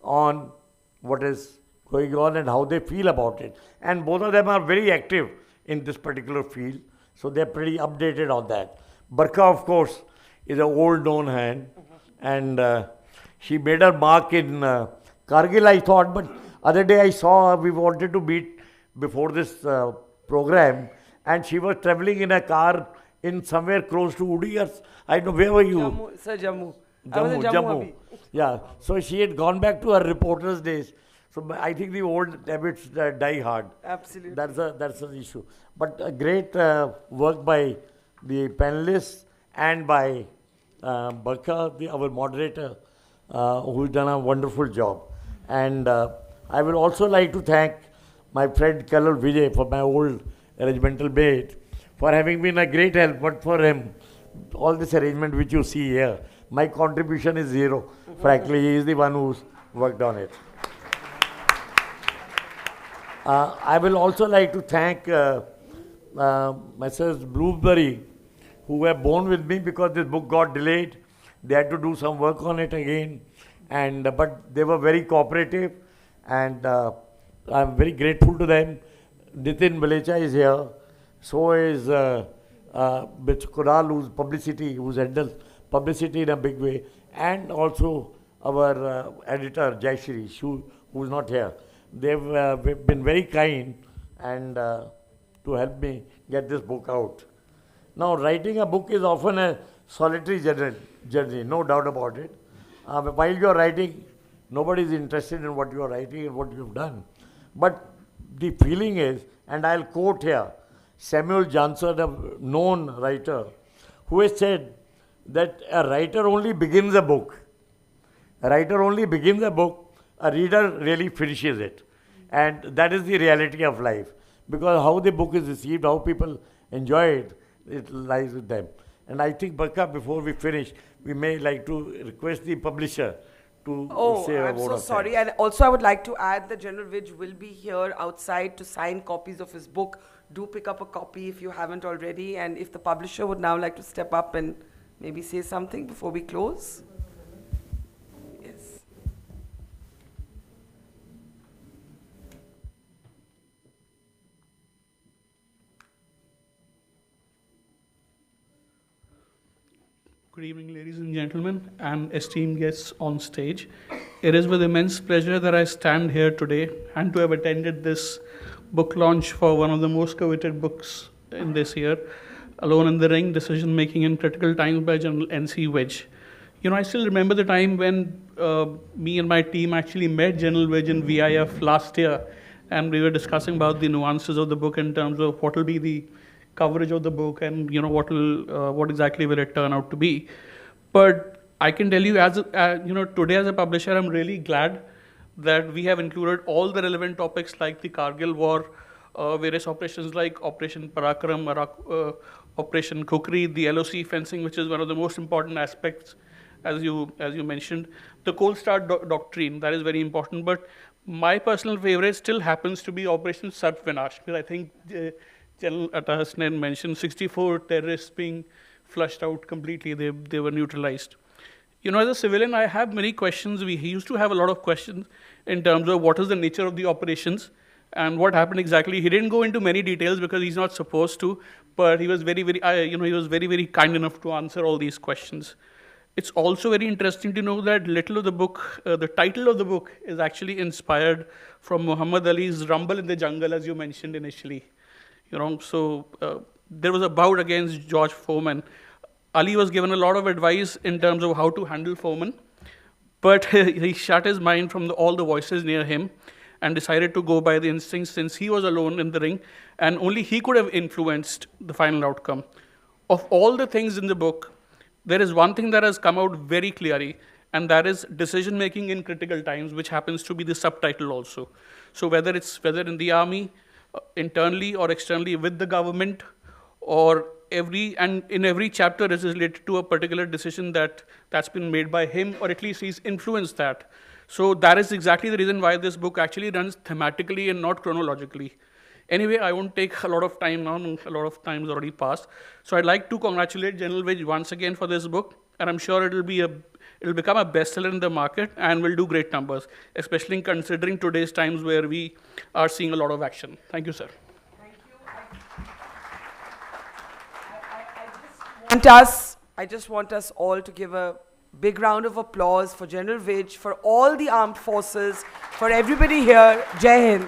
on what is going on and how they feel about it. And both of them are very active in this particular field, so they're pretty updated on that. Barkha, of course, is an old known hand, and she made her mark in Kargil, I thought, but other day I saw her, we wanted to meet before this program, and she was traveling in a car in somewhere close to Udi, or I don't know, where were you?
Jammu, sir, Jammu.
I was in Jammu. Yeah, so she had gone back to her reporter's days. So I think the old habits die hard.
Absolutely.
That's an issue. But a great work by the panelists and by Barkha, our moderator, who's done a wonderful job. And I will also like to thank my friend Colonel Vijay, for my old regimental mate, for having been a great help. But for him, all this arrangement which you see here, my contribution is zero. Frankly, he is the one who's worked on it. I will also like to thank Messrs. Bloomsbury, who were born with me because this book got delayed. They had to do some work on it again, and but they were very cooperative, and I'm very grateful to them. Nitin Balecha is here, so is Kunal, who's publicity, who's handles publicity in a big way, and also our editor Jayashri, who's not here. They've been very kind and to help me get this book out. Now, writing a book is often a solitary journey, no doubt about it. While you're writing, nobody is interested in what you're writing and what you've done. But the feeling is, and I'll quote here, Samuel Johnson, a known writer, who has said that a writer only begins a book. A writer only begins a book, a reader really finishes it. And that is the reality of life. Because how the book is received, how people enjoy it, it lies with them. And I think, Barkha, before we finish, we may like to request the publisher to say a
I'm
word
so
of
sorry.
thanks.
And also I would like to add that General Vij will be here outside to sign copies of his book. Do pick up a copy if you haven't already. And if the publisher would now like to step up and maybe say something before we close. Yes.
Good evening, ladies and gentlemen, and esteemed guests on stage. It is with immense pleasure that I stand here today and to have attended this book launch for one of the most coveted books in this year, Alone in the Ring, Decision Making in Critical Times by General N.C. Wedge. You know, I still remember the time when me and my team actually met General Wedge in VIF last year, and we were discussing about the nuances of the book in terms of what will be the coverage of the book and what exactly will it turn out to be. But I can tell you, today as a publisher, I'm really glad that we have included all the relevant topics like the Kargil War, various operations like Operation Parakram, Operation Kukri, the LOC fencing, which is one of the most important aspects, as you mentioned, the Cold Start doctrine, that is very important. But my personal favorite still happens to be Operation Sarp Vinash, because I think General Atta Hasnain mentioned 64 terrorists being flushed out completely. They were neutralized. You know, as a civilian, I have many questions. We used to have a lot of questions in terms of what is the nature of the operations and what happened exactly. He didn't go into many details because he's not supposed to, but he was very, very kind enough to answer all these questions. It's also very interesting to know that little of the book, the title of the book is actually inspired from Muhammad Ali's Rumble in the Jungle, as you mentioned initially. There was a bout against George Foreman. Ali was given a lot of advice in terms of how to handle Foreman, but he shut his mind from all the voices near him and decided to go by the instincts since he was alone in the ring and only he could have influenced the final outcome. Of all the things in the book, there is one thing that has come out very clearly, and that is decision making in critical times, which happens to be the subtitle also. So whether in the army, internally or externally with the government, or in every chapter it is related to a particular decision that's been made by him, or at least he's influenced that. So that is exactly the reason why this book actually runs thematically and not chronologically. Anyway, I won't take a lot of time now, a lot of time has already passed. So I'd like to congratulate General Wedge once again for this book, and I'm sure it'll become a bestseller in the market and will do great numbers, especially considering today's times where we are seeing a lot of action. Thank you, sir.
Thank you. I just want us all to give a big round of applause for General Wedge, for all the armed forces, for everybody here. Jai Hind.